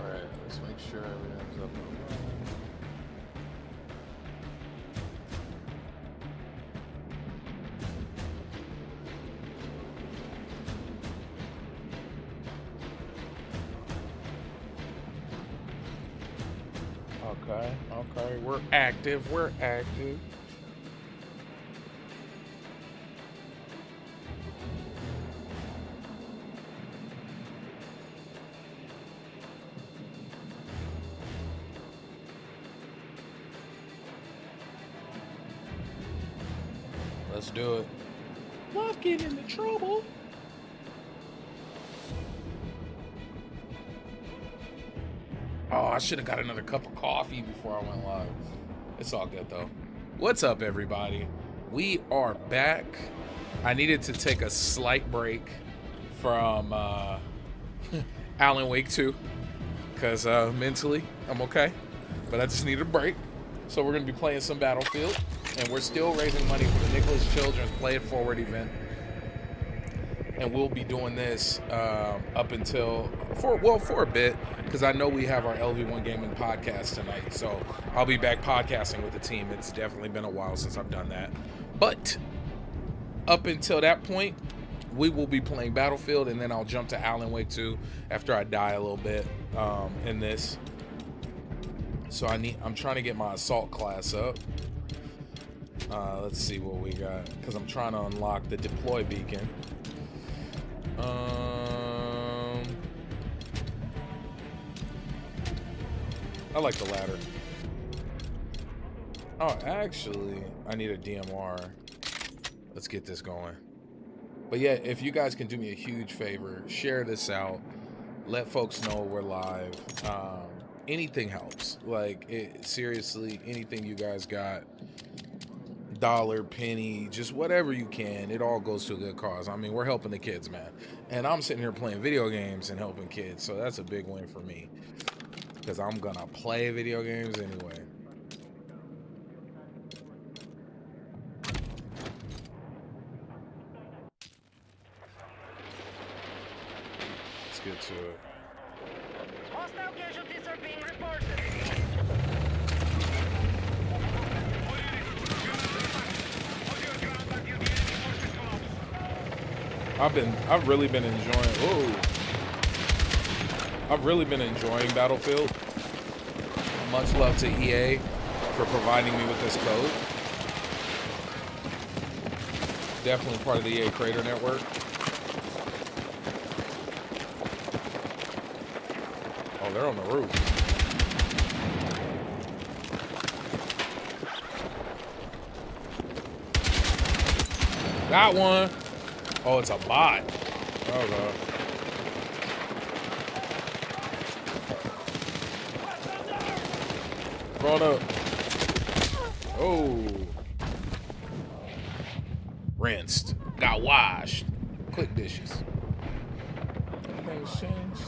Alright, let's make sure everything's up and running. Okay, we're active, Let's do it. Not get into trouble. Oh, I should have got another cup of coffee before I went live. It's all good though. What's up, everybody? We are back. I needed to take a slight break from Alan Wake 2 because mentally I'm okay, but I just needed a break. So we're gonna be playing some Battlefield, and we're still raising money for the Nicklaus Children's Play It Forward event. And we'll be doing this up until for a bit, because I know we have our LV1 Gaming podcast tonight. So I'll be back podcasting with the team. It's definitely been a while since I've done that. But up until that point, we will be playing Battlefield, and then I'll jump to Alan Wake 2 after I die a little bit in this. So I'm trying to get my assault class up. Let's see what we got, because I'm trying to unlock the deploy beacon. I like the ladder. Oh, actually, I need a DMR. Let's get this going. But yeah, if you guys can do me a huge favor, share this out. Let folks know we're live. Anything helps. Like, seriously, anything you guys got. Dollar, penny, just whatever you can. It all goes to a good cause. I mean, we're helping the kids, man. And I'm sitting here playing video games and helping kids, so that's a big win for me, because I'm gonna play video games anyway. Let's get to it. Hostile casualties are being reported. I've really been enjoying Battlefield. Much love to EA for providing me with this code. Definitely part of the EA Creator Network. Oh, they're on the roof. Got one. Oh, it's a bot. Oh, God. Run up. Oh. Rinsed. Got washed. Quick dishes. Everything's changed.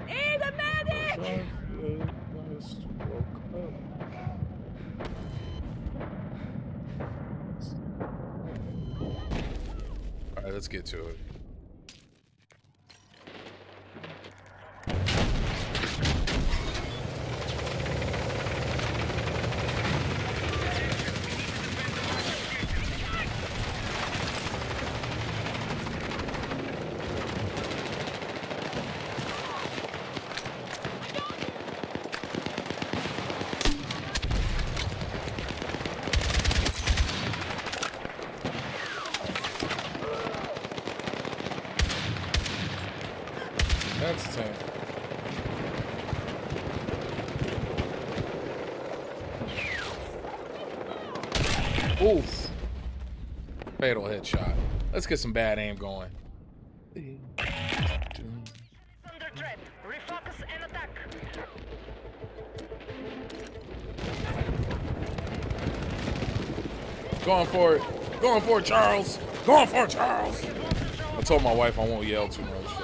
Hey, the medic! All right, let's get to it. That's 10. Oof. Fatal headshot. Let's get some bad aim going. Under threat. Refocus and attack. Going for it. Going for it, Charles. Going for it, Charles. I told my wife I won't yell too much. So.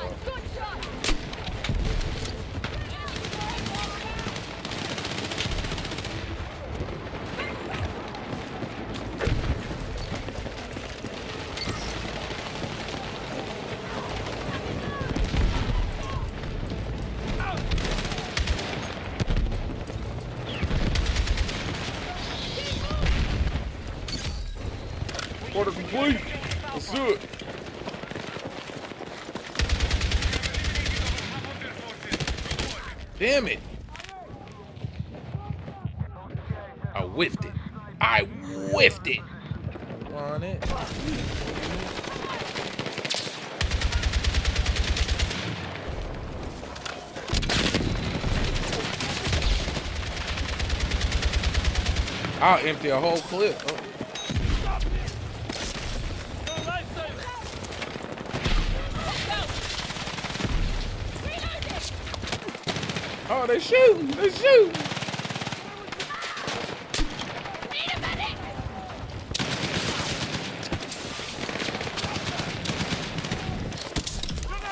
Order complete. Let's do it. Damn it. I whiffed it. I whiffed it. On it. I'll empty a whole clip. Oh, they shooting. They shooting.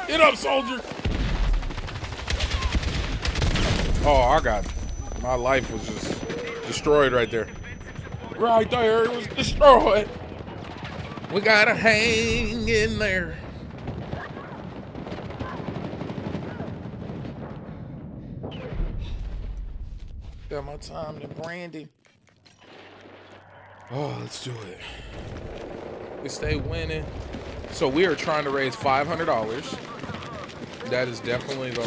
Get up, soldier. Oh, I got it. My life was just destroyed right there. Right there, it was destroyed. We gotta hang in there. Got my time to Brandy. Oh, let's do it. We stay winning. So we are trying to raise $500. That is definitely the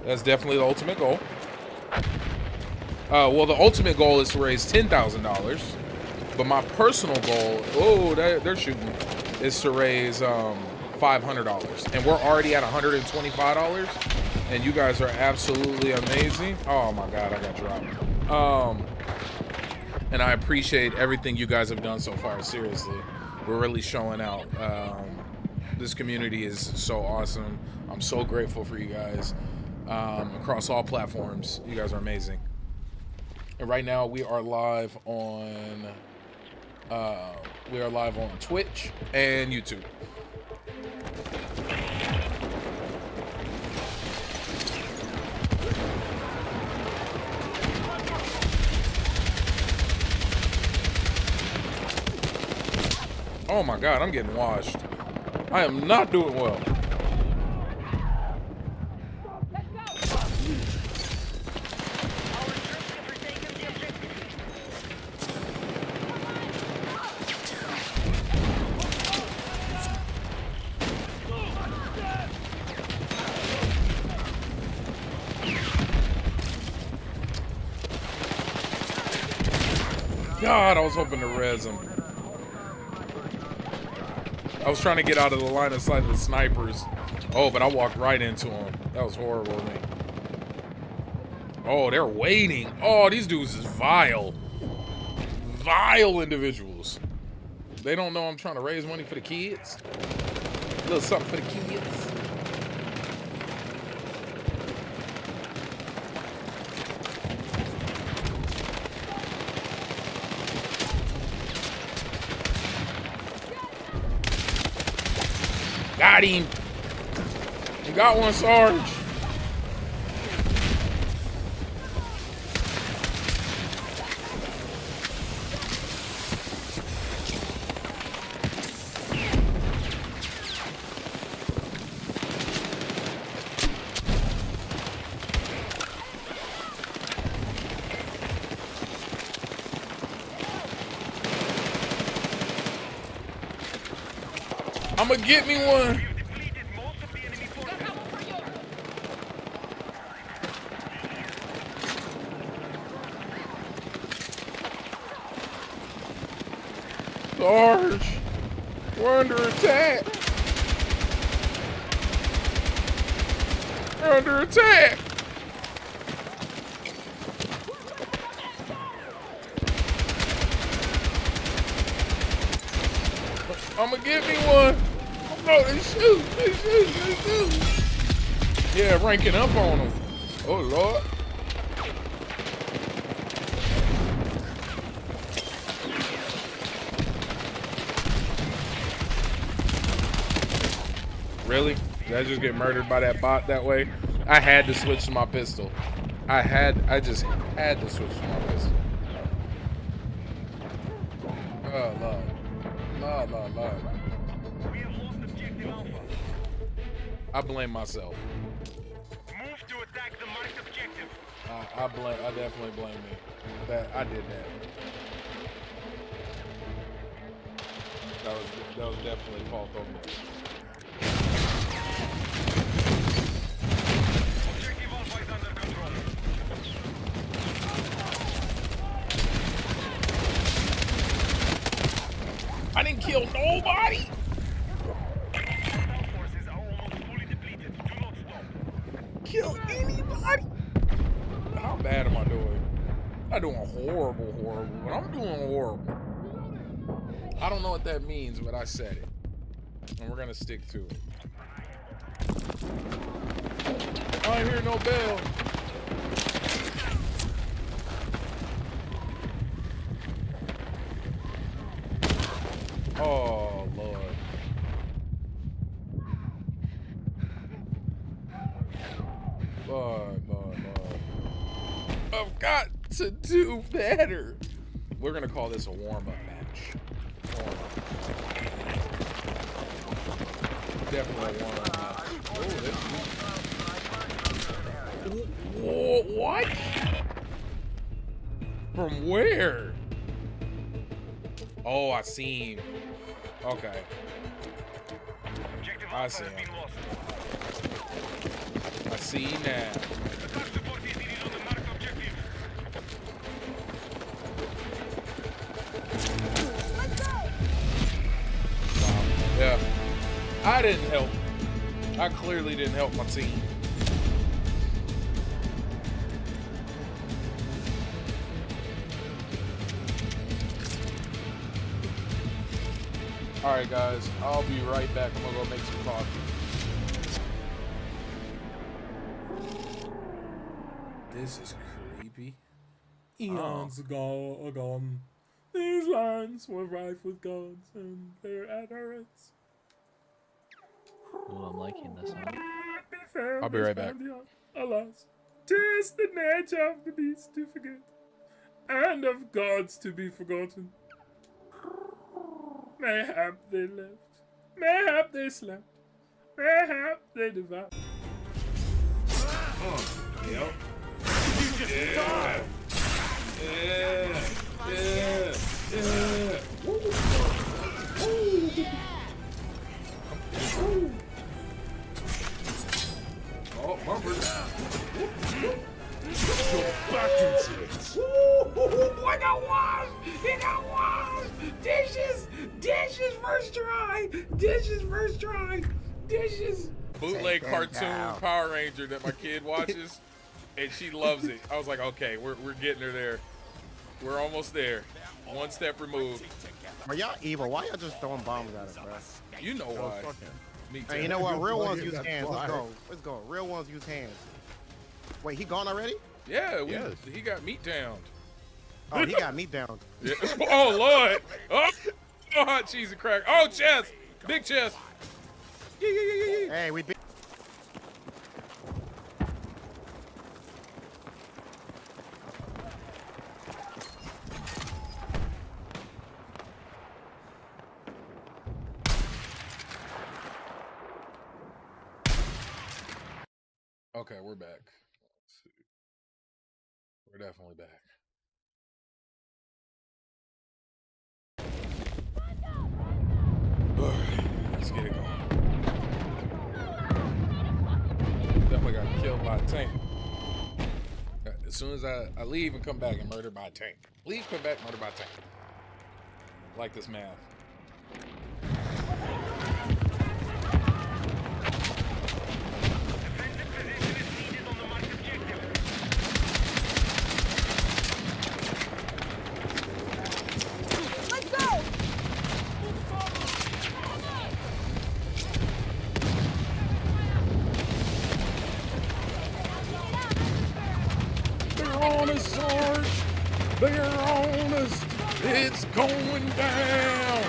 That's definitely the ultimate goal. Well, the ultimate goal is to raise $10,000, but my personal goal, they're shooting, is to raise $500, and we're already at $125, and you guys are absolutely amazing. Oh my God, I got dropped. And I appreciate everything you guys have done so far. Seriously, we're really showing out. This community is so awesome. I'm so grateful for you guys across all platforms. You guys are amazing. And right now we are live on Twitch and YouTube. Oh my God, I'm getting washed. I am not doing well. God, I was hoping to res him. I was trying to get out of the line of sight of the snipers. Oh, but I walked right into them. That was horrible of me. Oh, they're waiting. Oh, these dudes is vile. Vile individuals. They don't know I'm trying to raise money for the kids. A little something for the kids. Got him. You got one, Sarge. I'ma get me one. Sarge, we're under attack. We're under attack. I'ma get me one. Oh, they shoot. They shoot. They shoot. Yeah, ranking up on them. Oh, Lord. Really? Did I just get murdered by that bot that way? I had to switch to my pistol. I just had to switch to my pistol. Oh, Lord. Lord. I blame myself. Move to attack the marked objective. I definitely blame me. I did that. That was definitely fault on me. Objective Alpha is under control. I didn't kill nobody. Our forces are almost fully depleted. Do not stop. Kill anybody. How bad am I doing? I'm doing horrible, but I'm doing horrible. I don't know what that means, but I said it. And we're gonna stick to it. I ain't hear no bell. Oh, Lord. Lord. I've got to do better. We're gonna call this a warm-up match. Definitely a warm-up match. Oh, what? From where? Oh, I see him. Okay. Objective I Alpha see has him. been lost. I see him now. Attack support is needed on the marked objective. Yeah. I didn't help. I clearly didn't help my team. Alright guys, I'll be right back. I'm gonna go make some coffee. This is creepy. Eons ago, gone. These lands were rife with gods and their adherents. Oh, I'm liking this one. I'll be right back. Alas, 'tis the nature of the beast to forget, and of gods to be forgotten. Mayhap they left, mayhap they slept, mayhap they devoured. Yep. Oh, bumpers. Go back into it. Boy, got washed. He got washed. Dishes first try. Dishes. Bootleg cartoon Power Ranger that my kid watches, and she loves it. I was like, okay, we're getting her there. We're almost there. One step removed. Bro, y'all evil. Why y'all just throwing bombs at us, bro? You know why. Me too. Hey, you know what? Real ones use hands. Let's go. Real ones use hands. Wait, he gone already? Yeah, he got meat downed. Oh, he got me down. Yeah. Oh, Lord. Oh, hot cheese and crack. Oh, chest. Big chest. Yeah. Hey, we beat. Okay, we're back. Let's see. We're definitely back. Let's get it going. Definitely got killed by a tank. As soon as I leave and come back and murdered by a tank. Leave, come back, murdered by a tank. Like this math. Defensive position is needed on the marked objective. Let's go! They're on us, Sarge. They're on us. It's going down.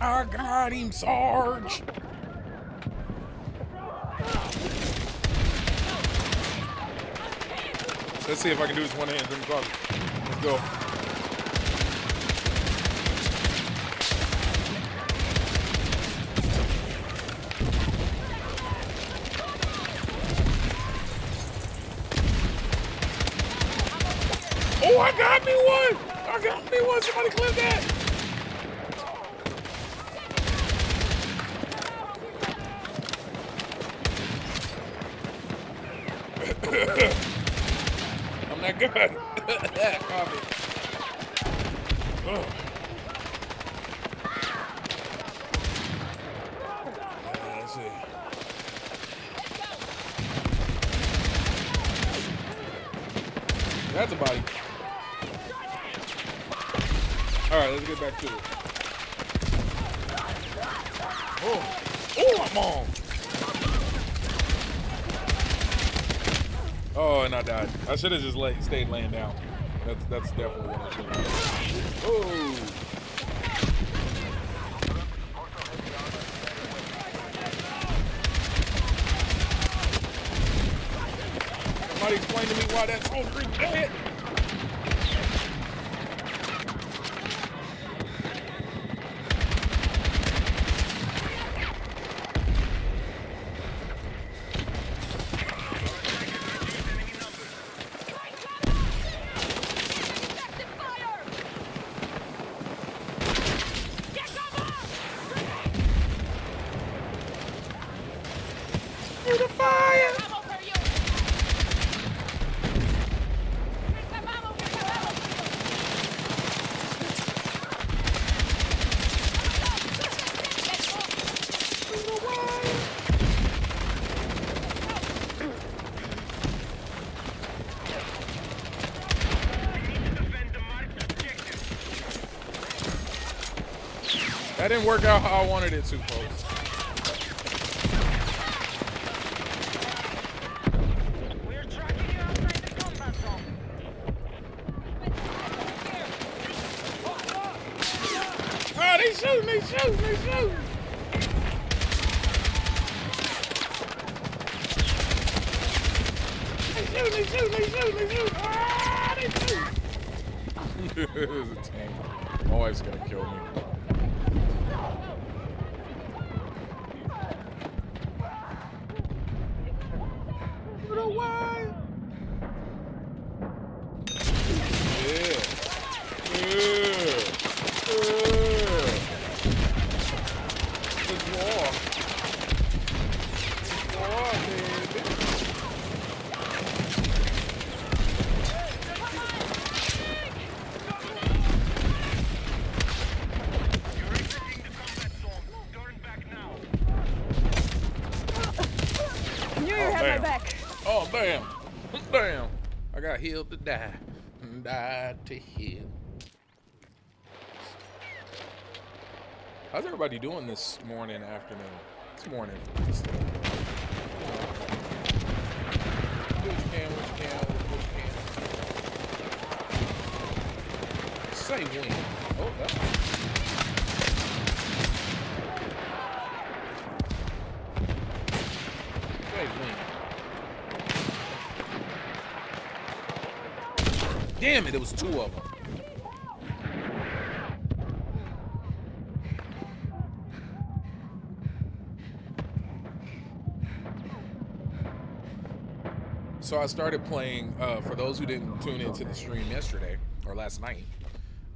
I got him, Sarge. Let's see if I can do this one hand in the closet. Let's go. Oh, I got me one! I got me one! Somebody clip that! I'm not good. Copy. Oh. Let's see. That's a body. All right, let's get back to it. Oh, I'm on. Oh, and I died. I should have just stayed laying down. That's definitely what I should have done. Oh. Somebody explain to me why that soldier is dead. That didn't work out how I wanted it to, folks. We're tracking you outside the combat zone. Oh, they shooting, they shooting, they shooting. They shooting, they shooting, they shooting, they shooting. Ah, they shooting. It was a tank. My wife's gonna kill me. Oh, damn. Damn. I got healed to die. Died to heal. How's everybody doing this morning, afternoon? It's morning. What you can. Say when. Oh, that's say when. Damn it, it was two of them. So I started playing, for those who didn't tune into the stream yesterday, or last night,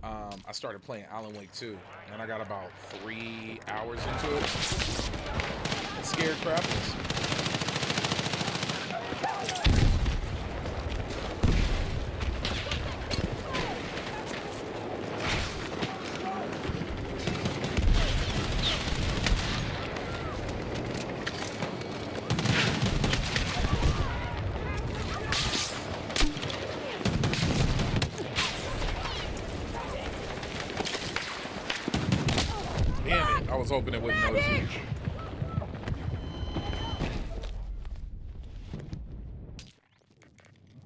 I started playing Alan Wake 2, and I got about 3 hours into it. It scared crapless. I was hoping it wouldn't notice me.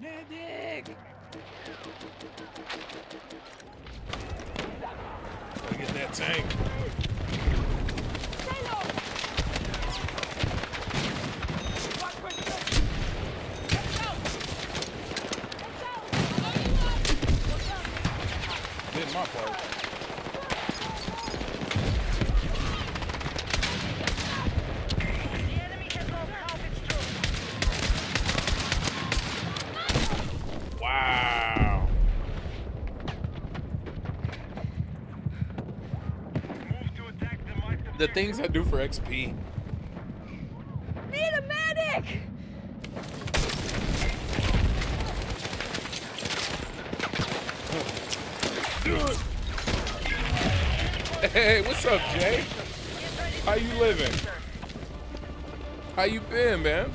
Medic! Gotta get that tank. The things I do for XP. Need a medic! Hey, what's up, Jay? How you living? How you been, man?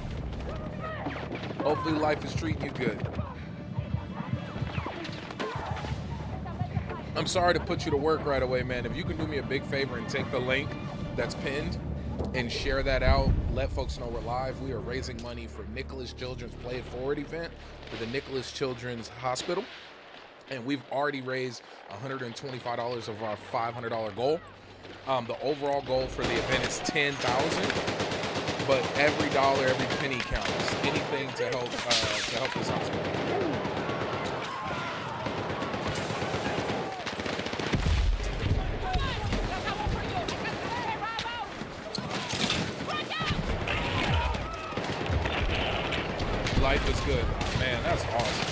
Hopefully life is treating you good. I'm sorry to put you to work right away, man. If you can do me a big favor and take the link that's pinned and share that out, let folks know we're live. We are raising money for Nicklaus Children's Play It Forward event for the Nicklaus Children's Hospital. And we've already raised $125 of our $500 goal. The overall goal for the event is $10,000, but every dollar, every penny counts. Anything to help this hospital. Life is good, man. That's awesome.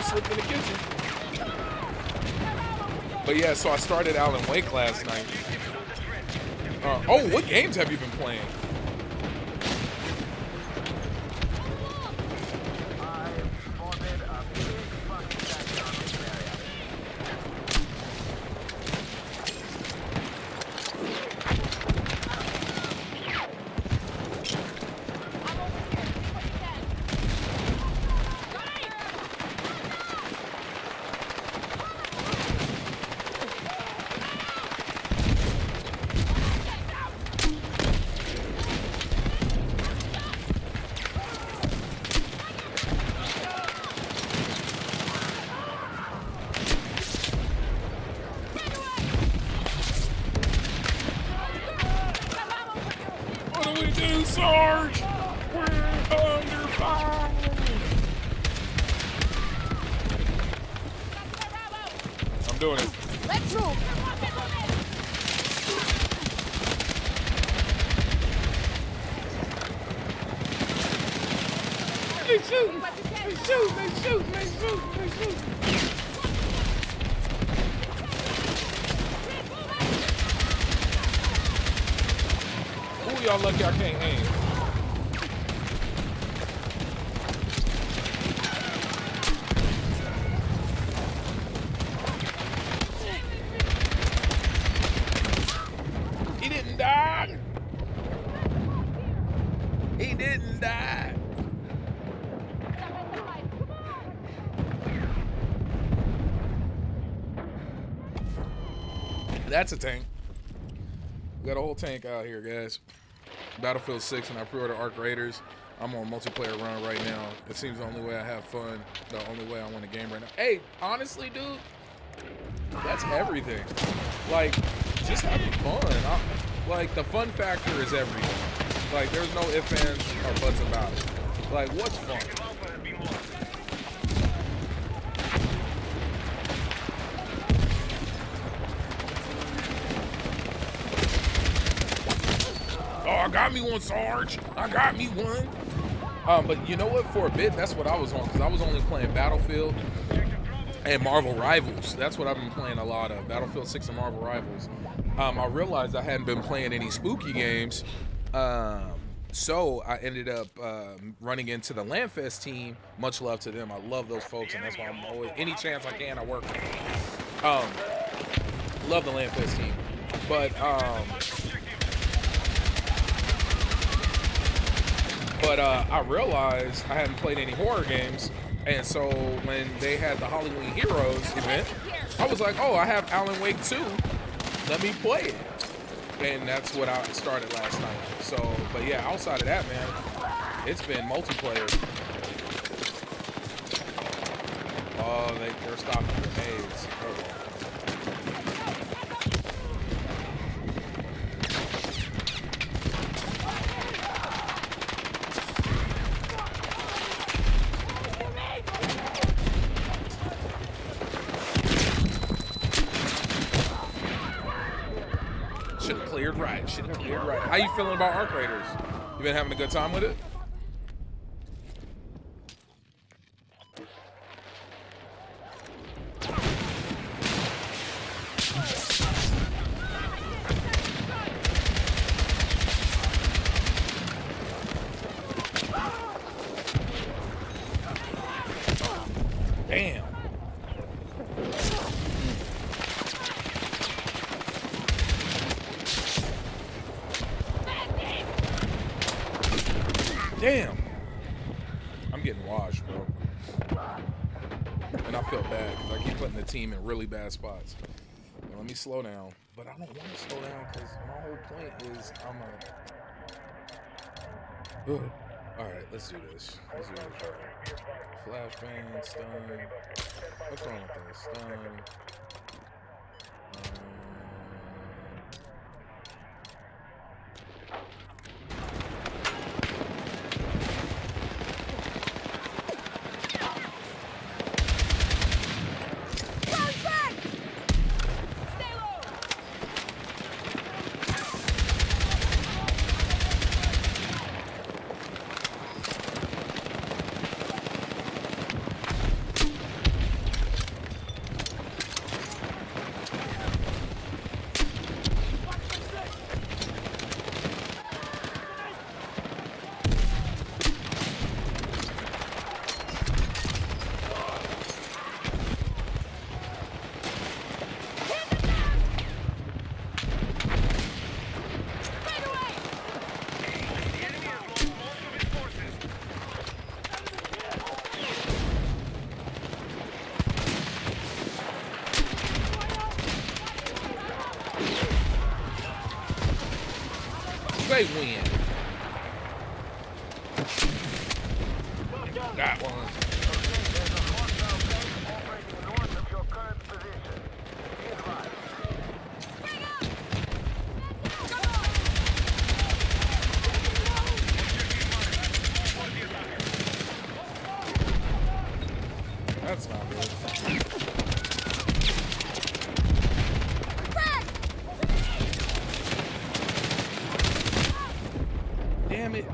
Slipped in the kitchen. But yeah, so I started Alan Wake last night. Oh, what games have you been playing? Sarge! We're under fire! I'm doing it. Let's move! They shoot! They shoot! They shoot! They shoot! They shoot! Ooh, y'all lucky I can't aim. He didn't die. He didn't die. That's a tank. We got a whole tank out here, guys. Battlefield 6 and I pre-order Arc Raiders. I'm on multiplayer run right now. It seems the only way I have fun, the only way I win a game right now. Hey, honestly, dude, that's everything. Like, just having fun. Like, the fun factor is everything. Like, there's no ifs, ands, or buts about it. Like, what's fun? Oh, I got me one, Sarge. I got me one. But you know what? For a bit, that's what I was on, because I was only playing Battlefield and Marvel Rivals. That's what I've been playing a lot of, Battlefield 6 and Marvel Rivals. I realized I hadn't been playing any spooky games, so I ended up running into the Landfest team. Much love to them. I love those folks, and that's why I'm always, any chance I can, I work with them. Love the Landfest team. But I realized I hadn't played any horror games, and so when they had the Halloween Heroes event, I was like, oh, I have Alan Wake 2. Let me play it. And that's what I started last night. So, but yeah, outside of that, man, it's been multiplayer. Oh, they're stopping grenades. Oh. Should have cleared right. Should have cleared right. How you feeling about Arc Raiders? You been having a good time with it? Damn. Damn. I'm getting washed, bro. And I feel bad because I keep putting the team in really bad spots. Now, let me slow down. But I don't want to slow down because my whole point is I'm a... All right, let's do this. Let's do this. Flashbang, stun. What's wrong with that? Stun. They win. Got one. That's not good. Damn it.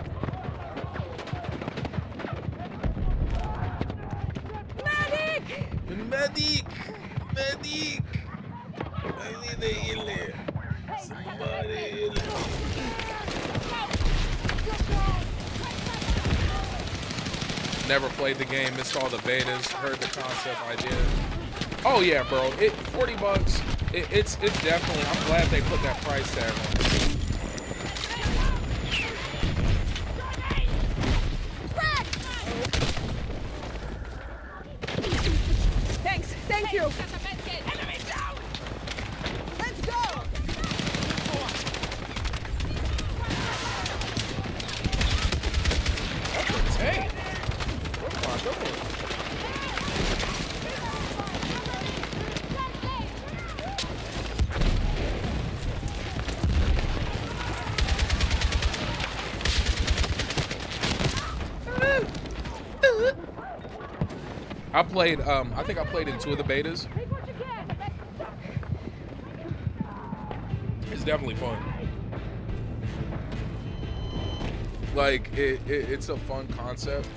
Medic! Medic! Medic! I need a healer. Somebody heal me. Never played the game, missed all the betas, heard the concept idea. Oh yeah, bro. It $40. It's definitely, I'm glad they put that price tag on it. Thank you. Let's go. That's a tank. Where's my door? I played, I think I played in 2 of the betas. It's definitely fun. Like, it's a fun concept.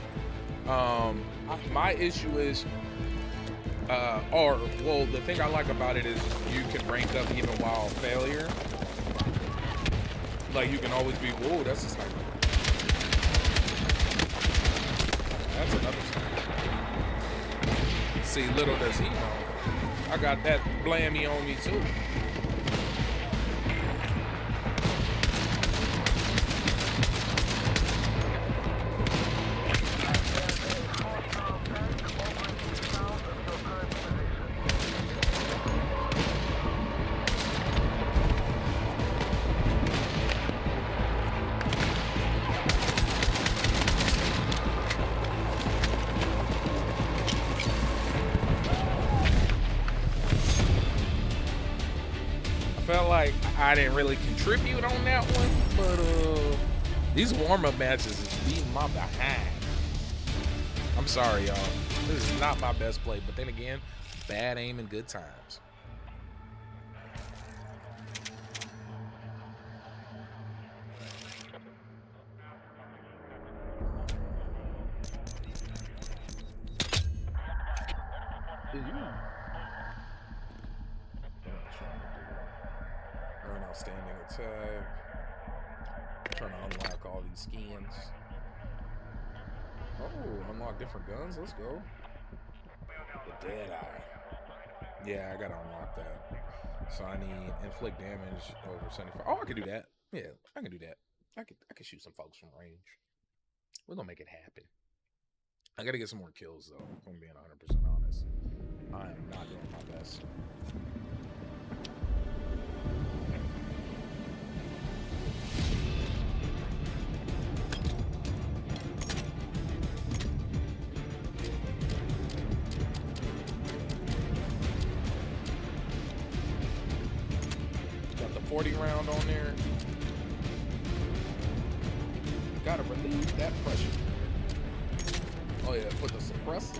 My issue is, well, the thing I like about it is you can rank up even while failure. Like, you can always be, whoa, that's a sniper. That's another sniper. See, little does he know, I got that blammy on me too. Felt like I didn't really contribute on that one, but these warm-up matches is beating my behind. I'm sorry, y'all. This is not my best play, but then again, bad aim and good times. Standing attack. Trying to unlock all these skins. Oh, unlock different guns. Let's go. The Deadeye. Yeah, I gotta unlock that. So I need inflict damage over 75. Oh, I can do that. Yeah, I can do that. I can shoot some folks from range. We're gonna make it happen. I gotta get some more kills though. If I'm being 100% honest. I am not doing my best. Got the 40 round on there. Gotta relieve that pressure. Oh yeah, put the suppressor.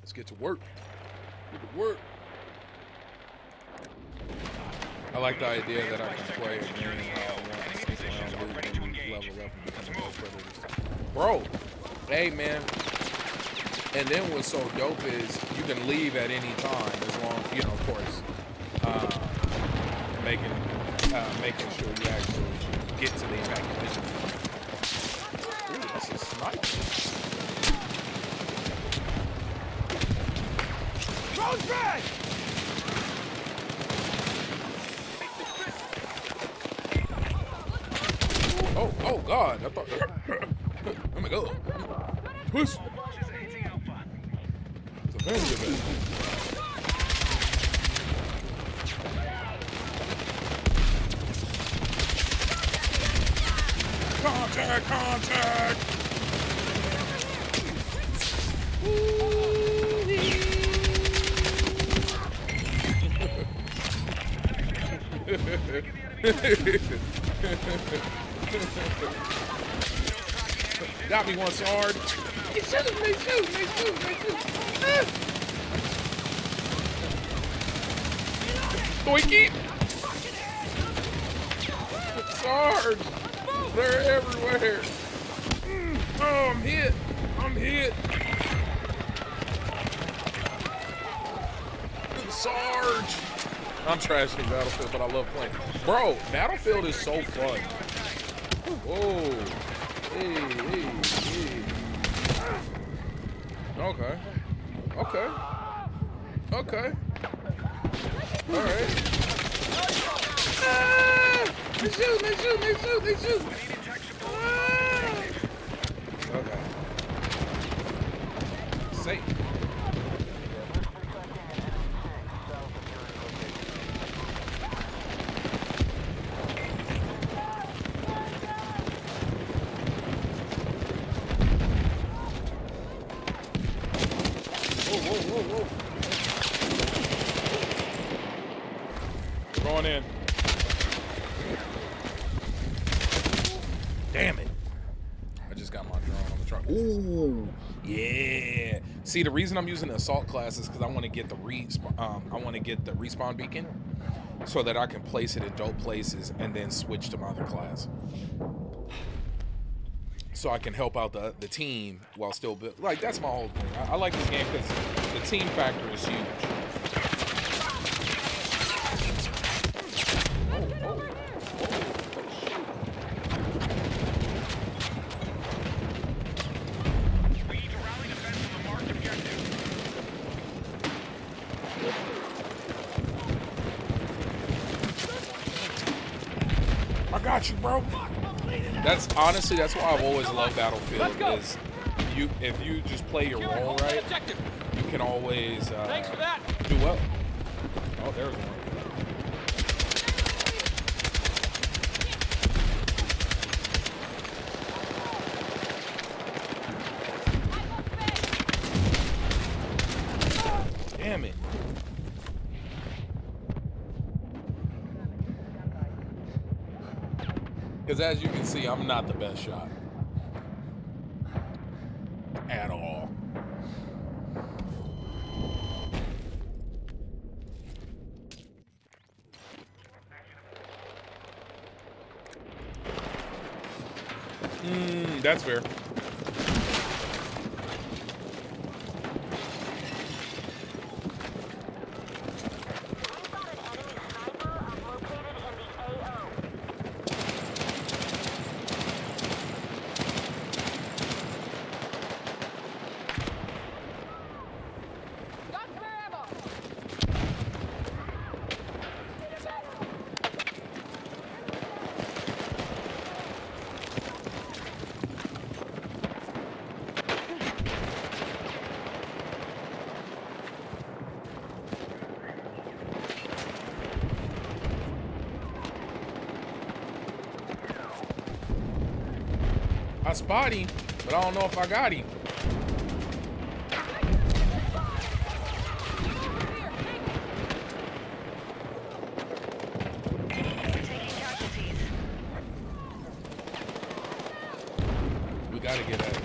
Let's get to work. Get to work. I like the idea that I can play a game how I want to sneak around, level up, and become a predator. Bro, hey man. And then what's so dope is you can leave at any time as long, you know, of course, making sure you actually get to the evacuation. Ooh, that's a sniper. Close back! Oh God! I thought. Oh my God! Push. It's a family event. Contact! Contact! Got me one hard. They shoot. Doinky! Sarge! They're everywhere. Oh, I'm hit. Sarge! I'm trashing Battlefield, but I love playing. Bro, Battlefield is so fun. Whoa. Hey. Okay. All right. Ah! They shoot. Ah! Okay. Safe. Whoa. Going in. Damn it. I just got my drone on the truck. Ooh, yeah. See, the reason I'm using the assault class is because I want to get the respawn beacon so that I can place it in dope places and then switch to my other class. So I can help out the team while still build. Like, that's my whole thing. I like this game because the team factor is huge. I got you, bro. That's honestly, that's why I've always loved Battlefield. Is if you just play your role right, you can always do well. Oh, there's one. Damn it. Because as you can see, I'm not the best shot. At all. That's fair. Got spare ammo. I spot him, but I don't know if I got him. We gotta get at it.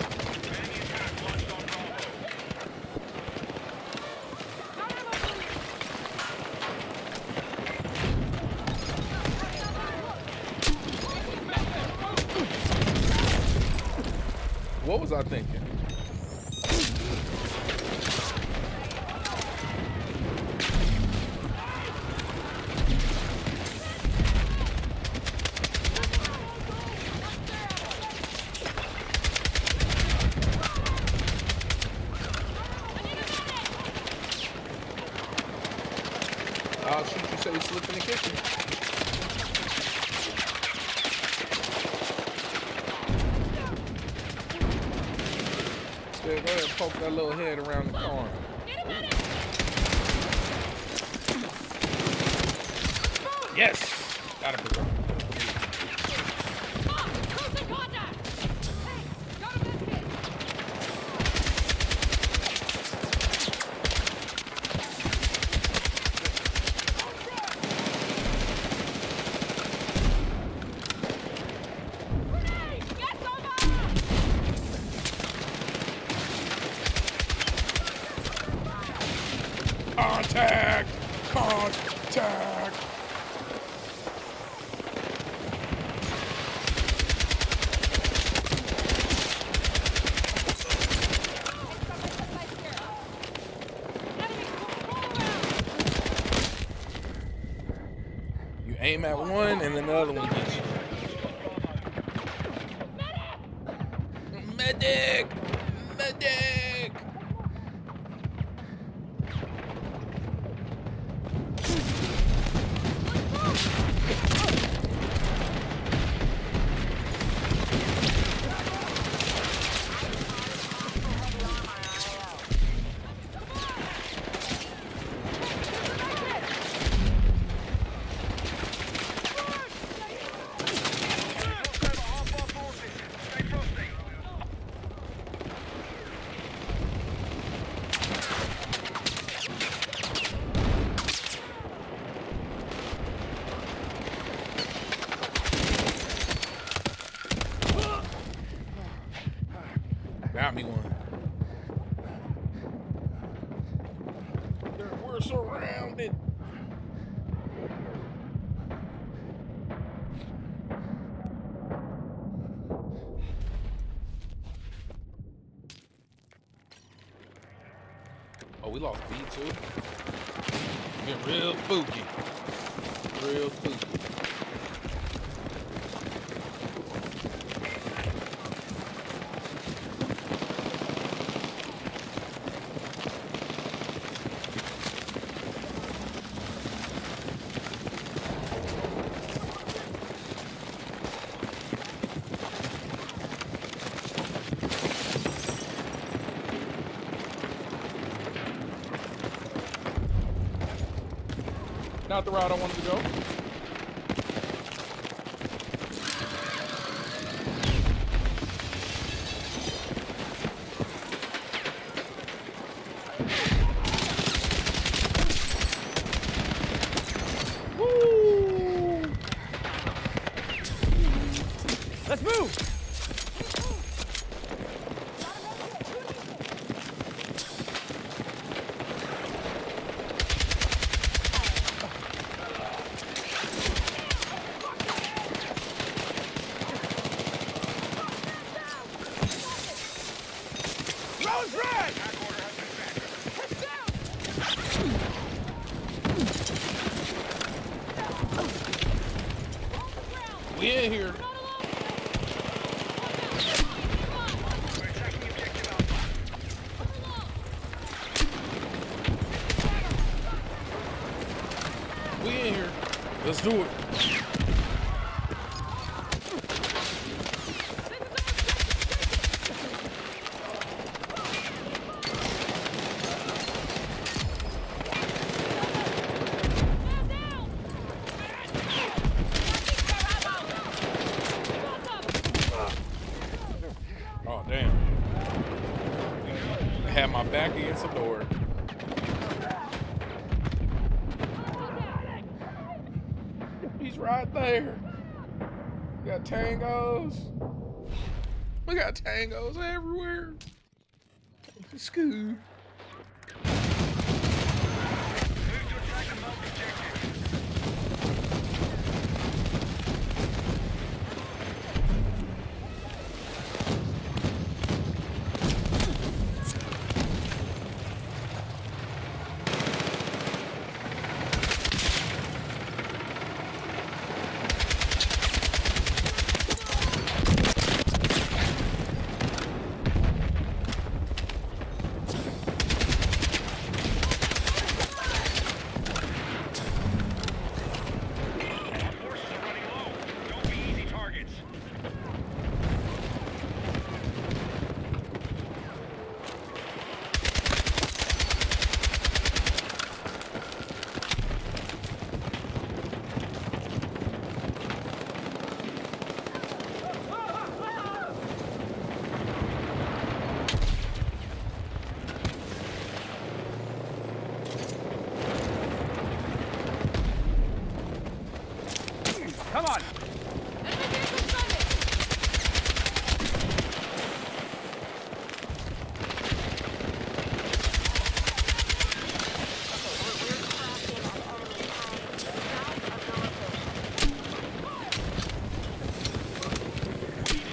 What was I thinking? I'll shoot you so you slip in the kitchen. Yeah, go ahead and poke that little head around the corner. Yes! Got it, bro. Contact! Contact! You aim at one and then the other one hits you. Medic! Medic! Got me one. We're surrounded. Oh, we lost B too. Get real spooky. Real spooky. Not the route I wanted to go. Woo! Let's move. We in here. We're attacking objective Alpha. We in here. Let's do it. Oh, damn. I had my back against the door. He's right there. We got tangos. We got tangos everywhere. Scoot. Move to attack the marked objective. Our forces are running low. Don't be easy targets. Come on.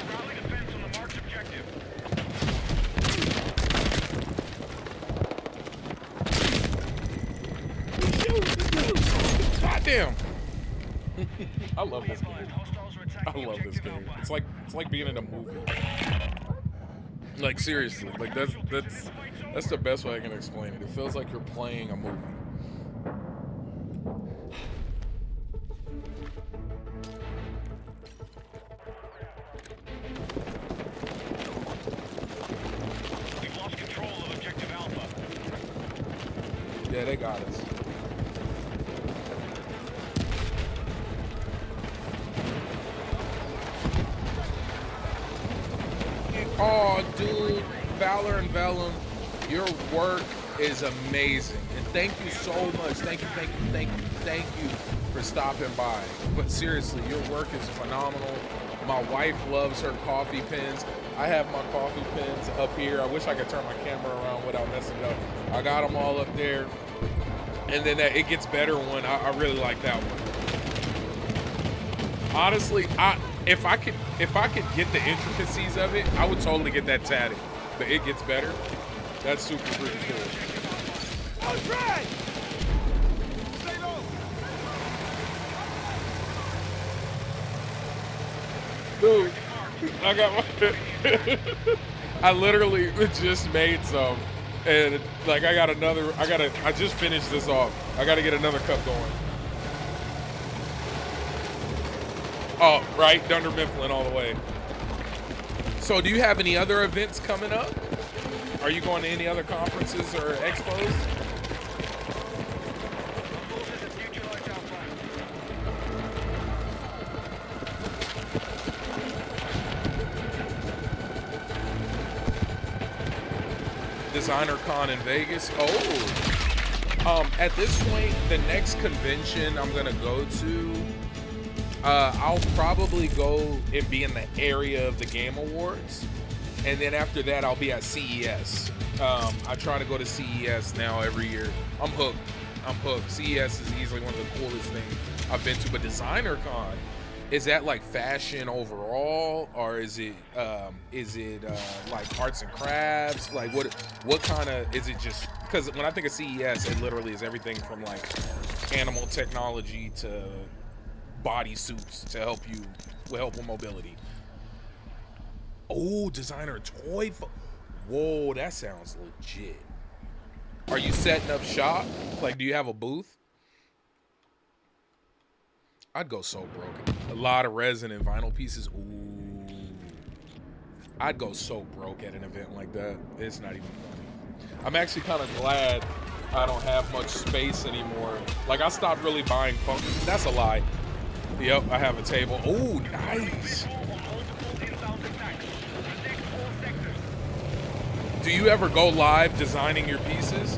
Rally defense on the marked objective. Goddamn. I love this game. Hostiles are I attacking love this objective game. Alpha. It's like being in a movie. Like seriously, like that's the best way I can explain it. It feels like you're playing a movie. We've lost control of objective Alpha. Yeah, they got us. Oh, dude, Valor and Vellum, your work is amazing. And thank you so much. Thank you for stopping by. But seriously, your work is phenomenal. My wife loves her coffee pins. I have my coffee pins up here. I wish I could turn my camera around without messing it up. I got them all up there. And then it gets better when I really like that one. Honestly, if I could get the intricacies of it, I would totally get that tatted. But it gets better. That's super freaking cool. I'll try. Dude, I got my I literally just made some, and like I just finished this off. I gotta get another cup going. Oh, right, Dunder Mifflin all the way. So do you have any other events coming up? Are you going to any other conferences or expos? Designer Con in Vegas. Oh, at this point, the next convention I'm gonna go to, I'll probably go and be in the area of the Game Awards, and then after that, I'll be at CES. I try to go to CES now every year. I'm hooked. CES is easily one of the coolest things I've been to. But Designer Con, is that like fashion overall, or is it like arts and crafts? Like what kind of, is it just, because when I think of CES, it literally is everything from like animal technology to body suits to help you with mobility. Oh, designer toy. Whoa, that sounds legit. Are you setting up shop? Like, do you have a booth? I'd go so broke. A lot of resin and vinyl pieces. Ooh. I'd go so broke at an event like that. It's not even funny. I'm actually kind of glad I don't have much space anymore. Like, I stopped really buying functions. That's a lie. Yep, I have a table. Oh, nice. Do you ever go live designing your pieces?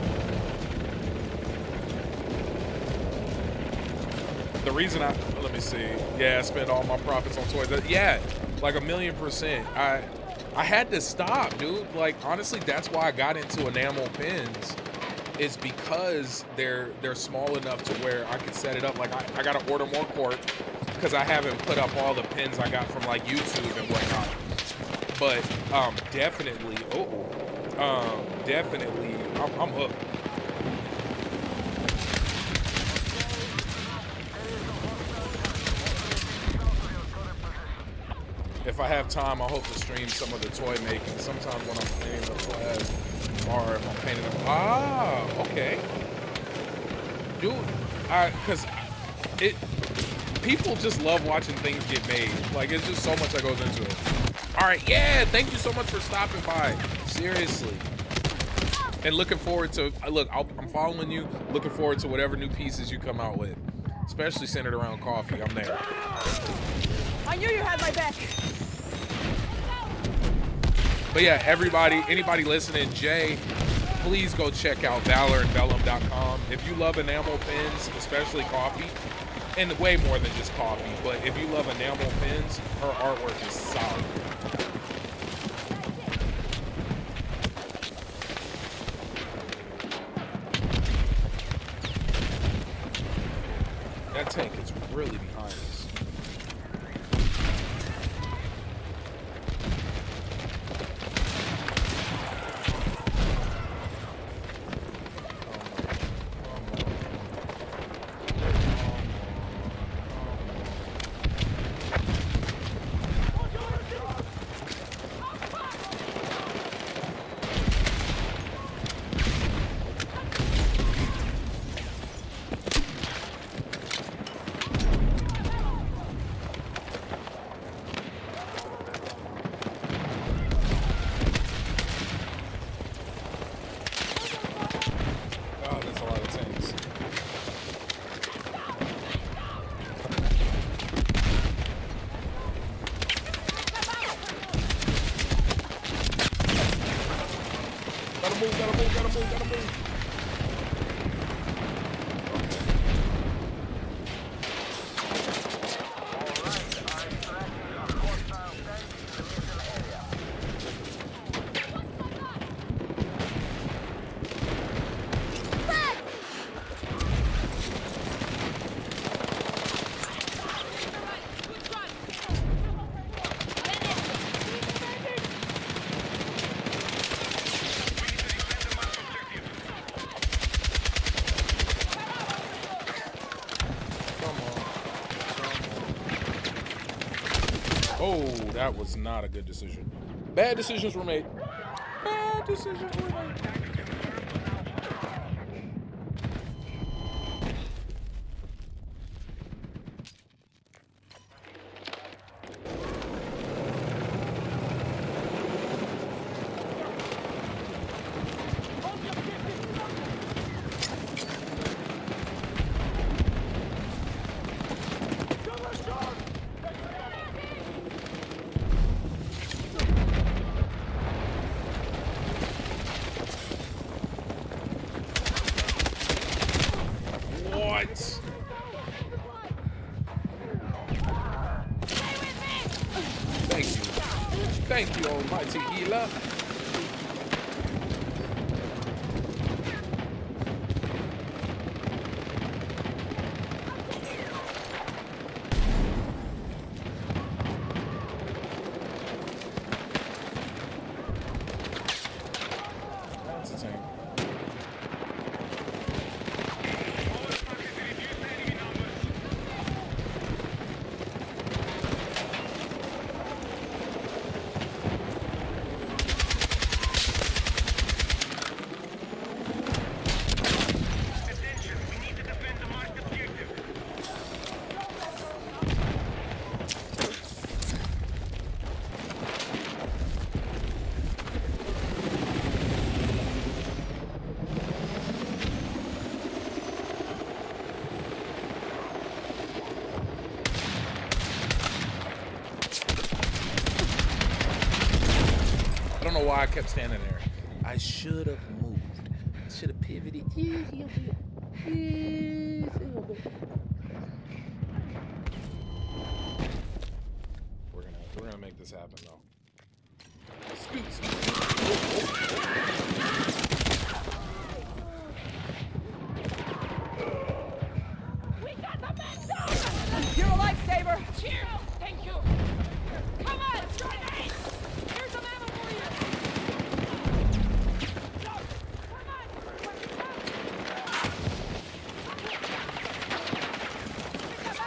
The reason let me see. Yeah, I spend all my profits on toys. Yeah, like 1,000,000%. I had to stop, dude. Like, honestly, that's why I got into enamel pins. Is because they're small enough to where I can set it up. Like, I gotta order more cork because I haven't put up all the pins I got from like YouTube and whatnot. But definitely, definitely, I'm hooked. If I have time, I hope to stream some of the toy making. Sometimes when I'm painting the flags, or if I'm painting them. Ah, okay. Dude, because people just love watching things get made. Like, it's just so much that goes into it. All right, yeah, thank you so much for stopping by. Seriously. And looking forward to, look, I'm following you. Looking forward to whatever new pieces you come out with. Especially centered around coffee. I'm there. I knew you had my back. But yeah, anybody listening, Jay, please go check out valorandvellum.com. If you love enamel pins, especially coffee, and way more than just coffee, but if you love enamel pins, her artwork is solid. That tank is really behind us. Gotta move. Oh, that was not a good decision. Bad decisions were made. Bad decisions were made. Thank you, almighty healer. That's a tank. I don't know why I kept standing there. I should have moved. I should have pivoted. We're gonna make this happen though. Scoot, scoot. You're a lifesaver. Cheers! Thank you! Come on! Here's some ammo for you! Come on!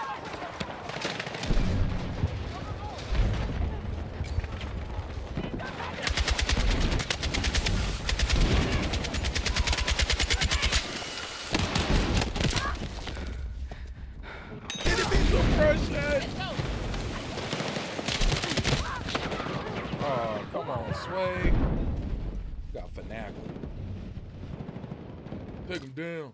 Oh, come on, Sway. Got finagled. Take him down.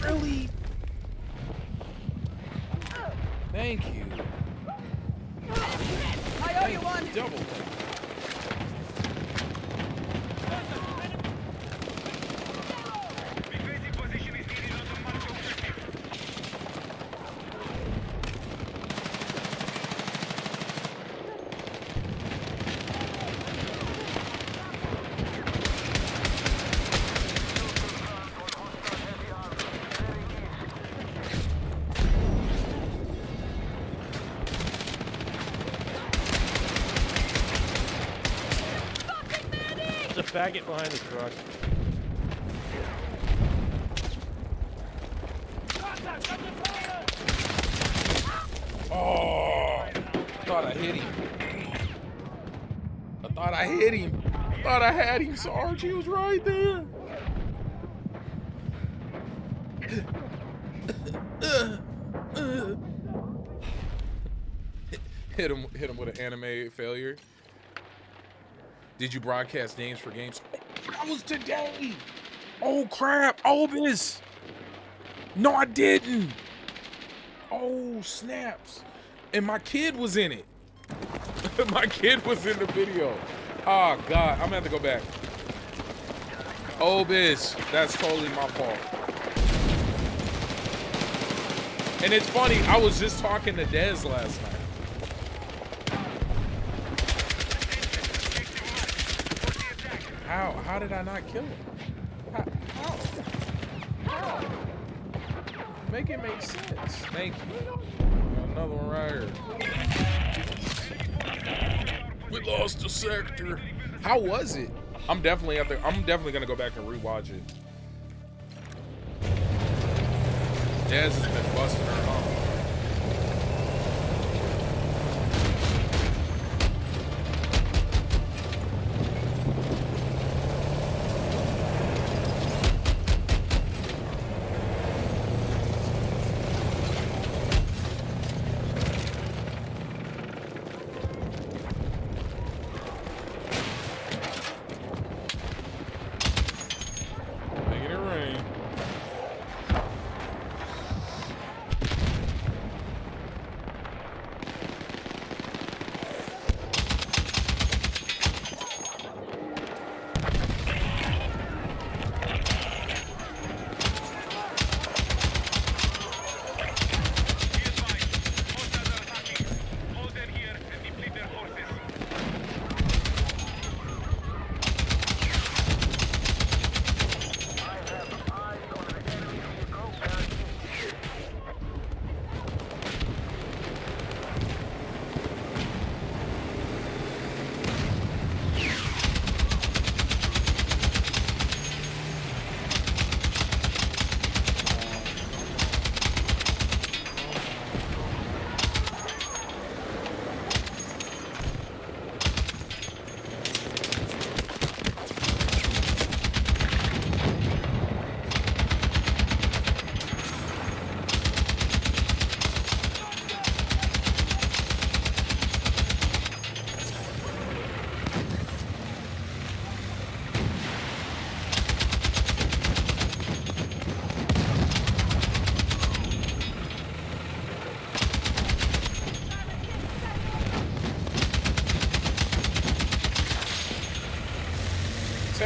Really? Thank you. I owe you one. Double thank Defensive position is needed on the mark objective. There's a faggot behind the truck. Oh, thought I hit him. I thought I hit him. I thought I had him, Sarge. He was right there. Hit him with an anime failure. Did you broadcast names for games? That was today. Oh crap, Obis. No, I didn't. Oh snaps. And my kid was in it. My kid was in the video. Oh God, I'm gonna have to go back. Obis, that's totally my fault. And it's funny, I was just talking to Dez last night. How did I not kill him? How? Make it make sense. Thank you. Another one right here. We lost a sector. How was it? I'm definitely gonna go back and rewatch it. Jazz has been busting her off.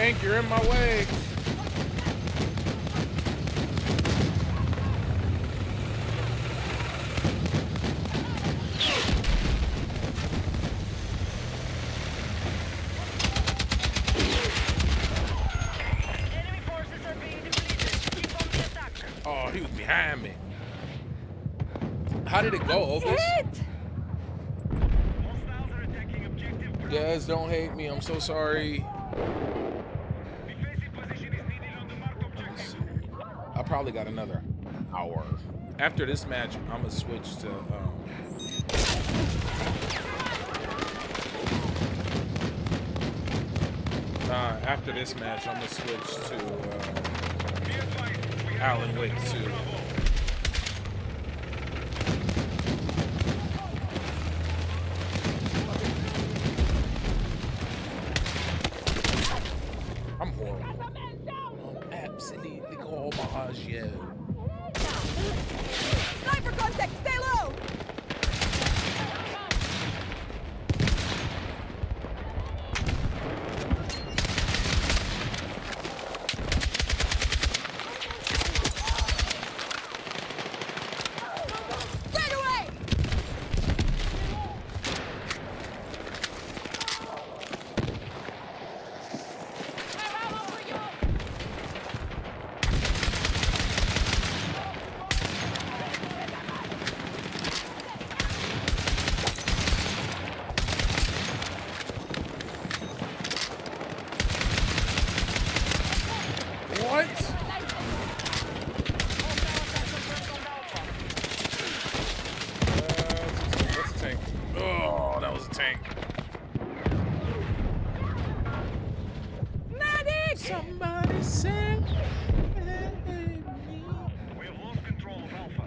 tank, you're in my way. Enemy forces are being depleted. Keep on the attack. Oh, he was behind me. How did it go, Opus? Hostiles are attacking objective Bravo. Guys, don't hate me. I'm so sorry. Defensive position is needed on the marked objective. I probably got another hour. After this match, I'm gonna switch to. After this match, I'm gonna switch to Alan Wake 2. I'm horrible. I'm absolutely garbage, yo. Sniper contact, stay low! Right away! What? That's a tank. Oh, that was a tank. Medic! Somebody said. We have lost control of Alpha.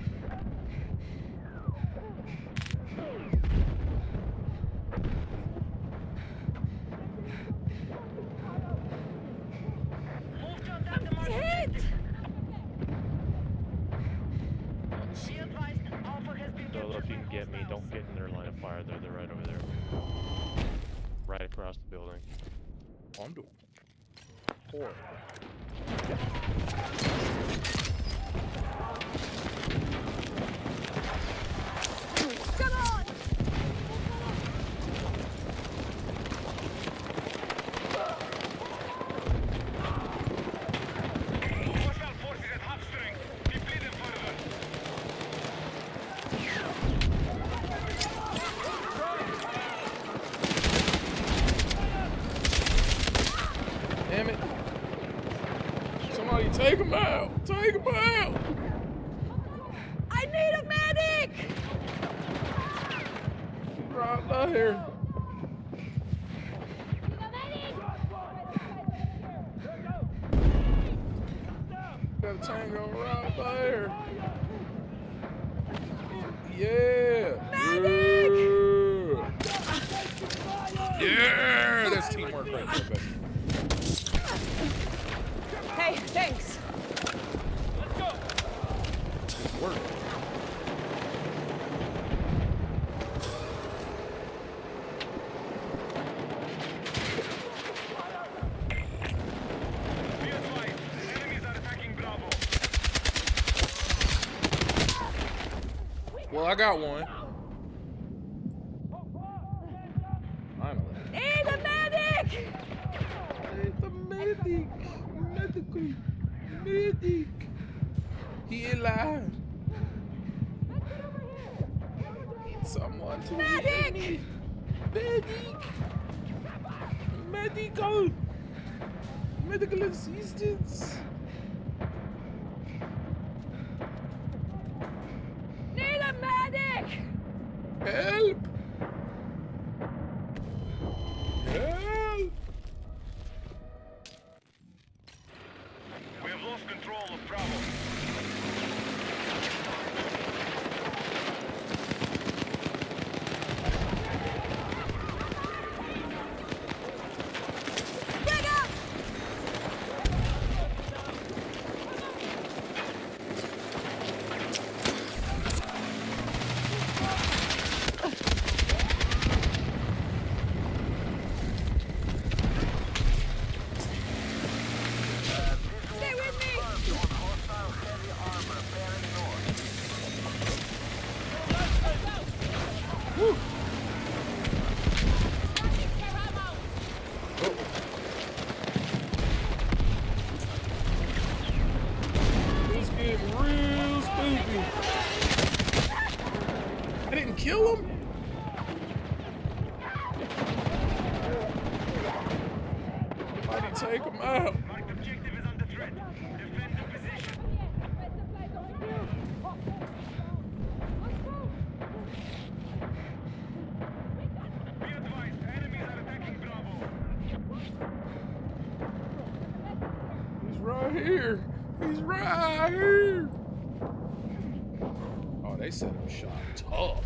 Move to attack the marked Hit! objective. Be advised, Alpha has been Solo, captured if you can by get me, hostiles. don't get in their line of fire. They're right over there. Right across the building. Oh, I'm doing horrible. Come on! Hostile forces at half strength. Deplete them further. Damn it. Somebody take him out. Take him out. I need a medic! Right there. Got a tango right there. Yeah. Yeah. Yeah. That's teamwork right there, baby. Hey, thanks. It's working. Be advised, enemies are attacking Bravo. Well, I got one. Finally. Need a medic! It's a medic. Medical. Medic. He alive. Need someone to Medic! heal me. Medic. Medical. Medical assistance. Need a medic! Help. Help. We have lost control of Bravo. Get up! didn't kill him? Somebody take him out. Marked objective is under threat. Defend the position. Be advised, enemies are attacking Bravo. He's right here. He's right here. Oh, they set him shot tough.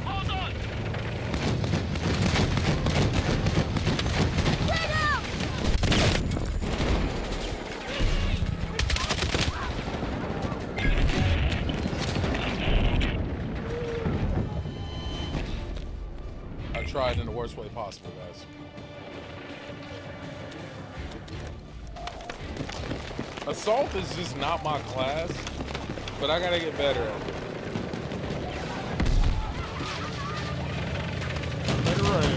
Hold on! I tried in the worst way possible, guys. Assault is just not my class, but I gotta get better at it. Let it rain.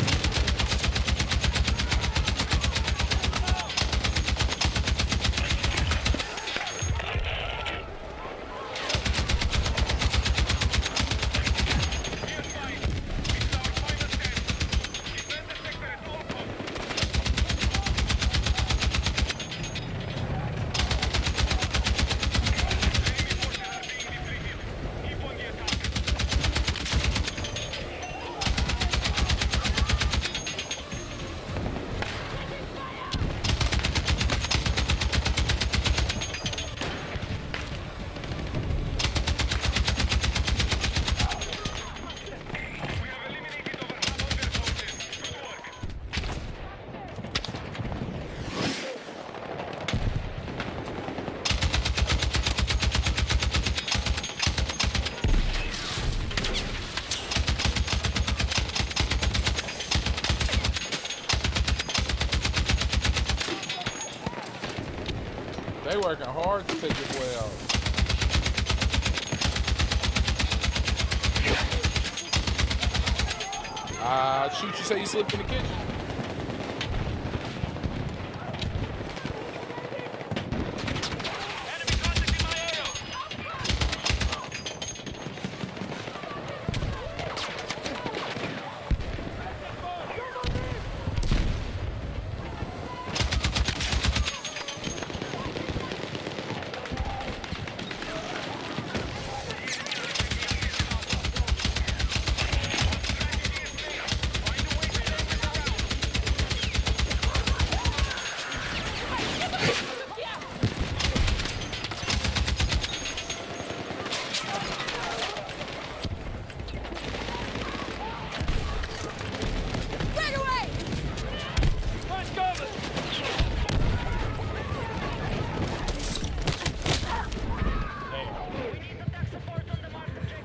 They working hard to take this way out. Shoot, you say you slipped in the kitchen. Enemy contact in my area!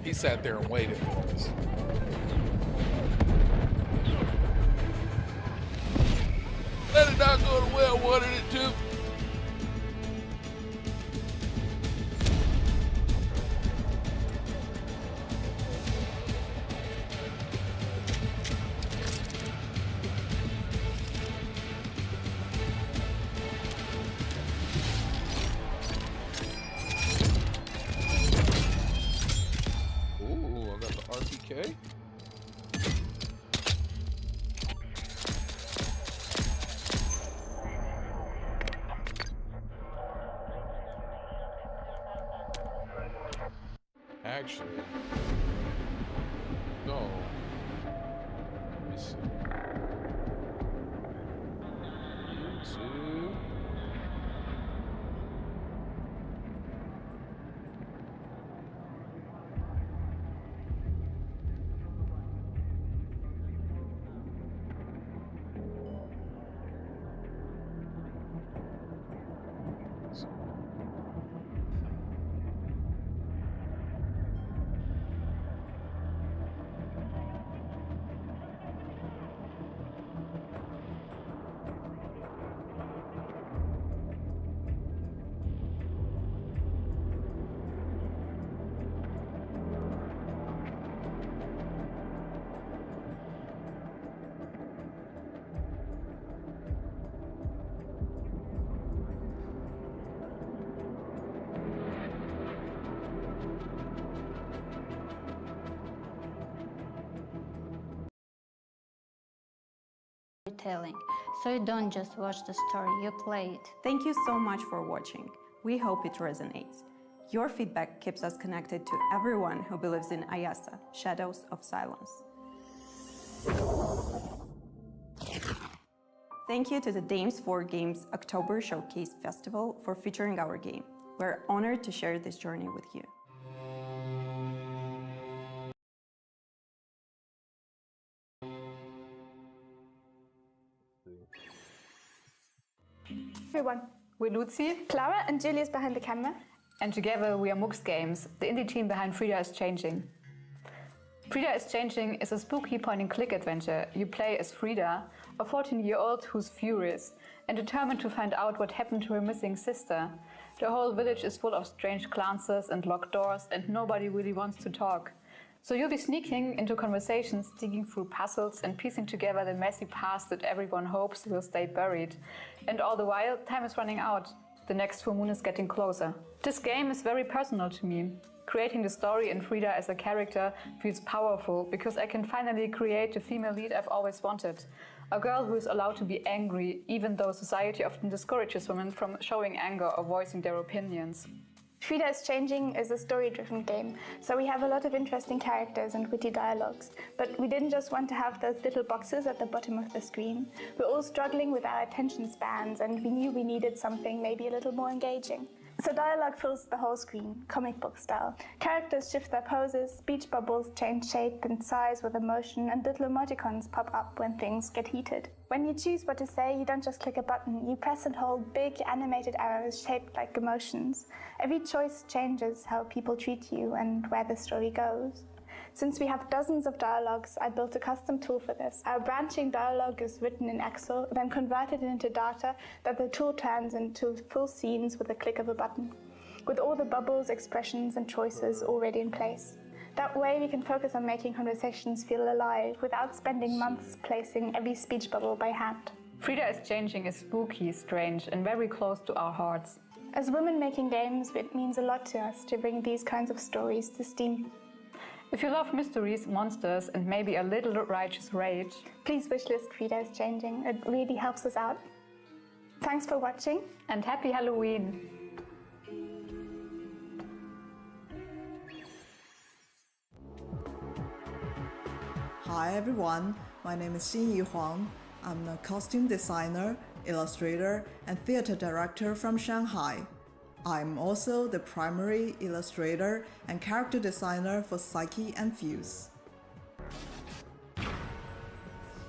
He sat there and waited for us. Let it not go the way I wanted it to. Ooh, I got the RPK. Actually, no. Let me see. YouTube. storytelling, so you don't just watch the story, you play it. Thank you so much for watching. We hope it resonates. Your feedback keeps us connected to everyone who believes in Ayasa, Shadows of Silence. Thank you to the DAMES 4 Games October Showcase Festival for featuring our game. We're honored to share this journey with you. Everyone, we're Lucy, Clara and Julius behind the camera. And together we are Mux Games, the indie team behind Frida is Changing. Frida is Changing is a spooky point-and-click adventure. You play as Frida, a 14-year-old who's furious and determined to find out what happened to her missing sister. The whole village is full of strange glances and locked doors, and nobody really wants to talk. So you'll be sneaking into conversations, digging through puzzles and piecing together the messy past that everyone hopes will stay buried. And all the while, time is running out. The next full moon is getting closer. This game is very personal to me. Creating the story and Frida as a character feels powerful because I can finally create the female lead I've always wanted. A girl who is allowed to be angry, even though society often discourages women from showing anger or voicing their opinions. Frida is Changing is a story-driven game, so we have a lot of interesting characters and witty dialogues. But we didn't just want to have those little boxes at the bottom of the screen. We're all struggling with our attention spans, and we knew we needed something maybe a little more engaging. So dialogue fills the whole screen, comic book style. Characters shift their poses, speech bubbles change shape and size with emotion, and little emoticons pop up when things get heated. When you choose what to say, you don't just click a button, you press and hold big animated arrows shaped like emotions. Every choice changes how people treat you and where the story goes. Since we have dozens of dialogues, I built a custom tool for this. Our branching dialogue is written in Excel, then converted into data that the tool turns into full scenes with a click of a button, with all the bubbles, expressions, and choices already in place. That way we can focus on making conversations feel alive without spending months placing every speech bubble by hand. Frida is Changing is spooky, strange, and very close to our hearts. As women making games, it means a lot to us to bring these kinds of stories to Steam. If you love mysteries, monsters, and maybe a little righteous rage, please wishlist Frida is Changing. It really helps us out. Thanks for watching, and happy Halloween! Hi everyone, my name is Xinyi Huang. I'm a costume designer, illustrator, and theater director from Shanghai. I'm also the primary illustrator and character designer for Psyche and Fuse.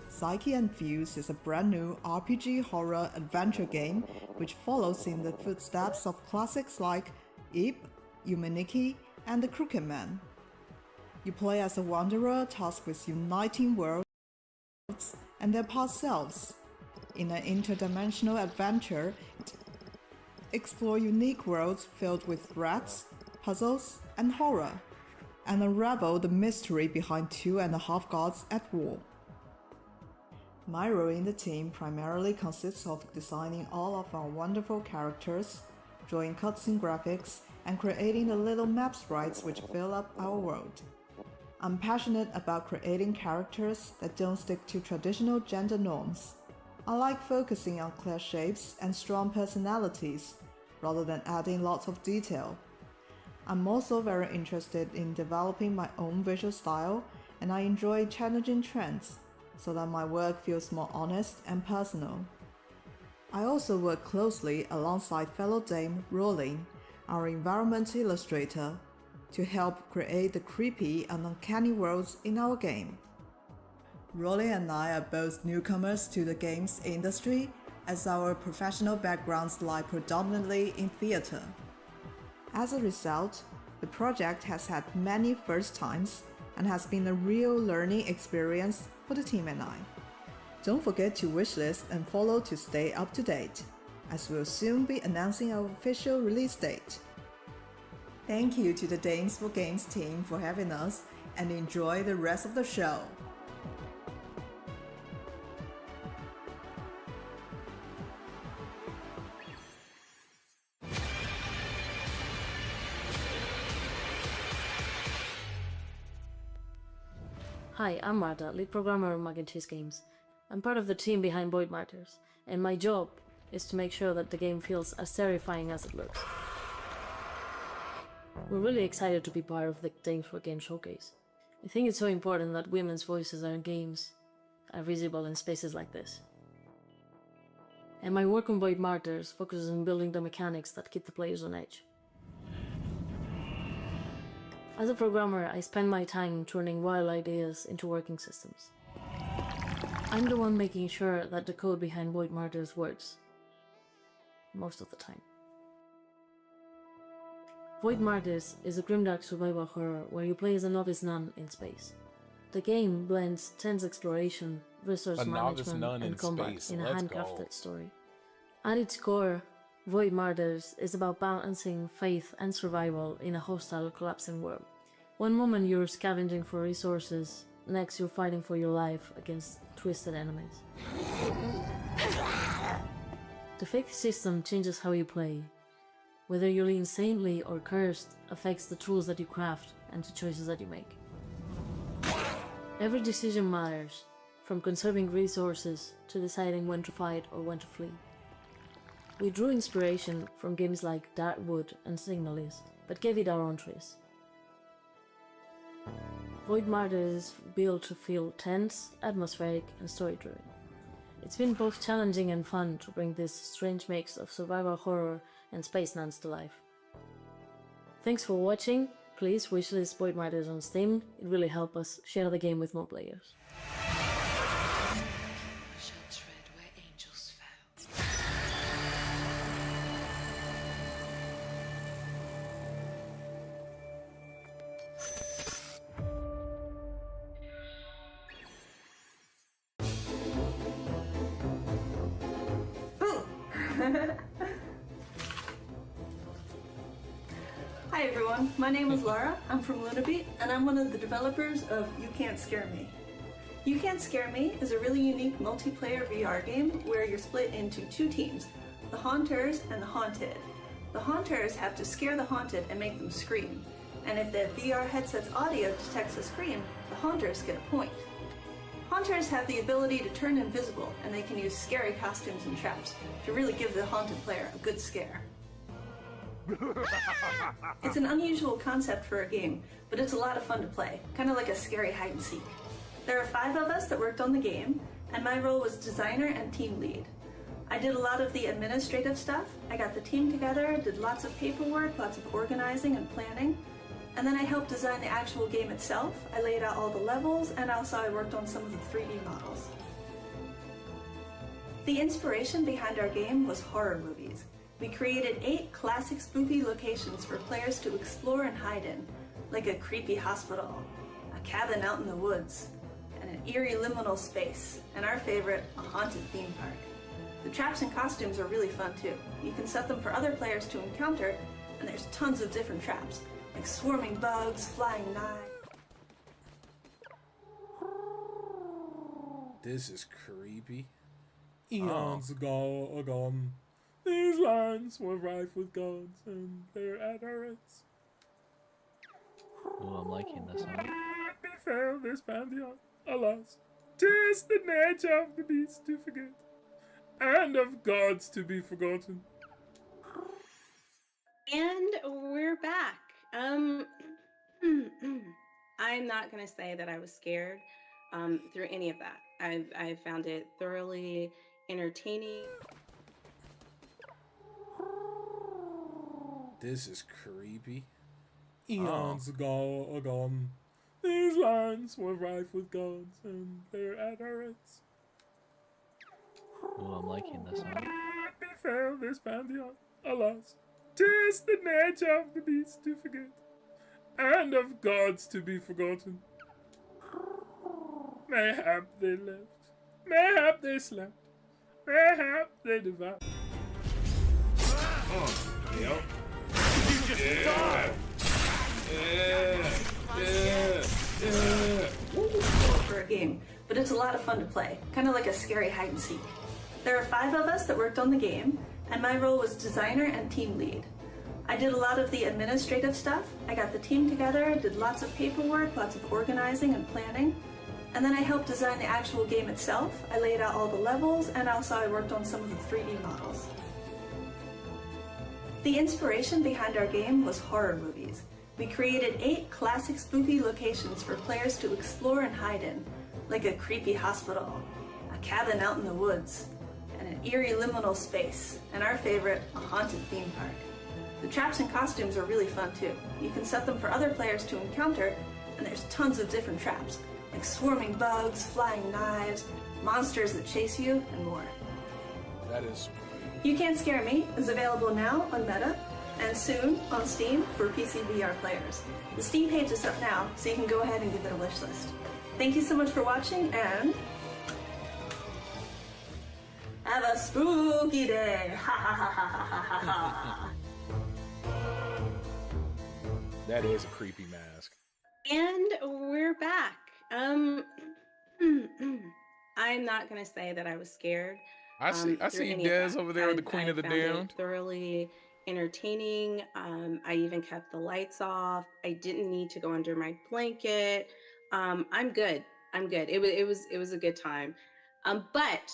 Psyche and Fuse is a brand new RPG horror adventure game which follows in the footsteps of classics like Ip, Yumeniki, and The Crooked Man. You play as a wanderer tasked with uniting worlds and their past selves. In an interdimensional adventure, explore unique worlds filled with threats, puzzles, and horror, and unravel the mystery behind 2.5 gods at war. My role in the team primarily consists of designing all of our wonderful characters, drawing cutscene graphics, and creating the little map sprites which fill up our world. I'm passionate about creating characters that don't stick to traditional gender norms. I like focusing on clear shapes and strong personalities, rather than adding lots of detail. I'm also very interested in developing my own visual style, and I enjoy challenging trends, so that my work feels more honest and personal. I also work closely alongside fellow Dame Rolling, our environment illustrator, to help create the creepy and uncanny worlds in our game. Rolling and I are both newcomers to the games industry, as our professional backgrounds lie predominantly in theater. As a result, the project has had many first times and has been a real learning experience for the team and I. Don't forget to wishlist and follow to stay up to date, as we'll soon be announcing our official release date. Thank you to the DAMES 4 Games team for having us, and enjoy the rest of the show. Hi, I'm Marta, lead programmer of Mac and Cheese Games. I'm part of the team behind Void Martyrs, and my job is to make sure that the game feels as terrifying as it looks. We're really excited to be part of the Games for Game showcase. I think it's so important that women's voices in games are visible in spaces like this. And my work on Void Martyrs focuses on building the mechanics that keep the players on edge. As a programmer, I spend my time turning wild ideas into working systems. I'm the one making sure that the code behind Void Martyrs works. Most of the time. Void Martyrs is a grimdark survival horror where you play as a novice nun in space. The game blends tense exploration, resource management, and combat in a handcrafted story. At its core, Void Martyrs is about balancing faith and survival in a hostile, collapsing world. One moment you're scavenging for resources, next you're fighting for your life against twisted enemies. The faith system changes how you play. Whether you're insanely or cursed affects the tools that you craft and the choices that you make. Every decision matters, from conserving resources to deciding when to fight or when to flee. We drew inspiration from games like Darkwood and Signalist, but gave it our own twist. Void Martyrs is built to feel tense, atmospheric, and story-driven. It's been both challenging and fun to bring this strange mix of survival horror and space nuns to life. Thanks for watching. Please wishlist Void Martyrs on Steam. It really helps us share the game with more players. Hi everyone, my name is Lara, I'm from Lunabeat, and I'm one of the developers of You Can't Scare Me. You Can't Scare Me is a really unique multiplayer VR game where you're split into two teams, the Haunters and the Haunted. The Haunters have to scare the Haunted and make them scream, and if the VR headset's audio detects a scream, the Haunters get a point. Haunters have the ability to turn invisible, and they can use scary costumes and traps to really give the Haunted player a good scare. It's an unusual concept for a game, but it's a lot of fun to play, kind of like a scary hide and seek. There are 5 of us that worked on the game, and my role was designer and team lead. I did a lot of the administrative stuff. I got the team together, did lots of paperwork, lots of organizing and planning, and then I helped design the actual game itself. I laid out all the levels, and also I worked on some of the 3D models. The inspiration behind our game was horror movies. We created 8 classic spooky locations for players to explore and hide in, like a creepy hospital, a cabin out in the woods, and an eerie liminal space, and our favorite, a haunted theme park. The traps and costumes are really fun too. You can set them for other players to encounter, and there's tons of different traps, like swarming bugs, flying knives. This is creepy. Eons ago, these lands were rife with gods and their adherents. Oh, I'm liking this one. Befell this pantheon, alas, 'tis the nature of the beast to forget, and of gods to be forgotten. And we're back. I'm not gonna say that I was scared through any of that. I found it thoroughly entertaining. This is creepy. Eons ago, these lands were rife with gods and their adherents. Oh, I'm liking this one. Befell this pantheon, alas, 'tis the nature of the beast to forget, and of gods to be forgotten. Mayhap they left, mayhap they slept, mayhap they devoured. Yep. For a game, but it's a lot of fun to play, kind of like a scary hide and seek. There are 5 of us that worked on the game, and my role was designer and team lead. I did a lot of the administrative stuff. I got the team together, did lots of paperwork, lots of organizing and planning, And then I helped design the actual game itself. I laid out all the levels, and also I worked on some of the 3D models. The inspiration behind our game was horror movies. We created 8 classic spooky locations for players to explore and hide in, like a creepy hospital, a cabin out in the woods, and an eerie liminal space, and our favorite, a haunted theme park. The traps and costumes are really fun too. You can set them for other players to encounter, and there's tons of different traps, like swarming bugs, flying knives, monsters that chase you, and more. That is... You Can't Scare Me is available now on Meta, and soon on Steam for PC VR players. The Steam page is up now, so you can go ahead and give it a wish list. Thank you so much for watching, and have a spooky day! Ha ha ha ha ha ha ha! That is a creepy mask. And we're back. I'm not gonna say that I was scared. I see Dez over there with the Queen of the Damned. Thoroughly entertaining. I even kept the lights off. I didn't need to go under my blanket. I'm good. It was a good time. But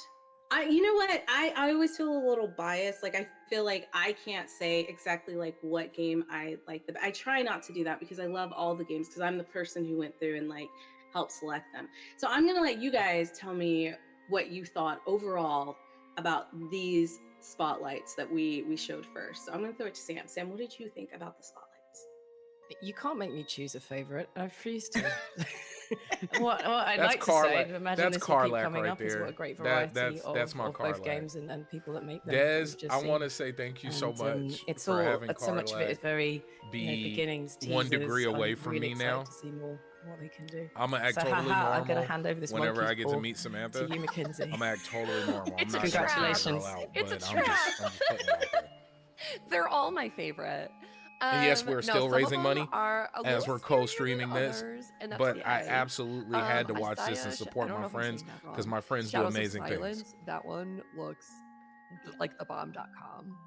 you know what? I always feel a little biased. Like I feel like I can't say exactly like what game I like. I try not to do that because I love all the games because I'm the person who went through and like helped select them. So I'm gonna let you guys tell me what you thought overall about these spotlights that we showed first. So I'm gonna throw it to Sam. Sam, what did you think about the spotlights? You can't make me choose a favorite. I refuse to. what I'd That's like to say, imagine this will keep coming up, is what a great variety of both games and people that make them. Des, I want to say thank you so much it's for all, having so much of it is very beginnings, teasers. 1 degree away I'm from really me now. To see more what they can do. I'm gonna act so, totally normal. I'm gonna hand over this whenever I get to meet Samantha. To you, Mackenzie. I'm gonna act totally normal. It's I'm not congratulations. Out, it's a I'm trap. just putting it out there. They're all my favorite. And yes, we're still raising money as we're co-streaming this, but I okay. absolutely had to watch this and support my friends because my friends do amazing things. That one looks like thebomb.com.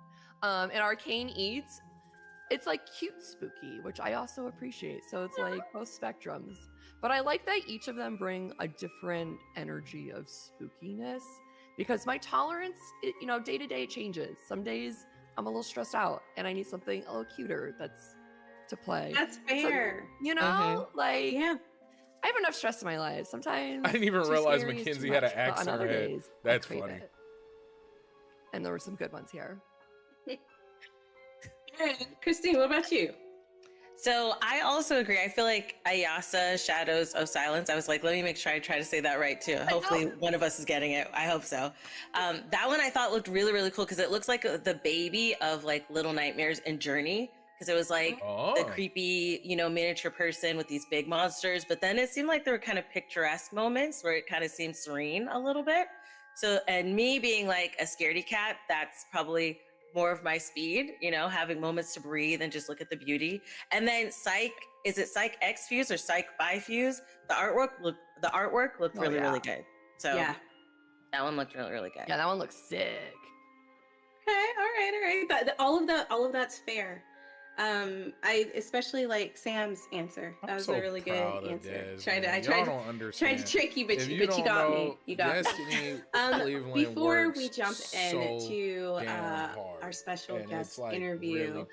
And Arcane Eats, it's like cute spooky, which I also appreciate. So it's like both spectrums. But I like that each of them bring a different energy of spookiness because my tolerance, day to day changes. Some days I'm a little stressed out and I need something a little cuter that's to play. That's fair. So, like, yeah. I have enough stress in my life. Sometimes I didn't even realize Mackenzie had an axe in her head. That's funny. And there were some good ones here. Christine, what about you? So I also agree. I feel like Ayasa, Shadows of Silence. I was like, let me make sure I try to say that right too. Hopefully one of us is getting it. I hope so. That one I thought looked really, really cool because it looks like the baby of like Little Nightmares and Journey. Because it was like the creepy, miniature person with these big monsters. But then it seemed like there were kind of picturesque moments where it kind of seemed serene a little bit. So, and me being like a scaredy cat, that's probably more of my speed, having moments to breathe and just look at the beauty. And then is it Psych X Fuse or Psych by Fuse? The artwork looked really, really good. So yeah, that one looked really, really good. Yeah, that one looks sick. Okay, all right. All of that's fair. I especially like Sam's answer. That was a really good answer. I tried to trick you, but you got me. You got me. Before we jump into our special guest interview,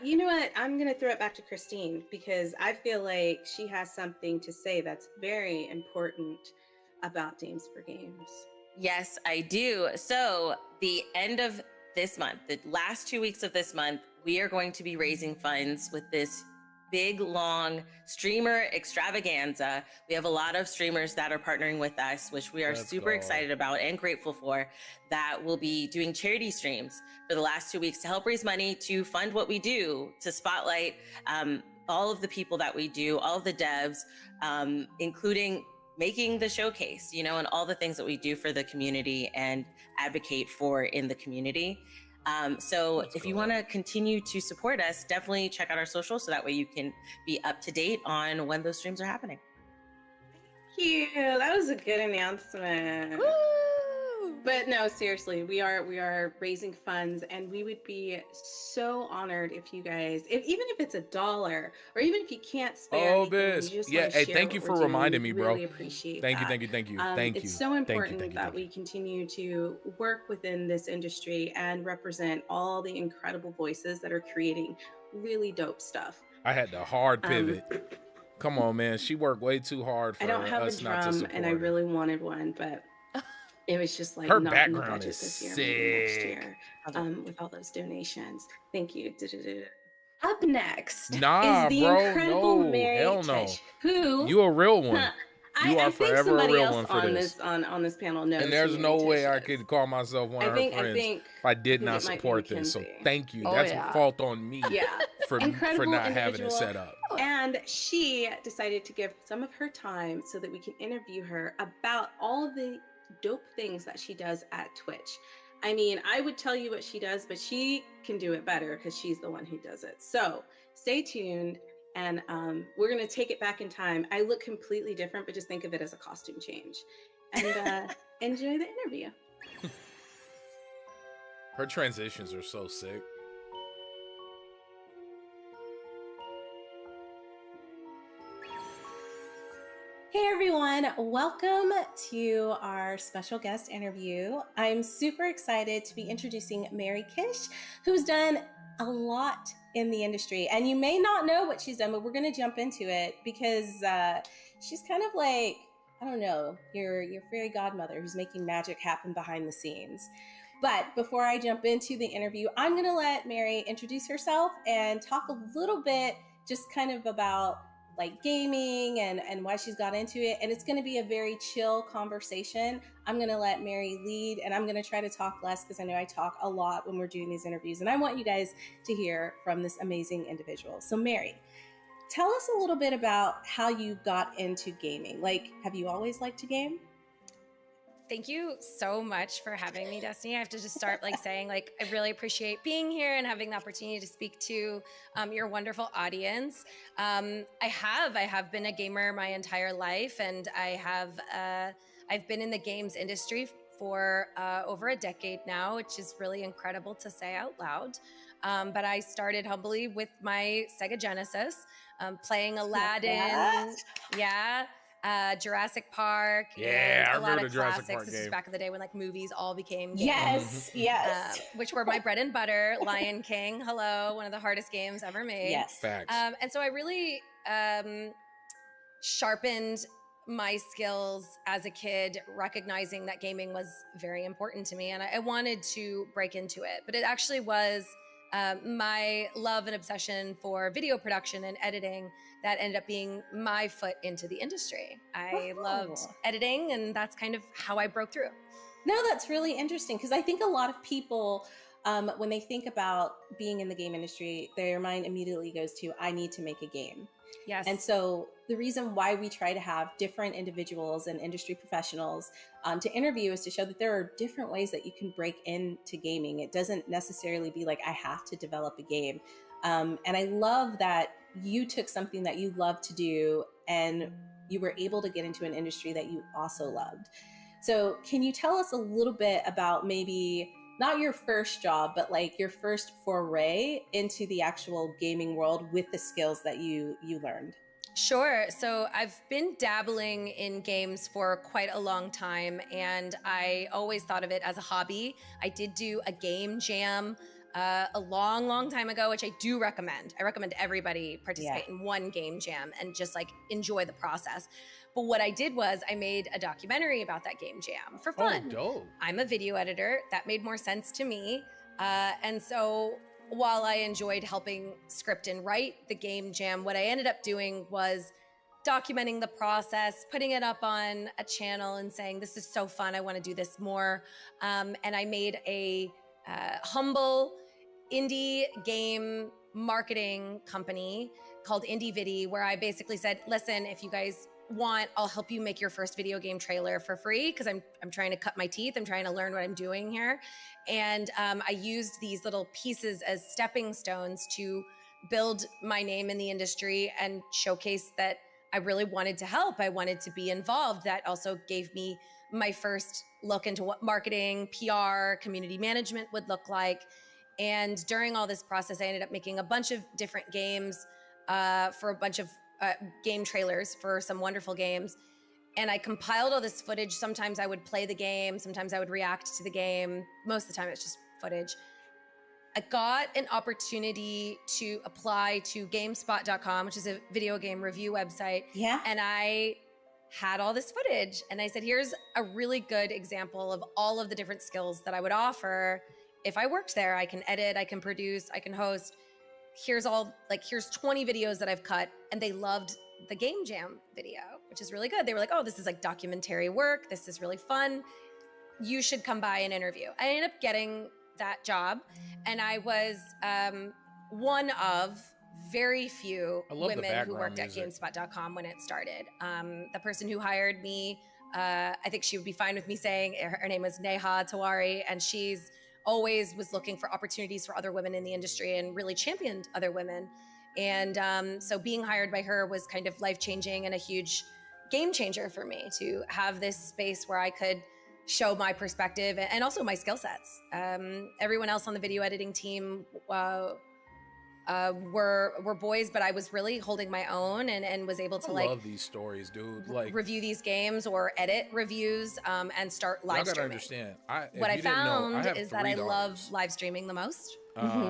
you know what? I'm gonna throw it back to Christine because I feel like she has something to say that's very important about Dames for Games. Yes, I do. So the end of this month, the last 2 weeks of this month, we are going to be raising funds with this big, long streamer extravaganza. We have a lot of streamers that are partnering with us, which we are super excited about and grateful for, that will be doing charity streams for the last 2 weeks to help raise money to fund what we do, to spotlight all of the people that we do, all of the devs, including making the showcase, and all the things that we do for the community and advocate for in the community. So if you want to continue to support us, definitely check out our socials so that way you can be up to date on when those streams are happening. Thank you. That was a good announcement. Woo! But no, seriously, we are raising funds, and we would be so honored if you guys, even if it's $1, or even if you can't spare anything, you just yeah. want to Hey, share thank you what for we're doing, reminding we me, bro. really appreciate Thank you, that. thank you, thank you, thank you. It's so important that we continue to work within this industry and represent all the incredible voices that are creating really dope stuff. I had the hard pivot. Come on, man. She worked way too hard for I don't have us a not to drum, support and I her. really wanted one, but it was just like Her not in the background budget is this year, maybe next sick. year, with all those donations. Thank you. Up next Nah, is the bro. incredible No. Mary Hell no. Tish, who You a real one. You are I think forever a somebody real else one for on this. on this panel knows. And there's who no Mary way Tish I is. could call myself one of her friends if I did not it might be support this. So Mackenzie. thank you. Oh, That's yeah. fault on me for Incredible not having it individual. set up. And she decided to give some of her time so that we can interview her about all the dope things that she does at Twitch. I mean, I would tell you what she does, but she can do it better because she's the one who does it. So stay tuned, and we're going to take it back in time. I look completely different, but just think of it as a costume change. And enjoy the interview. Her transitions are so sick. Hey everyone, welcome to our special guest interview. I'm super excited to be introducing Mary Kish, who's done a lot in the industry. And you may not know what she's done, but we're going to jump into it because she's kind of like, I don't know, your fairy godmother who's making magic happen behind the scenes. But before I jump into the interview, I'm going to let Mary introduce herself and talk a little bit just kind of about like gaming and why she's got into it. And it's going to be a very chill conversation. I'm going to let Mary lead, and I'm going to try to talk less because I know I talk a lot when we're doing these interviews, and I want you guys to hear from this amazing individual. So Mary, tell us a little bit about how you got into gaming. Like, have you always liked to game? Thank you so much for having me, Destiny. I have to just start saying I really appreciate being here and having the opportunity to speak to your wonderful audience. I have been a gamer my entire life, and I've been in the games industry for over a decade now, which is really incredible to say out loud. But I started humbly with my Sega Genesis, playing Aladdin. Yeah. Jurassic Park, and a lot of classics. This was back in the day when movies all became games. Yes. Which were my bread and butter. Lion King, hello, one of the hardest games ever made. Yes. Facts. And so I really sharpened my skills as a kid, recognizing that gaming was very important to me, and I wanted to break into it. But it actually was my love and obsession for video production and editing that ended up being my foot into the industry. I loved editing, and that's kind of how I broke through. No, that's really interesting because I think a lot of people, when they think about being in the game industry, their mind immediately goes to, I need to make a game. Yes. And so the reason why we try to have different individuals and industry professionals to interview is to show that there are different ways that you can break into gaming. It doesn't necessarily be like, I have to develop a game. And I love that you took something that you love to do and you were able to get into an industry that you also loved. So can you tell us a little bit about maybe not your first job, but your first foray into the actual gaming world with the skills that you learned? Sure. So I've been dabbling in games for quite a long time, and I always thought of it as a hobby. I did do a game jam a long time ago, which I do recommend. I recommend everybody participate in one game jam and just enjoy the process. But what I did was I made a documentary about that game jam for fun. Oh, dope. I'm a video editor. That made more sense to me. And so while I enjoyed helping script and write the game jam, what I ended up doing was documenting the process, putting it up on a channel and saying, this is so fun. I want to do this more. And I made a humble indie game marketing company called Indie Vidi, where I basically said, listen, if you guys want, I'll help you make your first video game trailer for free because I'm trying to cut my teeth. I'm trying to learn what I'm doing here. And I used these little pieces as stepping stones to build my name in the industry and showcase that I really wanted to help. I wanted to be involved. That also gave me my first look into what marketing, PR, community management would look like. And during all this process, I ended up making a bunch of different games for a bunch of game trailers for some wonderful games. And I compiled all this footage. Sometimes I would play the game. Sometimes I would react to the game. Most of the time it's just footage. I got an opportunity to apply to GameSpot.com, which is a video game review website. Yeah. And I had all this footage. And I said, here's a really good example of all of the different skills that I would offer if I worked there. I can edit, I can produce, I can host. Here's 20 videos that I've cut. And they loved the Game Jam video, which is really good. They were like, oh, this is like documentary work. This is really fun. You should come by and interview. I ended up getting that job. And I was one of very few women who worked at GameSpot.com when it started. The person who hired me, I think she would be fine with me saying, her name was Neha Tawari, and she's always was looking for opportunities for other women in the industry and really championed other women. And so being hired by her was kind of life-changing and a huge game changer for me to have this space where I could show my perspective and also my skill sets. Everyone else on the video editing team were boys, but I was really holding my own and was able to I love these stories, dude. Like review these games or edit reviews and start live streaming. I gotta understand. What I found is that I love live streaming the most.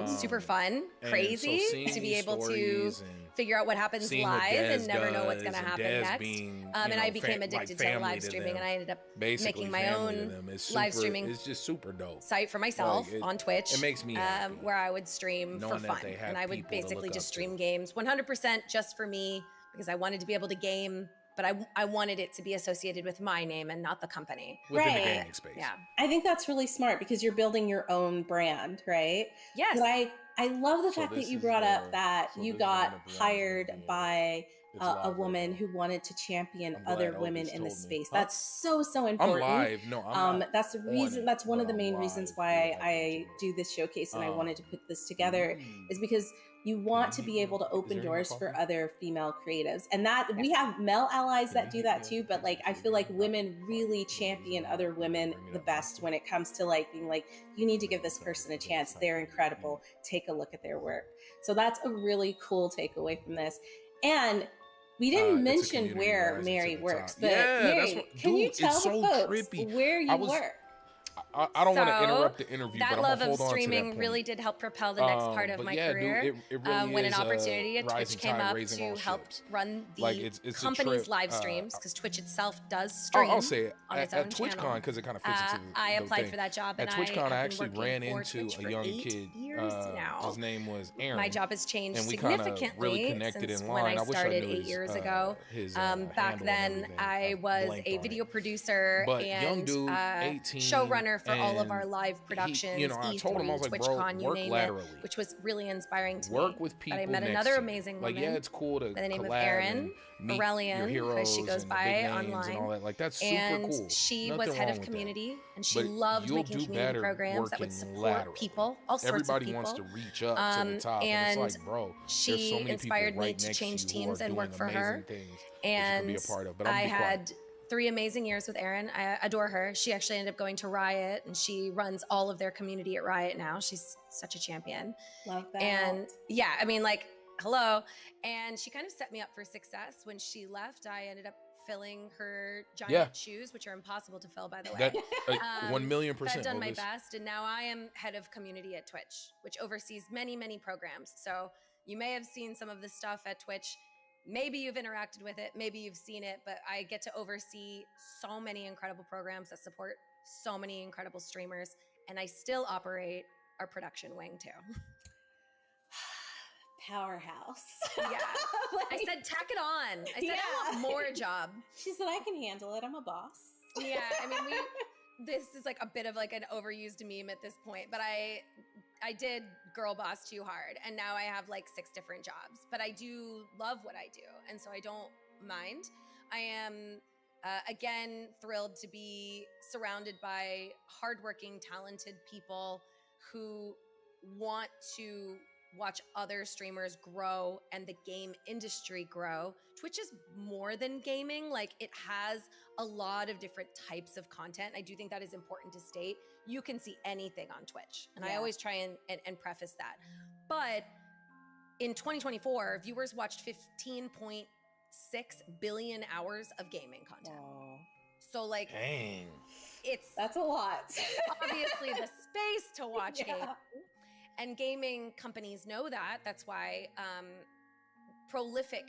Super fun, crazy to be able to figure out what happens live and never know what's going to happen next. And I became addicted to live streaming, and I ended up making my own live streaming. It's just super dope site for myself on Twitch. It makes me happy, where I would stream for fun, and I would basically just stream games 100% just for me because I wanted to be able to game. But I wanted it to be associated with my name and not the company. Within the gaming space. Yeah. I think that's really smart because you're building your own brand, right? Yes. But I love the fact that you brought up that you got hired by a woman who wanted to champion other women in the space. That's so important. I'm live. No, I'm not. That's the reason. That's one of the main reasons why I do this showcase and I wanted to put this together is because you want to be able to open doors for other female creatives. And that we have male allies that do that too, but like I feel like women really champion other women the best when it comes to like being like, you need to give this person a chance. They're incredible. Take a look at their work. So that's a really cool takeaway from this. And we didn't mention where Mary works, but Mary, can you tell the folks where you work? I don't want to interrupt the interview, that but I'm love gonna hold of on streaming to that really did help propel the next part of my career. Dude, it really when is an opportunity at Twitch came up raising to all help ships. run the Like, it's company's live streams, because Twitch itself does stream I'll say it. on its At own TwitchCon, channel. because it kind of fits into I the applied thing. for that job, and At TwitchCon, I actually ran working for into Twitch a for young 8 kid. years now. His name was Aaron. My job has changed and we kinda significantly really connected since in when line. I wish started knew 8 years ago. His, Back handle and then, everything. I was blanked a on video it. producer But young and dude, 18, showrunner for all of and our live productions, you know, I E3, told him, I was like, bro, TwitchCon, you work name laterally. it, which was really inspiring to me. Work with people. But I met next another to you. amazing woman. Like, yeah, it's cool to by the name of collab Erin and meet Aurelian, your heroes as she goes and the by big names online. and all that. Like, that's super and cool. she Nothing was head wrong of with community, and she But loved you'll making do community better programs that would working support laterally. people, all sorts Everybody of people. wants to reach up to the top, and it's like, bro, she there's so many inspired people me right to next change to you who teams are and doing work for her. amazing things And that you could be a part of. But I'm I gonna be quiet. had 3 amazing years with Erin. I adore her. She actually ended up going to Riot, and she runs all of their community at Riot now. She's such a champion. Love that. And yeah, I mean, like, hello. And she kind of set me up for success. When she left, I ended up filling her giant shoes, which are impossible to fill, by the way. That 1,000,000%. I've done my best, and now I am head of community at Twitch, which oversees many, many programs. So you may have seen some of the stuff at Twitch. Maybe you've interacted with it, maybe you've seen it, but I get to oversee so many incredible programs that support so many incredible streamers, and I still operate our production wing too. Powerhouse. Yeah. I said, tack it on. I said, I want more job. She said, I can handle it. I'm a boss. Yeah. I mean, this is like a bit of like an overused meme at this point, but I did girl boss too hard, and now I have like 6 different jobs, but I do love what I do, and so I don't mind. I am again thrilled to be surrounded by hardworking, talented people who want to watch other streamers grow and the game industry grow. Twitch is more than gaming. Like, it has a lot of different types of content. I do think that is important to state. You can see anything on Twitch. And I always try and preface that. But in 2024, viewers watched 15.6 billion hours of gaming content. So, like, dang, that's a lot. Obviously the space to watch games. And gaming companies know that. That's why prolific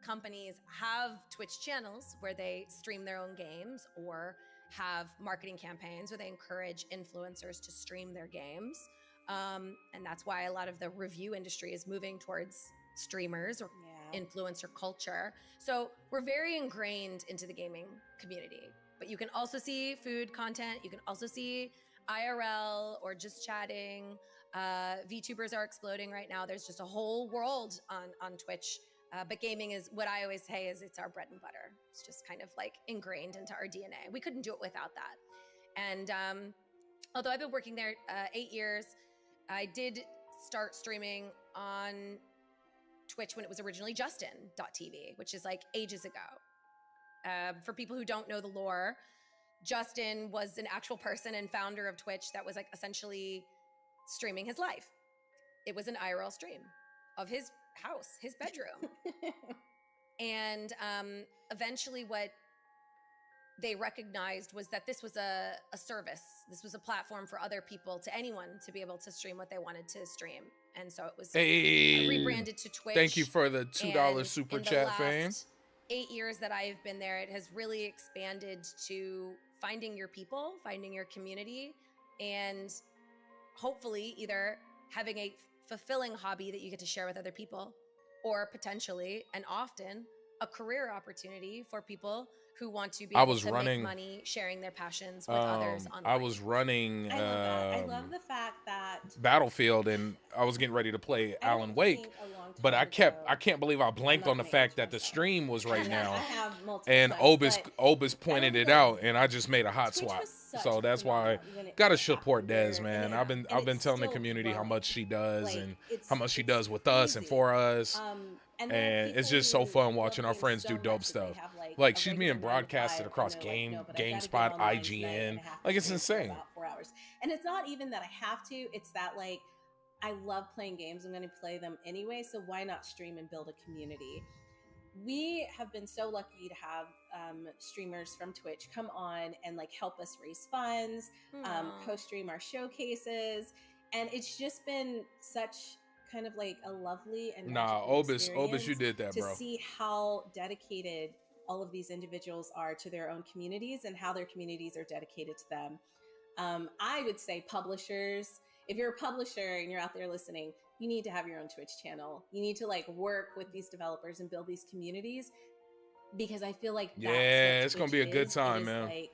companies have Twitch channels where they stream their own games, or have marketing campaigns where they encourage influencers to stream their games. And that's why a lot of the review industry is moving towards streamers or influencer culture. So we're very ingrained into the gaming community. But you can also see food content. You can also see IRL or just chatting. VTubers are exploding right now. There's just a whole world on Twitch. But gaming is, what I always say is, it's our bread and butter. It's just kind of like ingrained into our DNA. We couldn't do it without that. And although I've been working there 8 years, I did start streaming on Twitch when it was originally Justin.tv, which is like ages ago. For people who don't know the lore, Justin was an actual person and founder of Twitch that was like essentially streaming his life. It was an IRL stream of his house, his bedroom. And eventually what they recognized was that this was a service. This was a platform for other people, to anyone, to be able to stream what they wanted to stream. And so it was rebranded to Twitch. Thank you for the $2 super chat, fam. 8 years that I've been there, it has really expanded to finding your people, finding your community, and hopefully either having a fulfilling hobby that you get to share with other people, or potentially, and often, a career opportunity for people who want to be able to make money sharing their passions with others online. I was running I love the fact that Battlefield, and I was getting ready to play Alan Wake, but I can't believe I blanked on the fact that the stream was right now, and Obis pointed it out, and I just made a hot swap. So that's why gotta support Des, man. I've been telling the community how much she does, and how much she does with us and for us. And it's just so fun watching our friends do dope stuff. Like, she's being broadcasted across GameSpot, IGN. Like, it's insane. About 4 hours. And it's not even that I have to. It's that, like, I love playing games. I'm going to play them anyway. So why not stream and build a community? We have been so lucky to have streamers from Twitch come on and like help us raise funds, co-stream our showcases. And it's just been such kind of like a lovely and Obis, you did that, bro. To see how dedicated all of these individuals are to their own communities and how their communities are dedicated to them. I would say publishers, if you're a publisher and you're out there listening, you need to have your own Twitch channel. You need to like work with these developers and build these communities, because I feel like it's gonna be a good time, man. Like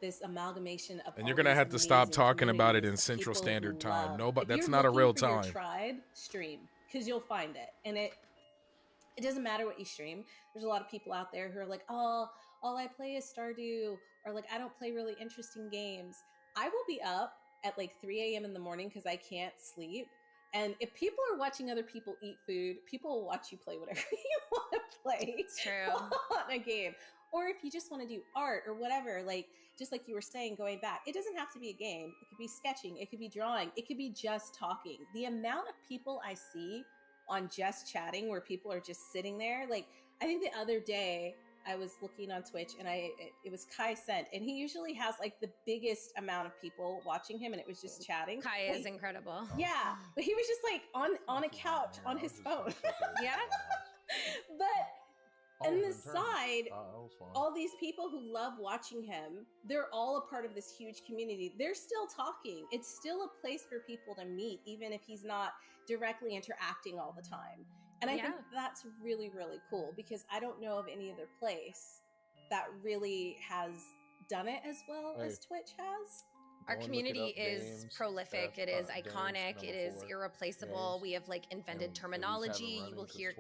this amalgamation of, and you're gonna have to stop talking about it in Central Standard Time. No, but that's not a real time. Your tribe, stream, because you'll find it, and it doesn't matter what you stream. There's a lot of people out there who are like, oh, all I play is Stardew, or like I don't play really interesting games. I will be up at like 3 a.m. in the morning because I can't sleep. And if people are watching other people eat food, people will watch you play whatever you want to play. It's true. On a game. Or if you just want to do art or whatever, like, just like you were saying, going back, it doesn't have to be a game. It could be sketching. It could be drawing. It could be just talking. The amount of people I see on just chatting, where people are just sitting there. Like, I think the other day I was looking on Twitch and it was Kai Sent, and he usually has like the biggest amount of people watching him, and it was just chatting. Kai is incredible. Yeah, but he was just like on a couch on his phone. Yeah. But on the side, all these people who love watching him, they're all a part of this huge community. They're still talking. It's still a place for people to meet, even if he's not directly interacting all the time. And I think that's really, really cool, because I don't know of any other place that really has done it as well as Twitch has. Our community is prolific. It is iconic. It is irreplaceable. We have like invented terminology. You will hear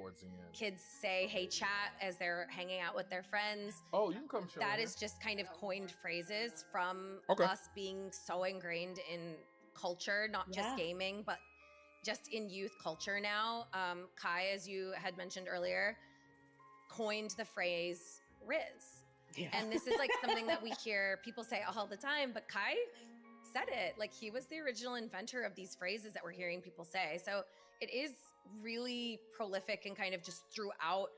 kids say, "Hey, chat," as they're hanging out with their friends. Oh, you can come show. That is just kind of coined phrases from us being so ingrained in culture, not just gaming, but just in youth culture now. Kai, as you had mentioned earlier, coined the phrase Riz. Yeah. And this is like something that we hear people say all the time, but Kai said it. Like, he was the original inventor of these phrases that we're hearing people say. So it is really prolific and kind of just throughout.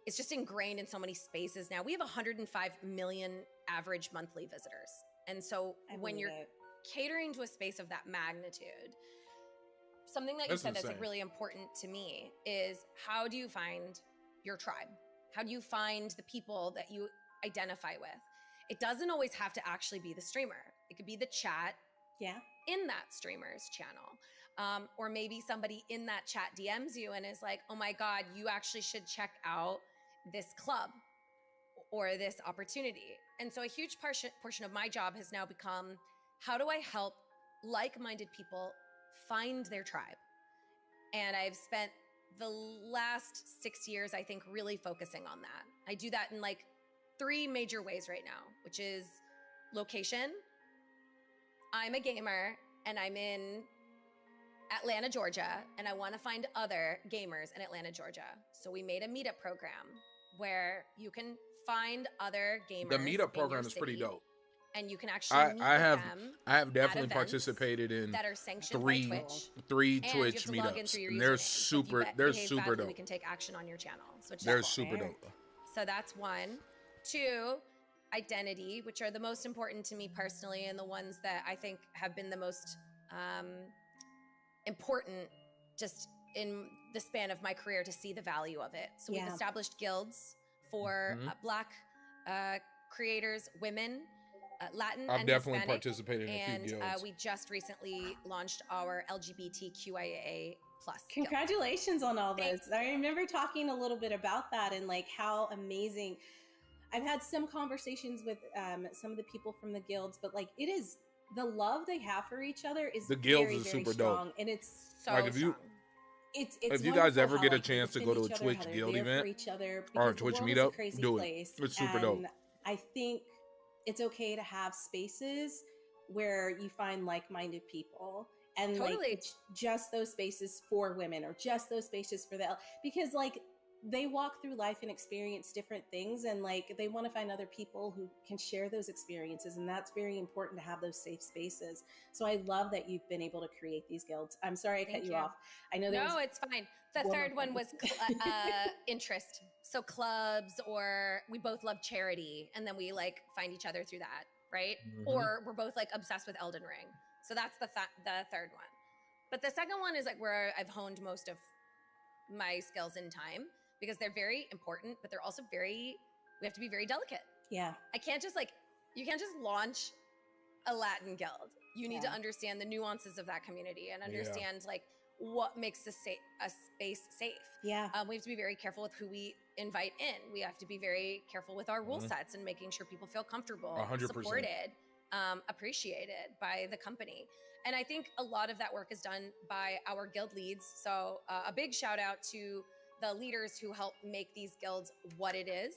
It's just ingrained in so many spaces now. We have 105 million average monthly visitors. And so when you're catering to a space of that magnitude, something that you said that's like really important to me is, how do you find your tribe? How do you find the people that you identify with? It doesn't always have to actually be the streamer. It could be the chat in that streamer's channel. Or maybe somebody in that chat DMs you and is like, oh my God, you actually should check out this club or this opportunity. And so a huge portion of my job has now become, how do I help like-minded people find their tribe? And I've spent the last 6 years, I think, really focusing on that. I do that in like 3 major ways right now, which is location. I'm a gamer and I'm in Atlanta, Georgia, and I want to find other gamers in Atlanta, Georgia. So we made a meetup program where you can find other gamers. The meetup program is pretty dope. And you can actually meet them. I have definitely participated in that are sanctioned three Twitch meetups. And they're super dope. We can take action on your channel. So they're super dope. So that's 1. 2, identity, which are the most important to me personally, and the ones that I think have been the most important just in the span of my career to see the value of it. So we've established guilds for Black creators, women, Latin I've and definitely Hispanic, participated in a few guilds. We just recently launched our LGBTQIA+ Congratulations guild. on all this. I remember talking a little bit about that and like how amazing. I've had some conversations with some of the people from the guilds, but like, it is the love they have for each other is the guilds very, is very super strong, dope. And it's so like strong. If you guys ever get a chance to go to a Twitch guild event or a Twitch meetup, do it. It's super dope. I think it's okay to have spaces where you find like-minded people, and like just those spaces for women or just those spaces for because like they walk through life and experience different things, and like they want to find other people who can share those experiences, and that's very important to have those safe spaces. So I love that you've been able to create these guilds. I'm sorry I cut you off. I know no, it's fine. The third one was interest. So clubs, or we both love charity, and then we like find each other through that, right? Or we're both like obsessed with Elden Ring. So that's the third one. But the second one is like where I've honed most of my skills in time, because they're very important, but they're also we have to be very delicate. Yeah. I can't just you can't just launch a Latin guild. You need to understand the nuances of that community and understand like what makes a space safe. Yeah. We have to be very careful with who we invite in. We have to be very careful with our rule sets and making sure people feel comfortable, 100%. Supported, appreciated by the company. And I think a lot of that work is done by our guild leads. So a big shout out to the leaders who help make these guilds what it is.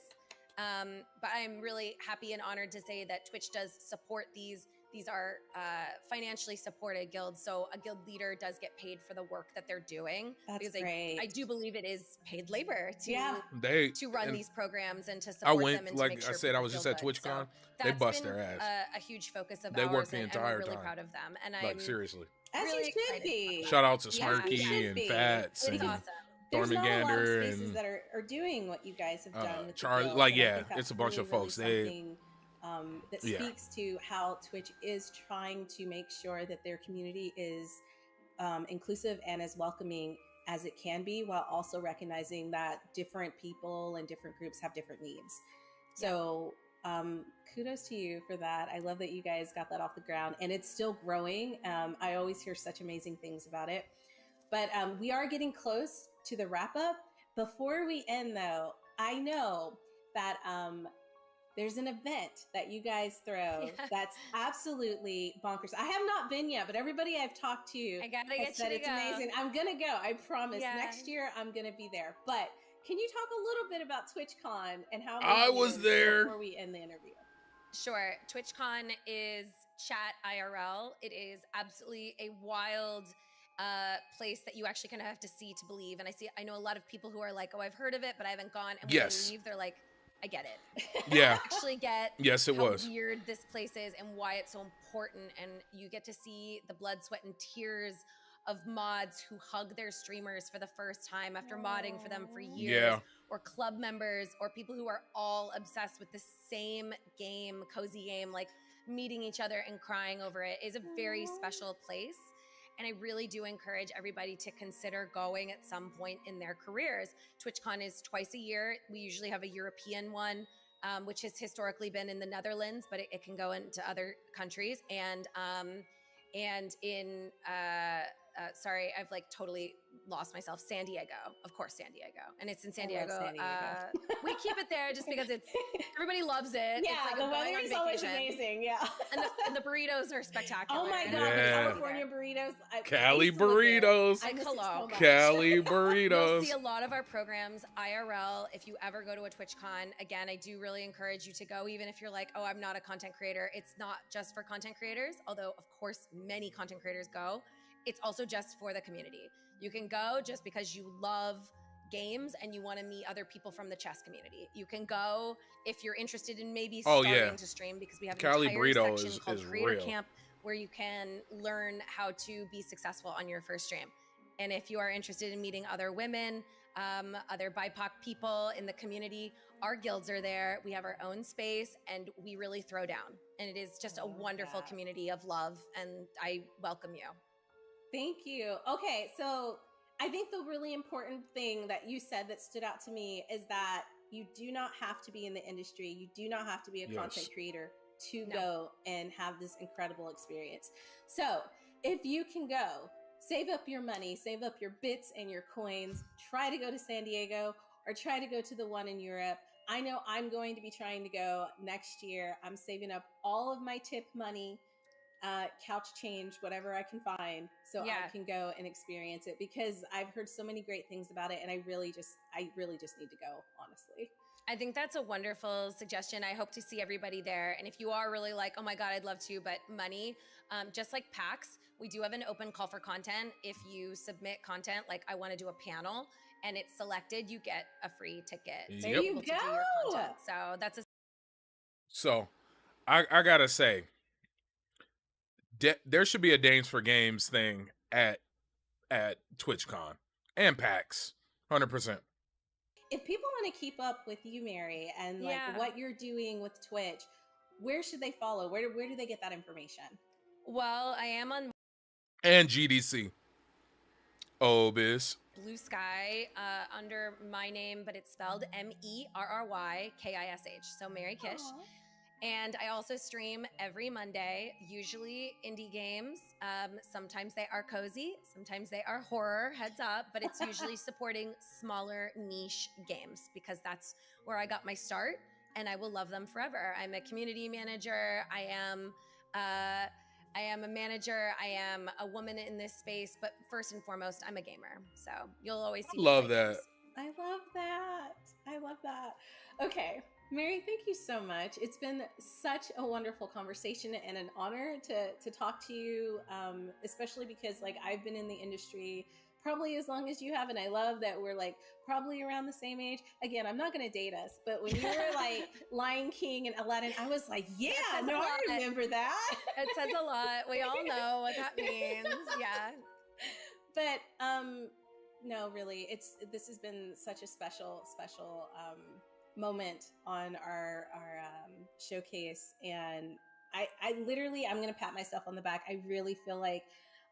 But I'm really happy and honored to say that Twitch does support these. These are financially supported guilds. So a guild leader does get paid for the work that they're doing. That's because great. I do believe it is paid labor to run these programs and to support them. And to make sure I said, I was just at TwitchCon. So they bust their ass. A huge focus of they ours. Work the entire I'm really time. proud of them. And I'm seriously. As really you should be. Shout out to Smirky and Fats and awesome. There's not a lot of Gander spaces that are doing what you guys have done with Charlie. the guild, It's a bunch of folks. That speaks to how Twitch is trying to make sure that their community is inclusive and as welcoming as it can be, while also recognizing that different people and different groups have different needs. So kudos to you for that. I love that you guys got that off the ground, and it's still growing. I always hear such amazing things about it. But we are getting close to the wrap up. Before we end, though, I know that there's an event that you guys throw that's absolutely bonkers. I have not been yet, but everybody I've talked to has said it's amazing. I'm going to go. I promise. Next year, I'm going to be there. But can you talk a little bit about TwitchCon and how I was there before we end the interview? Sure. TwitchCon is chat IRL. It is absolutely a wild place that you actually kind of have to see to believe. And I know a lot of people who are like, oh, I've heard of it, but I haven't gone. And when they leave, they're like, I get it. Yeah. I actually get yes, it how was. weird this place is and why it's so important. And you get to see the blood, sweat, and tears of mods who hug their streamers for the first time after modding for them for years, or club members, or people who are all obsessed with the same game, cozy game, like meeting each other and crying over it is a very special place. And I really do encourage everybody to consider going at some point in their careers. TwitchCon is twice a year. We usually have a European one, which has historically been in the Netherlands, but it can go into other countries. And in sorry, I've like totally lost myself. San Diego, of course, San Diego, and it's in San Diego. We keep it there just because everybody loves it. Yeah, it's like the weather is always amazing. Yeah, and the burritos are spectacular. Oh my god, the California burritos, Cali burritos, Cali burritos. You'll see a lot of our programs IRL. If you ever go to a TwitchCon, again, I do really encourage you to go, even if you're like, oh, I'm not a content creator. It's not just for content creators, although of course many content creators go. It's also just for the community. You can go just because you love games and you want to meet other people from the chess community. You can go if you're interested in maybe starting to stream, because we have an Cali entire burrito section called is Creator real. Camp, where you can learn how to be successful on your first stream. And if you are interested in meeting other women, other BIPOC people in the community, our guilds are there. We have our own space and we really throw down. And it is just a wonderful community of love, and I welcome you. Thank you. Okay, so I think the really important thing that you said that stood out to me is that you do not have to be in the industry. You do not have to be a content creator to go and have this incredible experience. So if you can go, save up your money, save up your bits and your coins, try to go to San Diego or try to go to the one in Europe. I know I'm going to be trying to go next year. I'm saving up all of my tip money, couch change, whatever I can find, so I can go and experience it, because I've heard so many great things about it, and I really just need to go, honestly. I think that's a wonderful suggestion. I hope to see everybody there. And if you are really like, oh my God, I'd love to, but money, just like PAX, we do have an open call for content. If you submit content, like I want to do a panel and it's selected, you get a free ticket. There you go. So that's So I gotta say, there should be a Dames for Games thing at TwitchCon and PAX, 100%. If people want to keep up with you, Mary, and like what you're doing with Twitch, where should they follow? Where do they get that information? Well, I am on and GDC, Obis, Blue Sky, under my name, but it's spelled MERRYKISH. So Mary Kish. Aww. And I also stream every Monday, usually indie games. Sometimes they are cozy, sometimes they are horror, heads up, but it's usually supporting smaller niche games, because that's where I got my start and I will love them forever. I'm a community manager. I am a manager. I am a woman in this space, but first and foremost, I'm a gamer. So you'll always see me love play that. games. I love that. I love that. Okay. Mary, thank you so much. It's been such a wonderful conversation and an honor to talk to you, especially because like I've been in the industry probably as long as you have, and I love that we're like probably around the same age. Again, I'm not going to date us, but when you were like Lion King and Aladdin, I was like, yeah, no, I remember that. It says a lot. We all know what that means. Yeah. But no, really, this has been such a special moment on our showcase, and I literally, I'm gonna pat myself on the back. I really feel like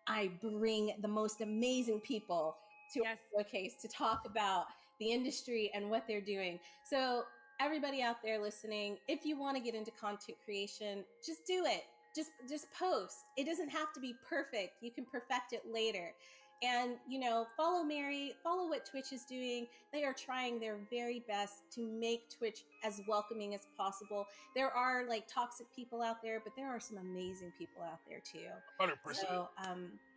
I bring the most amazing people to our showcase to talk about the industry and what they're doing. So everybody out there listening, if you want to get into content creation, just do it. Just post. It doesn't have to be perfect. You can perfect it later. And, you know, follow Mary, follow what Twitch is doing. They are trying their very best to make Twitch as welcoming as possible. There are like toxic people out there, but there are some amazing people out there too. 100%. So,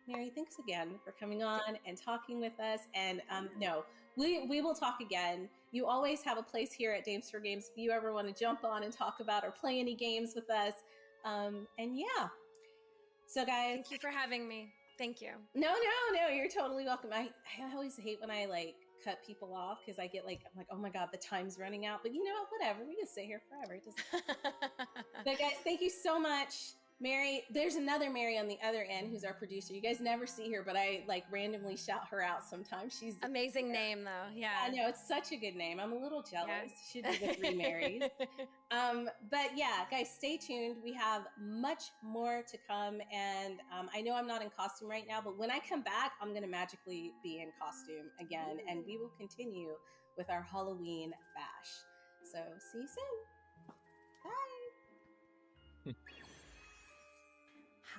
Mary, thanks again for coming on and talking with us. And no, we will talk again. You always have a place here at Dames for Games if you ever want to jump on and talk about or play any games with us. And yeah. So guys, thank you for having me. Thank you. No, you're totally welcome. I always hate when I like cut people off because I get like, I'm like, oh my God, the time's running out. But you know, whatever. We can stay here forever. It doesn't. But guys, thank you so much. Mary, there's another Mary on the other end who's our producer. You guys never see her, but I like randomly shout her out sometimes. She's amazing name though. Yeah. I know, it's such a good name. I'm a little jealous. Yeah. Should be the 3 Marys. But yeah, guys, stay tuned. We have much more to come. And I know I'm not in costume right now, but when I come back, I'm going to magically be in costume again. And we will continue with our Halloween bash. So see you soon. Bye.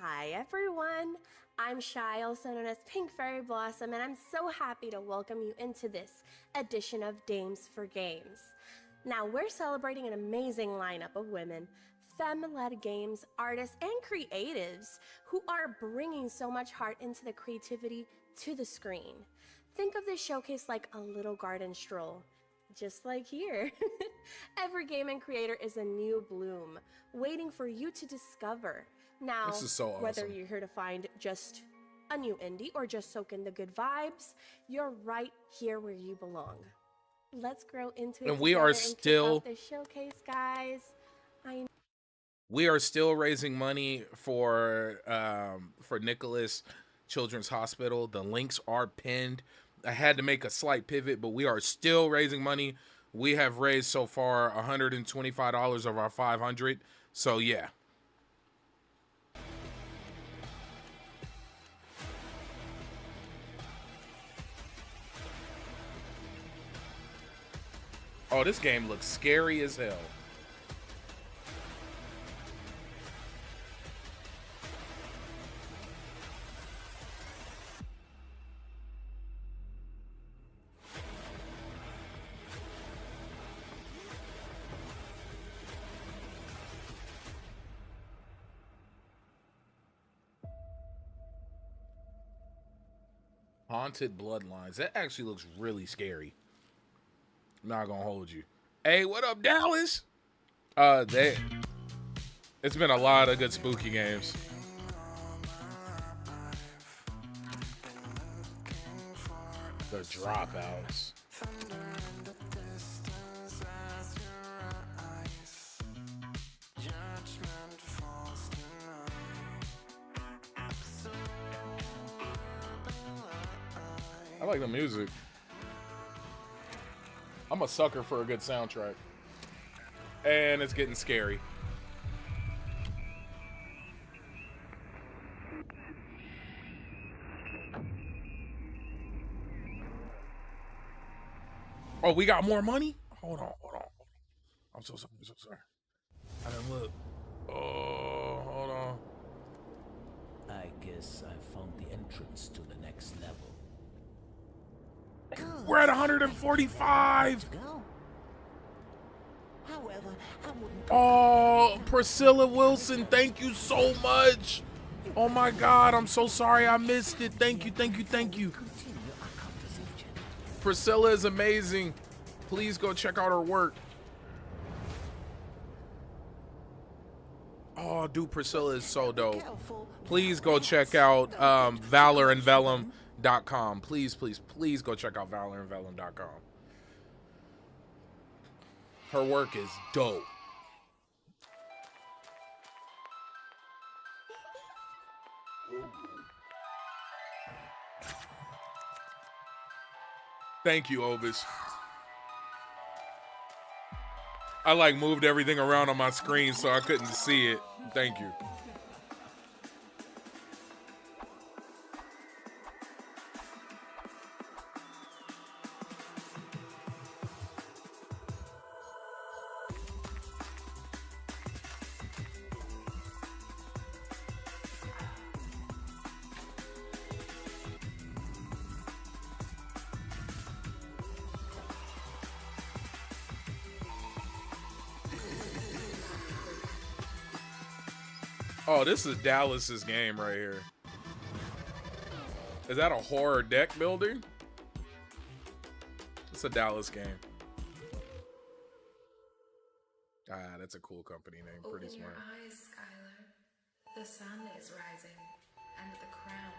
Hi everyone, I'm Shy, also known as Pink Fairy Blossom, and I'm so happy to welcome you into this edition of Dames for Games. Now we're celebrating an amazing lineup of women, femme-led games, artists, and creatives who are bringing so much heart into the creativity to the screen. Think of this showcase like a little garden stroll. Just like here. Every game and creator is a new bloom, waiting for you to discover. Now, this is so awesome. Whether you're here to find just a new indie or just soak in the good vibes, you're right here where you belong. Let's grow into it. And we are still the showcase, guys. We are still raising money for Nicklaus Children's Hospital. The links are pinned. I had to make a slight pivot, but we are still raising money. We have raised so far $125 of our $500. So yeah. Oh, this game looks scary as hell. Haunted Bloodlines. That actually looks really scary. I'm not gonna hold you. Hey, what up, Dallas? It's been a lot of good spooky games. The Dropouts. I like the music. I'm a sucker for a good soundtrack. And it's getting scary. Oh, we got more money? Hold on. I'm so sorry. I didn't look. Oh, hold on. I guess I found the entrance to the next level. We're at 145. However, I wouldn't. Oh, Priscilla Wilson, thank you so much. Oh my God, I'm so sorry I missed it. Thank you. Priscilla is amazing. Please go check out her work. Oh, dude, Priscilla is so dope. Please go check out valorandvellum.com. Please go check out valorandvellum.com. Her work is dope. Thank you, Ovis. I like moved everything around on my screen so I couldn't see it. Thank you. Oh, this is Dallas's game right here. Is that a horror deck builder? It's a Dallas game. Ah, that's a cool company name. Pretty smart. Open your eyes, Skylar. The sun is rising, and the crown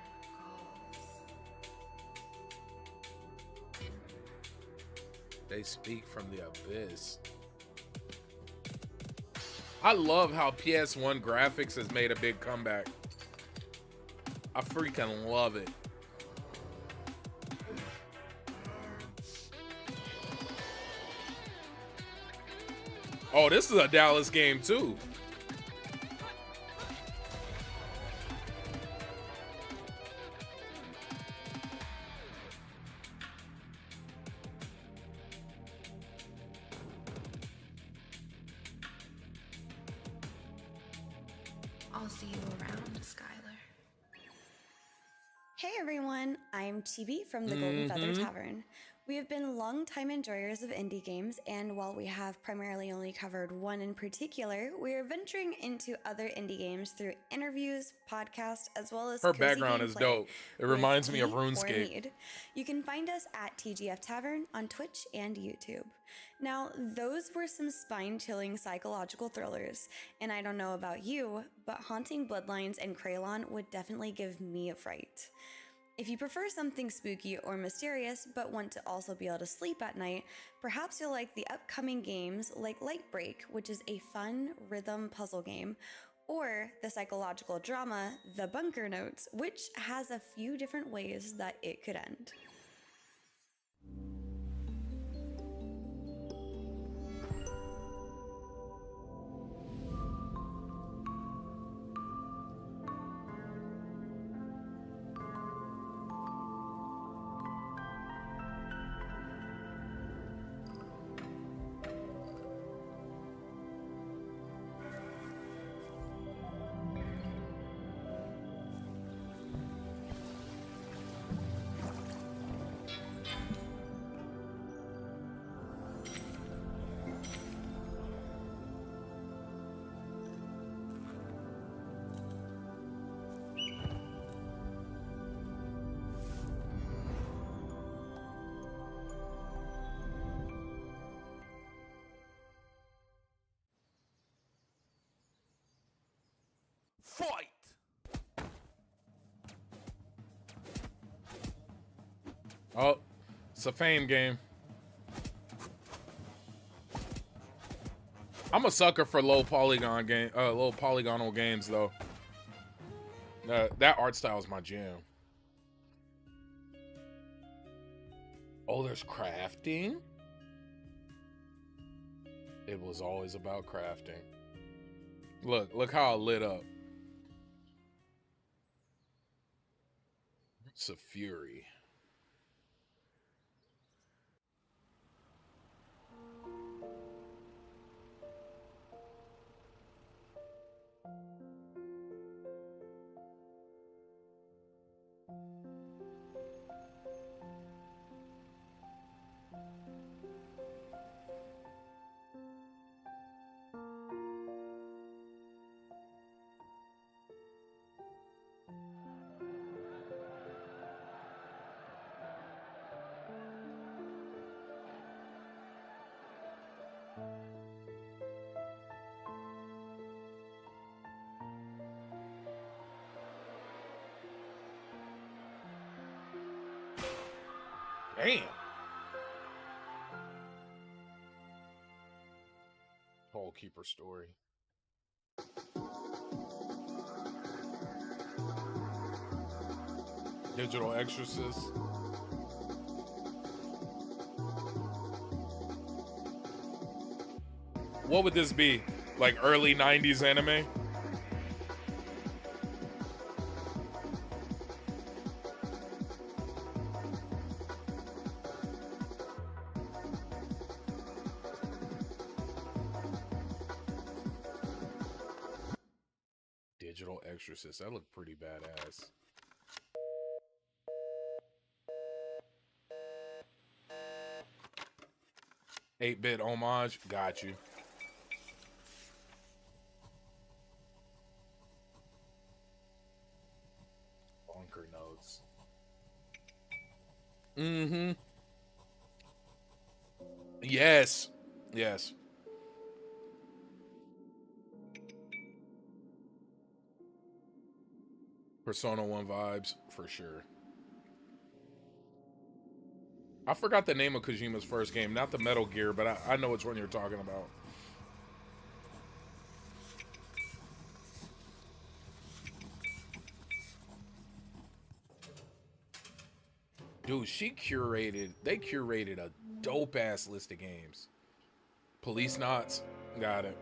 They speak from the abyss. I love how PS1 graphics has made a big comeback. I freaking love it. Oh, this is a Dallas game too. I'll see you around, Skylar. Hey everyone, I'm Chibi from the Golden Feather Tavern. We have been longtime enjoyers of indie games, and while we have primarily only covered one in particular, we are venturing into other indie games through interviews, podcasts, as well as her cozy background is gameplay dope. It with reminds me of Key or RuneScape. Need. You can find us at TGF Tavern on Twitch and YouTube. Now, those were some spine-chilling psychological thrillers, and I don't know about you, but Haunting Bloodlines and Craylon would definitely give me a fright. If you prefer something spooky or mysterious, but want to also be able to sleep at night, perhaps you'll like the upcoming games like Light Break, which is a fun rhythm puzzle game, or the psychological drama The Bunker Notes, which has a few different ways that it could end. Fight! Oh, it's a fame game. I'm a sucker for low polygonal games though. That art style is my jam. Oh, there's crafting. It was always about crafting. Look how I lit up. It's a fury. Damn. Hole Keeper story. Digital Exorcist. What would this be? Like early 90s anime? Digital Exorcist. That looked pretty badass. Eight-bit homage. Got you. Bunker Notes. Mm-hmm. Yes. Yes. Persona 1 vibes, for sure. I forgot the name of Kojima's first game. Not the Metal Gear, but I know which one you're talking about. Dude, they curated a dope-ass list of games. Police Knots. Got it.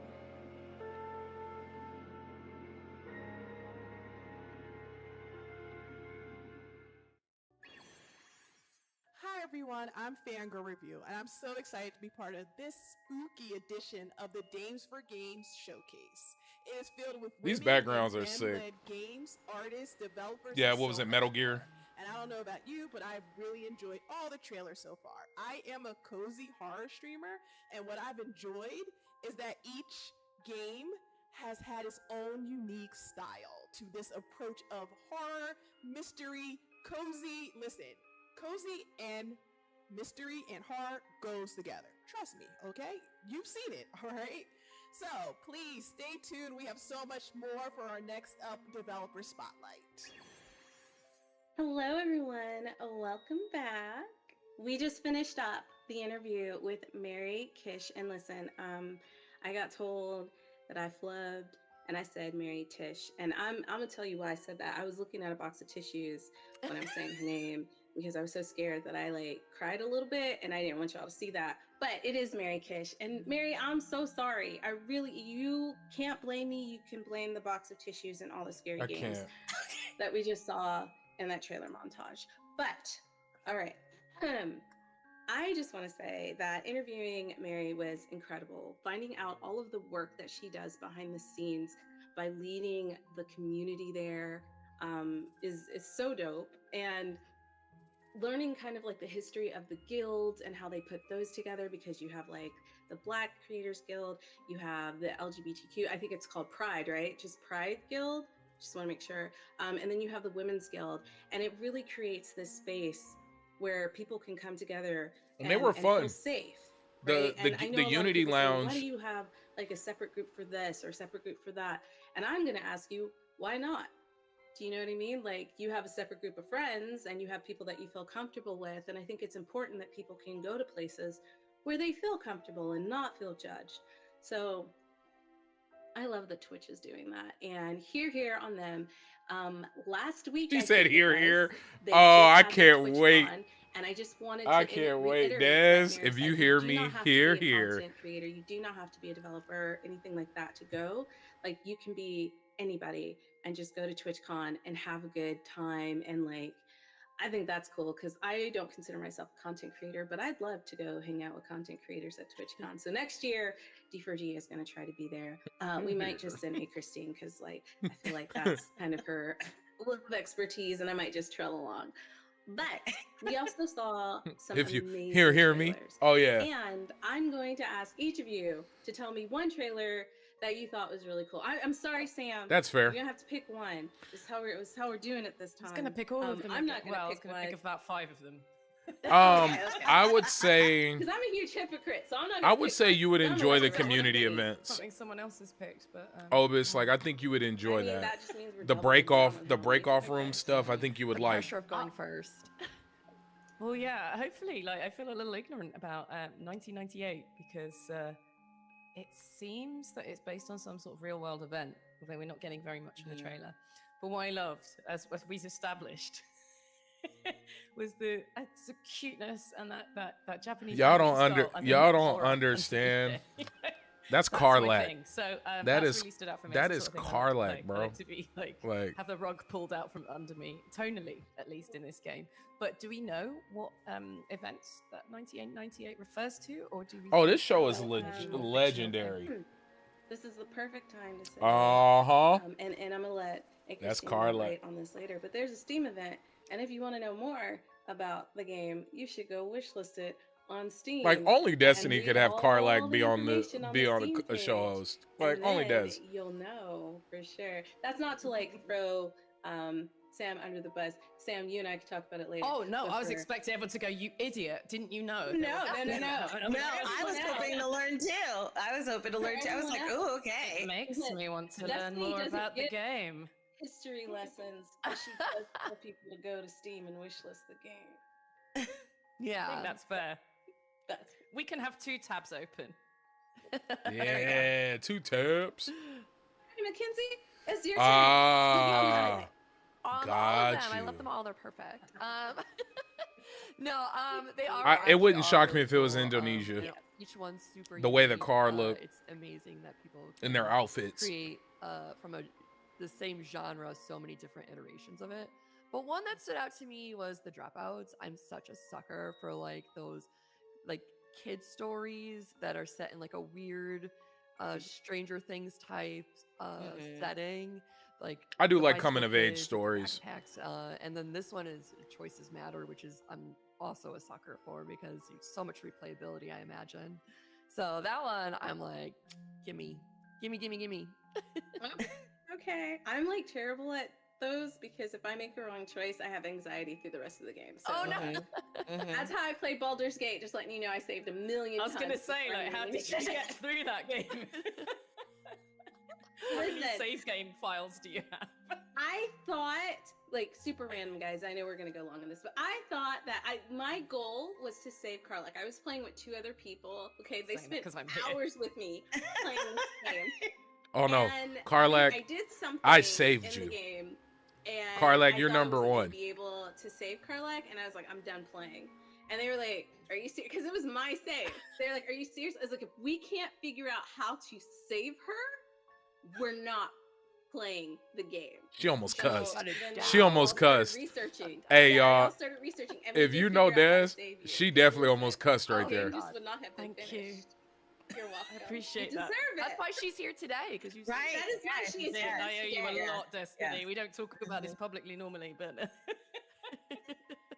Hi everyone, I'm Fangirl Review, and I'm so excited to be part of this spooky edition of the Dames for Games showcase. It is filled with these backgrounds are sick. Games, artists, developers. Yeah, what was it, Metal Gear? And I don't know about you, but I've really enjoyed all the trailers so far. I am a cozy horror streamer, and what I've enjoyed is that each game has had its own unique style to this approach of horror, mystery, cozy. Listen, cozy and mystery and horror goes together. Trust me, okay? You've seen it, all right? So please stay tuned. We have so much more for our next up developer spotlight. Hello, everyone. Welcome back. We just finished up the interview with Mary Kish, and listen, I got told that I flubbed, and I said Mary Tish, and I'm gonna tell you why I said that. I was looking at a box of tissues when I was saying her name because I was so scared that I like cried a little bit, and I didn't want y'all to see that. But it is Mary Kish, and Mary, I'm so sorry. You can't blame me. You can blame the box of tissues and all the scary games that we just saw in that trailer montage. But all right, I just want to say that interviewing Mary was incredible. Finding out all of the work that she does behind the scenes by leading the community there is so dope, and learning kind of like the history of the guilds and how they put those together, because you have like the Black Creators Guild, you have the LGBTQ, I think it's called Pride, right? Just Pride Guild. Just want to make sure. And then you have the Women's Guild, and it really creates this space where people can come together and they were fun. Feel safe. The Unity Lounge. Why do you have like a separate group for this or a separate group for that? And I'm going to ask you, why not? Do you know what I mean? Like, you have a separate group of friends and you have people that you feel comfortable with. And I think it's important that people can go to places where they feel comfortable and not feel judged. So I love that Twitch is doing that, and here on them. Last week she said here. Oh, I can't wait. And I just wanted I can't wait, Des. If you hear me, here. Content creator, you do not have to be a developer, anything like that to go. Like, you can be anybody and just go to TwitchCon and have a good time. And like, I think that's cool, because I don't consider myself a content creator, but I'd love to go hang out with content creators at TwitchCon. So next year, D4G is going to try to be there. We might just send Hey Christine, because like, I feel like that's kind of her level of expertise, and I might just trail along. But we also saw some amazing hear trailers. me. Oh yeah. And I'm going to ask each of you to tell me one trailer that you thought was really cool. I'm sorry, Sam. That's fair. You're gonna have to pick one. This is how we're doing it this time. I was gonna pick all of them. I'm not gonna pick one. Pick about 5 of them. Okay. I would say, because I'm a huge hypocrite, so I'm not. I would say you would enjoy the community events. Something someone else has picked, but but it's like, I think you would enjoy that. Just means we're The break off room stuff. I think you would the like. Pressure of going first. Well, yeah. Hopefully, like, I feel a little ignorant about 1998 because it seems that it's based on some sort of real world event, although we're not getting very much in the trailer. But what I loved, as we've established, was the cuteness and that Japanese. Y'all don't understand. That's Carlac. So that really stood out for me. That is Carlac, bro. To be like have the rug pulled out from under me, tonally at least in this game. But do we know what events that 98 refers to, or do we? Oh, this show is legendary. This is the perfect time to say. And I'm gonna let that's Carlac on this later. But there's a Steam event, and if you want to know more about the game, you should go wishlist it on Steam. Like, only Destiny could have Carlac be on a show host. Like, only Des. You'll know for sure. That's not to like throw Sam under the bus. Sam, you and I could talk about it later. Oh no, I was expecting everyone to go, "You idiot! Didn't you know?" No. I was hoping to learn too. I was like, "Oh, okay." It makes me want to learn more about the game. History lessons. She does tell people to go to Steam and wishlist the game. I think that's fair. We can have 2 tabs open. Yeah, 2 tabs. Hey, Mackenzie, it's your Ah, all of them. got I you. love them all. They're perfect. No, they are. It wouldn't shock me really if it was cool. Indonesia. Each one's super. The way the unique. car looked. It's amazing that people in their outfits create from the same genre so many different iterations of it. But one that stood out to me was the Dropouts. I'm such a sucker for like those like kid stories that are set in like a weird Stranger Things type setting. Like I do the like bicycle coming of age kids, stories. backpacks, and then this one is Choices Matter, which is I'm also a sucker for because so much replayability, I imagine. So that one, I'm like, gimme. Okay, I'm like terrible at those because if I make the wrong choice, I have anxiety through the rest of the game. So oh no, that's how I played Baldur's Gate. Just letting you know, I saved a million. I was gonna say, before like, how I did you get through that game? How many save game files do you have? I thought, like, super random, guys. I know we're gonna go long on this, but I thought that my goal was to save Karlach. I was playing with 2 other people. Okay, they spent hours with me playing this game. Oh no, And Karlach, I did something. I saved in you. The game, and Karlach, I you're thought I number was gonna 1. Be able to save Karlach, and I was like, I'm done playing. And they were like, "Are you serious?" Because it was my save. They're like, "Are you serious?" I was like, "If we can't figure out how to save her, we're not playing the game." She almost So cussed. then She we almost all started cussed. Researching. Hey, Yeah, we all y'all. started researching, and we If did you know figure out how to Des, save you. she definitely almost cussed right The there. game just would not have been finished. You're welcome. I appreciate you that. deserve it. that's why she's here today because you. Right. That is why she is here. I owe you a Yeah. lot, Destiny. We don't talk about this publicly normally, but but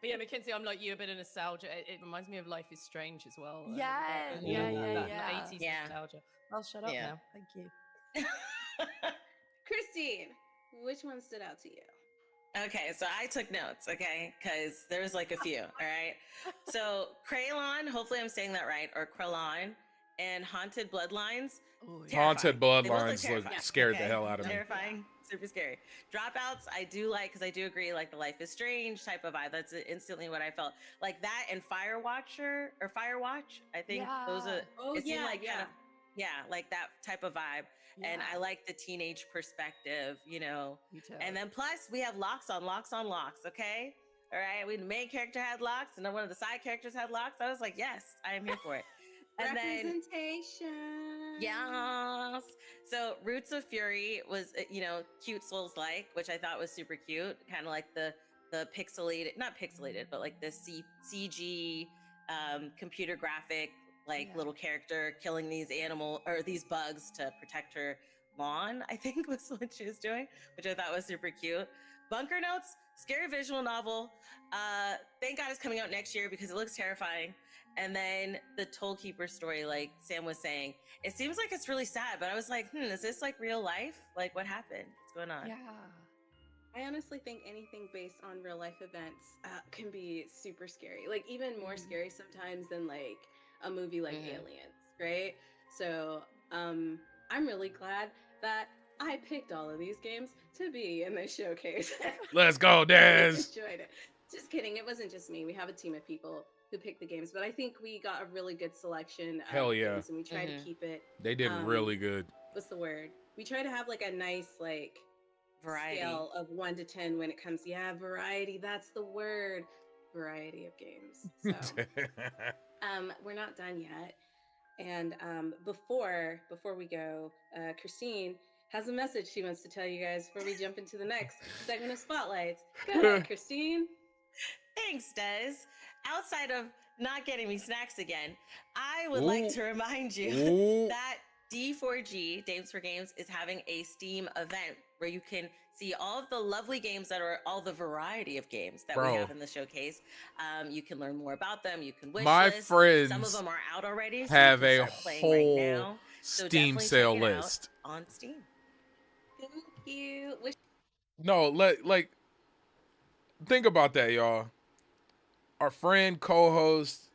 yeah, Mackenzie, I'm like you, a bit of nostalgia. It reminds me of Life is Strange as well. Yes. That 80s Yeah. nostalgia. I'll shut up now. Thank you. Christine, which one stood out to you? Okay, so I took notes, okay? Because there's like a few, all right? So Kraylon, hopefully I'm saying that right, or Kralon, and Haunted Bloodlines. Haunted They both Bloodlines look terrifying, scared okay? the hell out of me. Terrifying, super scary. Dropouts, I do like, because I do agree, like the Life is Strange type of vibe. That's instantly what I felt. Like that and Firewatch, I think those are, it seemed like kind of, like that type of vibe. And I like the teenage perspective, you know. Me too. And then plus we have locks on locks, okay? All right, the main character had locks, and then one of the side characters had locks. I was like, yes, I am here for it. And representation. Yes. So Roots of Fury was, cute Souls-like, which I thought was super cute. Kind of like the pixelated, not pixelated, but like the CG computer graphic, little character killing these these bugs to protect her lawn, I think was what she was doing, which I thought was super cute. Bunker Notes, scary visual novel. Thank God it's coming out next year because it looks terrifying. And then the Tollkeeper story, like Sam was saying, it seems like it's really sad, but I was like, is this like real life? Like what happened? What's going on? Yeah. I honestly think anything based on real life events can be super scary. Like even more scary sometimes than like a movie like Aliens, right? So I'm really glad that I picked all of these games to be in this showcase. Let's go, Des. Enjoyed it. Just kidding. It wasn't just me. We have a team of people who picked the games, but I think we got a really good selection of Hell yeah. games, and we try to keep it. They did really good. What's the word? We try to have like a nice variety scale of 1 to 10 when it comes. Yeah, variety. That's the word. Variety of games. So we're not done yet. And before we go, Christine has a message she wants to tell you guys before we jump into the next segment of Spotlights. Go ahead, Christine. Thanks, Des. Outside of not getting me snacks again, I would like to remind you that D4G, Dames for Games, is having a Steam event where you can see all of the lovely games that are all the variety of games that we have in the showcase. You can learn more about them. You can wish list. Friends Some of them are out already. So have you can a start playing whole right now. So Steam definitely sale check it out list on Steam. Thank you. No, think about that, y'all. Our friend co-host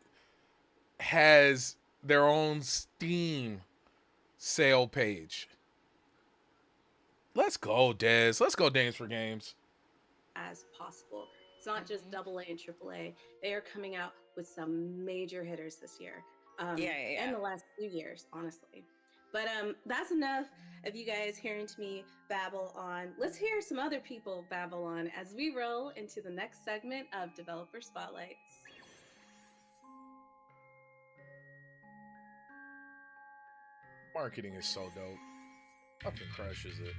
has their own Steam sale page. Let's go, Des. Let's go, Dames for Games. As possible. not just AA and AAA. They are coming out with some major hitters this year. And the last few years, honestly. But that's enough of you guys hearing to me babble on. Let's hear some other people babble on as we roll into the next segment of Developer Spotlights. Marketing is so dope. Fucking crushes it.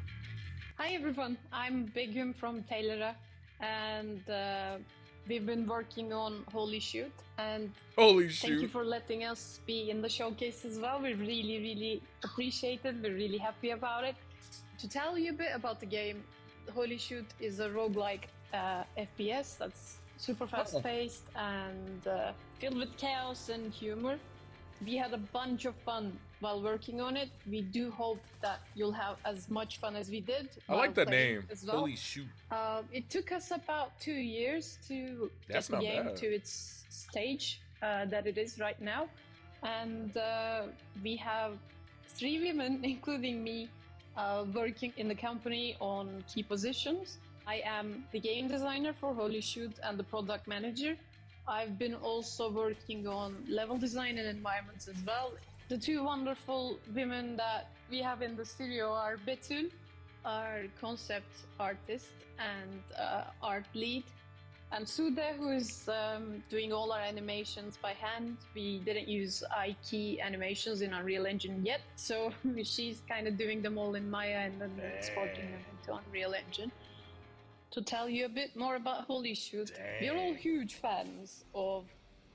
Hi everyone, I'm Begum from Taylor, and we've been working on Holy Shoot, and thank you for letting us be in the showcase as well. We really appreciate it. We're really happy about it. To tell you a bit about the game, Holy Shoot is a roguelike FPS that's super fast-paced and filled with chaos and humor. We had a bunch of fun while working on it. We do hope that you'll have as much fun as we did. I like the playing name. as well. Holy Shoot. It took us about 2 years to get the game to its stage that it is right now. And we have 3 women, including me, working in the company on key positions. I am the game designer for Holy Shoot and the product manager. I've been also working on level design and environments as well. The 2 wonderful women that we have in the studio are Betul, our concept artist and art lead, and Sude, who is doing all our animations by hand. We didn't use iKey animations in Unreal Engine yet, so she's kind of doing them all in Maya and then exporting them into Unreal Engine. To tell you a bit more about Holy Shoot, we're all huge fans of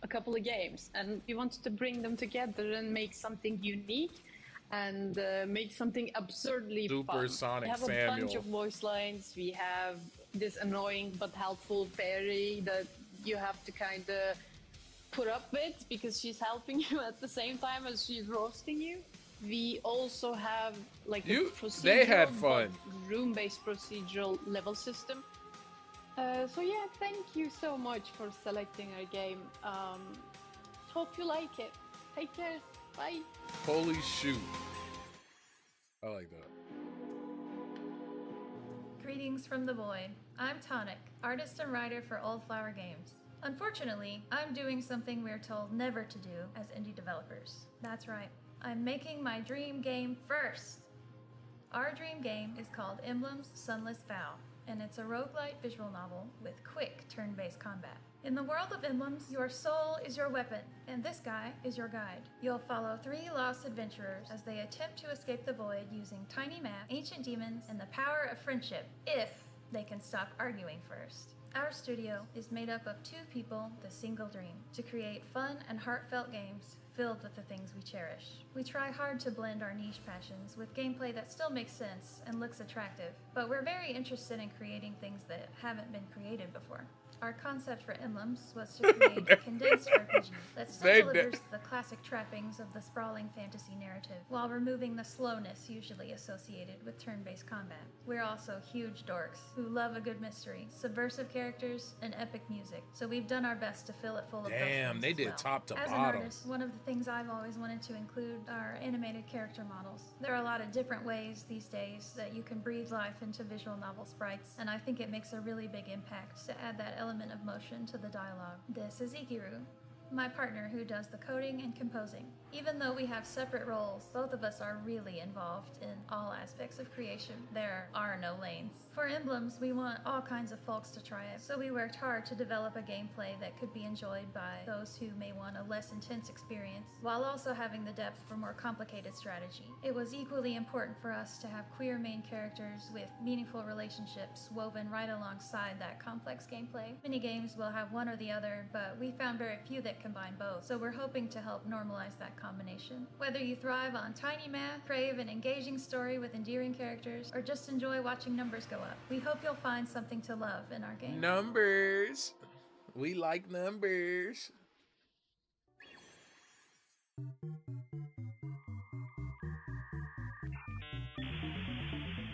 a couple of games, and we wanted to bring them together and make something unique and make something absurdly fun. Supersonic We have a bunch of voice lines. We have this annoying but helpful fairy that you have to kind of put up with because she's helping you at the same time as she's roasting you. We also have like a procedural, room-based procedural level system. So yeah, thank you so much for selecting our game. Hope you like it. Take care. Bye. Holy Shoot. I like that. Greetings from the void. I'm Tonic, artist and writer for Old Flower Games. Unfortunately, I'm doing something we're told never to do as indie developers. That's right. I'm making my dream game first. Our dream game is called Emblem's Sunless Vow, and it's a roguelite visual novel with quick turn-based combat. In the world of Emblems, your soul is your weapon, and this guy is your guide. You'll follow 3 lost adventurers as they attempt to escape the void using tiny maps, ancient demons, and the power of friendship, if they can stop arguing first. Our studio is made up of 2 people with a single dream: to create fun and heartfelt games filled with the things we cherish. We try hard to blend our niche passions with gameplay that still makes sense and looks attractive, but we're very interested in creating things that haven't been created before. Our concept for Emblems was to create a condensed RPG that still delivers the classic trappings of the sprawling fantasy narrative, while removing the slowness usually associated with turn-based combat. We're also huge dorks who love a good mystery, subversive characters, and epic music, so we've done our best to fill it full of those things they as did well. top to As bottom. an artist, one of the things I've always wanted to include are animated character models. There are a lot of different ways these days that you can breathe life into visual novel sprites, and I think it makes a really big impact to add that element of motion to the dialogue. This is Ikiru, my partner who does the coding and composing. Even though we have separate roles, both of us are really involved in all aspects of creation. There are no lanes. For Emblems, we want all kinds of folks to try it, so we worked hard to develop a gameplay that could be enjoyed by those who may want a less intense experience, while also having the depth for more complicated strategy. It was equally important for us to have queer main characters with meaningful relationships woven right alongside that complex gameplay. Many games will have one or the other, but we found very few that combine both, so we're hoping to help normalize that combination. Whether you thrive on tiny math, crave an engaging story with endearing characters, or just enjoy watching numbers go up, we hope you'll find something to love in our game. Numbers. We like numbers.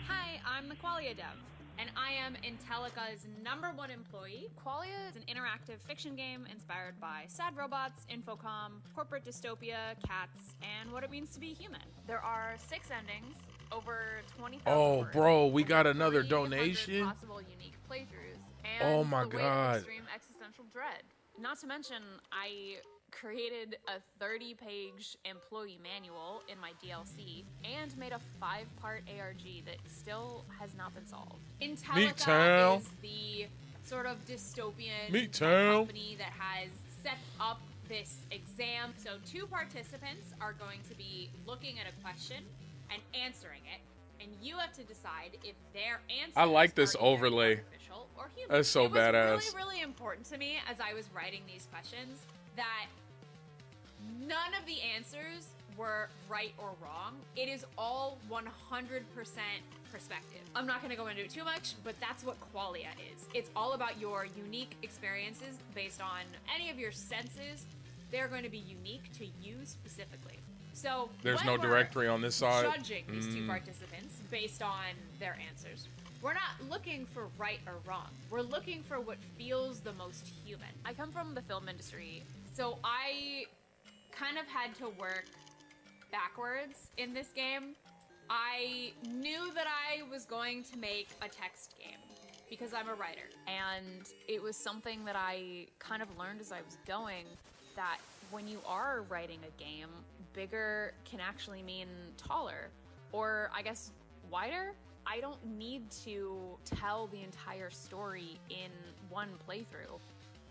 Hi, I'm the Qualia Dev, and I am Intellica's #1 employee. Qualia is an interactive fiction game inspired by sad robots, Infocom, corporate dystopia, cats, and what it means to be human. There are 6 endings, over 20,000 Oh, words, bro, we and got another 300 donation. possible unique playthroughs, and Oh my the weight of God. extreme existential dread. Not to mention, I created a 30-page employee manual in my DLC and made a 5-part ARG that still has not been solved. Intellica is the sort of dystopian company that has set up this exam. So 2 participants are going to be looking at a question and answering it, and you have to decide if their answers I like this are either overlay. artificial or human. That's so badass. It was really, really important to me as I was writing these questions that none of the answers were right or wrong. It is all 100% perspective. I'm not going to go into it too much, but that's what qualia is. It's all about your unique experiences based on any of your senses. They're going to be unique to you specifically. So there's no when we're directory on this side. Judging these 2 participants based on their answers, we're not looking for right or wrong. We're looking for what feels the most human. I come from the film industry, so I kind of had to work backwards in this game. I knew that I was going to make a text game because I'm a writer, and it was something that I kind of learned as I was going, that when you are writing a game, bigger can actually mean taller, or I guess wider. I don't need to tell the entire story in one playthrough.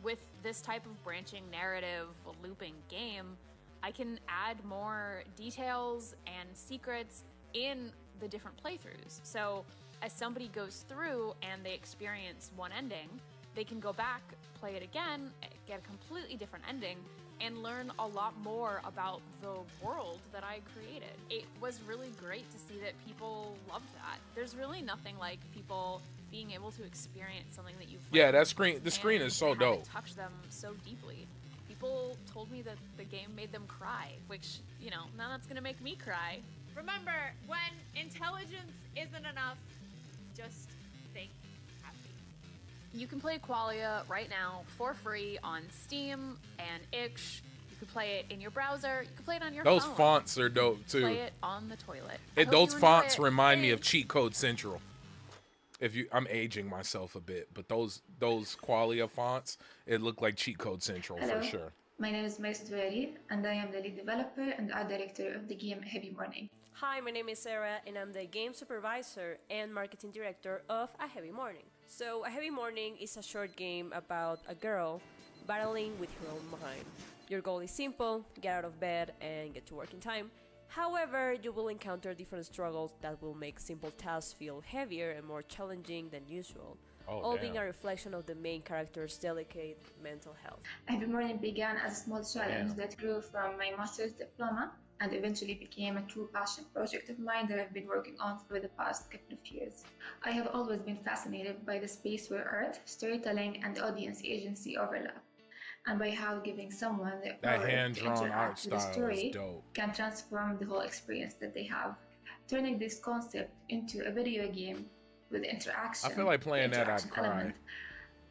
With this type of branching narrative looping game, I can add more details and secrets in the different playthroughs. So as somebody goes through and they experience one ending, they can go back, play it again, get a completely different ending, and learn a lot more about the world that I created. It was really great to see that people loved that. There's really nothing like people being able to experience something that you've Yeah, written that screen. The screen is so have it dope. touch them so deeply. People told me that the game made them cry, which, you know, now that's gonna make me cry. Remember, when intelligence isn't enough, just think happy. You can play Qualia right now for free on Steam and itch. You can play it in your browser. You can play it on your phone. Those fonts are dope too. Play it on the toilet. Those fonts remind me of Cheat Code Central. I'm aging myself a bit, but those Qualia fonts, it looked like Cheat Code Central. Hello. For sure. My name is Maestri, and I am the lead developer and art director of the game Heavy Morning. Hi, my name is Sarah, and I'm the game supervisor and marketing director of A Heavy Morning. So, A Heavy Morning is a short game about a girl battling with her own mind. Your goal is simple: get out of bed and get to work in time. However, you will encounter different struggles that will make simple tasks feel heavier and more challenging than usual. All being a reflection of the main character's delicate mental health. Heavy Morning began as a small challenge that grew from my master's diploma and eventually became a true passion project of mine that I've been working on for the past couple of years. I have always been fascinated by the space where art, storytelling, and audience agency overlap, and by how giving someone the power to hand-drawn art interact with a style story is dope. can transform the whole experience that they have. Turning this concept into a video game with interaction, I feel like playing that, I'd interaction cry. element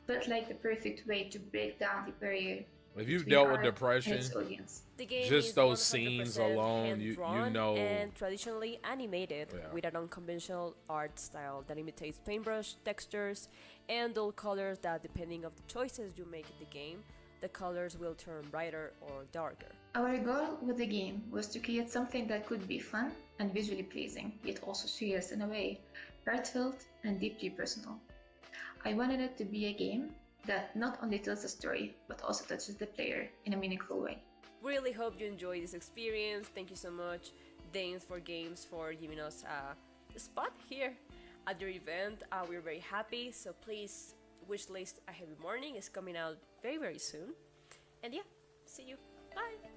felt like the perfect way to break down the barrier. If you've between dealt with art depression, and its audience. The game just is those 100% scenes alone, you hand-drawn know. and traditionally animated with an unconventional art style that imitates paintbrush textures and dull colors that, depending on the choices you make in the game, the colors will turn brighter or darker. Our goal with the game was to create something that could be fun and visually pleasing, yet also serious in a way, heartfelt and deeply personal. I wanted it to be a game that not only tells a story, but also touches the player in a meaningful way. Really hope you enjoy this experience. Thank you so much, Dames for Games, for giving us a spot here at your event. We're very happy, so please wishlist A Heavy Morning is coming out very, very soon. And yeah, see you. Bye!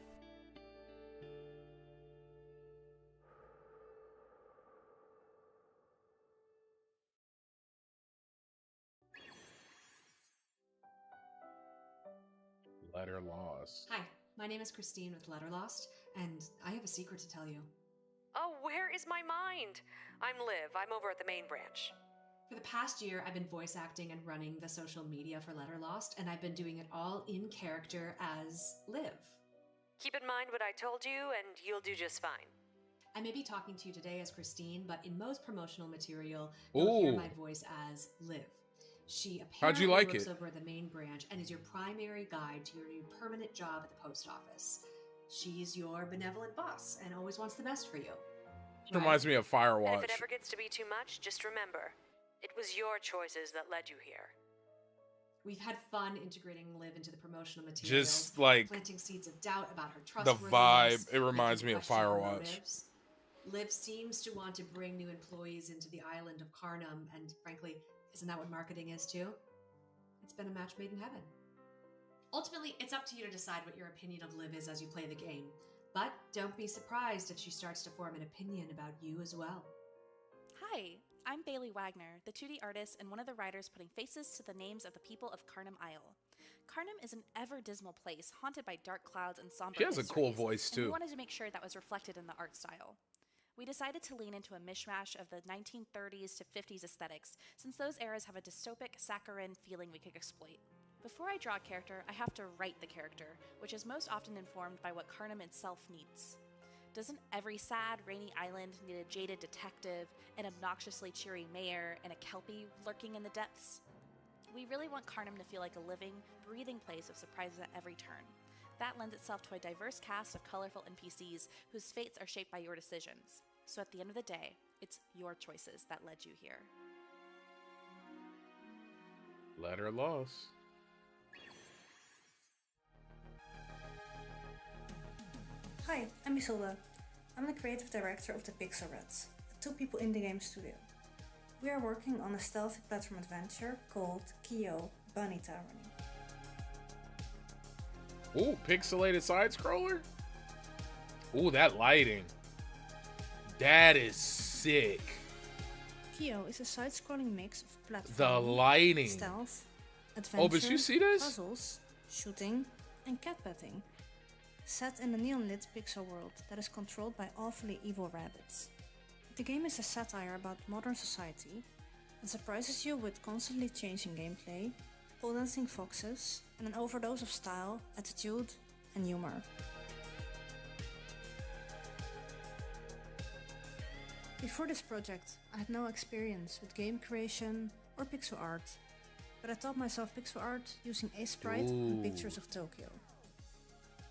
Letter Lost. Hi, my name is Christine with Letter Lost, and I have a secret to tell you. Oh, where is my mind? I'm Liv. I'm over at the main branch. For the past year, I've been voice acting and running the social media for Letter Lost, and I've been doing it all in character as Liv. Keep in mind what I told you, and you'll do just fine. I may be talking to you today as Christine, but in most promotional material, you'll hear my voice as Liv. She How'd you apparently like works it? over at the main branch and is your primary guide to your new permanent job at the post office. She's your benevolent boss and always wants the best for you. This reminds me of And if Firewatch. it ever gets to be too much, just remember, it was your choices that led you here. We've had fun integrating Liv into the promotional materials, Just like planting seeds of doubt about her the trustworthiness. vibe, it reminds me making of question her Firewatch. motives. Liv seems to want to bring new employees into the island of Karnam, and frankly, isn't that what marketing is too? It's been a match made in heaven. Ultimately, it's up to you to decide what your opinion of Liv is as you play the game. But don't be surprised if she starts to form an opinion about you as well. Hi, I'm Bailey Wagner, the 2D artist and one of the writers putting faces to the names of the people of Karnam Isle. Karnam is an ever-dismal place, haunted by dark clouds and somber She has a cool mysteries, voice, and we too. wanted to make sure that was reflected in the art style. We decided to lean into a mishmash of the 1930s to 50s aesthetics, since those eras have a dystopic, saccharine feeling we could exploit. Before I draw a character, I have to write the character, which is most often informed by what Karnam itself needs. Doesn't every sad, rainy island need a jaded detective, an obnoxiously cheery mayor, and a kelpie lurking in the depths? We really want Karnam to feel like a living, breathing place of surprises at every turn. That lends itself to a diverse cast of colorful NPCs whose fates are shaped by your decisions. So at the end of the day, it's your choices that led you here. Letter loss. Hi, I'm Isolde. I'm the creative director of the Pixel Rats, a two-people indie game studio. We are working on a stealthy platform adventure called Kyo Bunny Tyranny. Ooh, pixelated side scroller? Ooh, that lighting. That is sick. Kyo is a side-scrolling mix of platform, The lighting. stealth, adventure, Oh, but you see this? puzzles, shooting, and cat petting. Set in a neon-lit pixel world that is controlled by awfully evil rabbits. The game is a satire about modern society and surprises you with constantly changing gameplay, pole dancing foxes, and an overdose of style, attitude, and humor. Before this project, I had no experience with game creation or pixel art, but I taught myself pixel art using Sprite and pictures of Tokyo.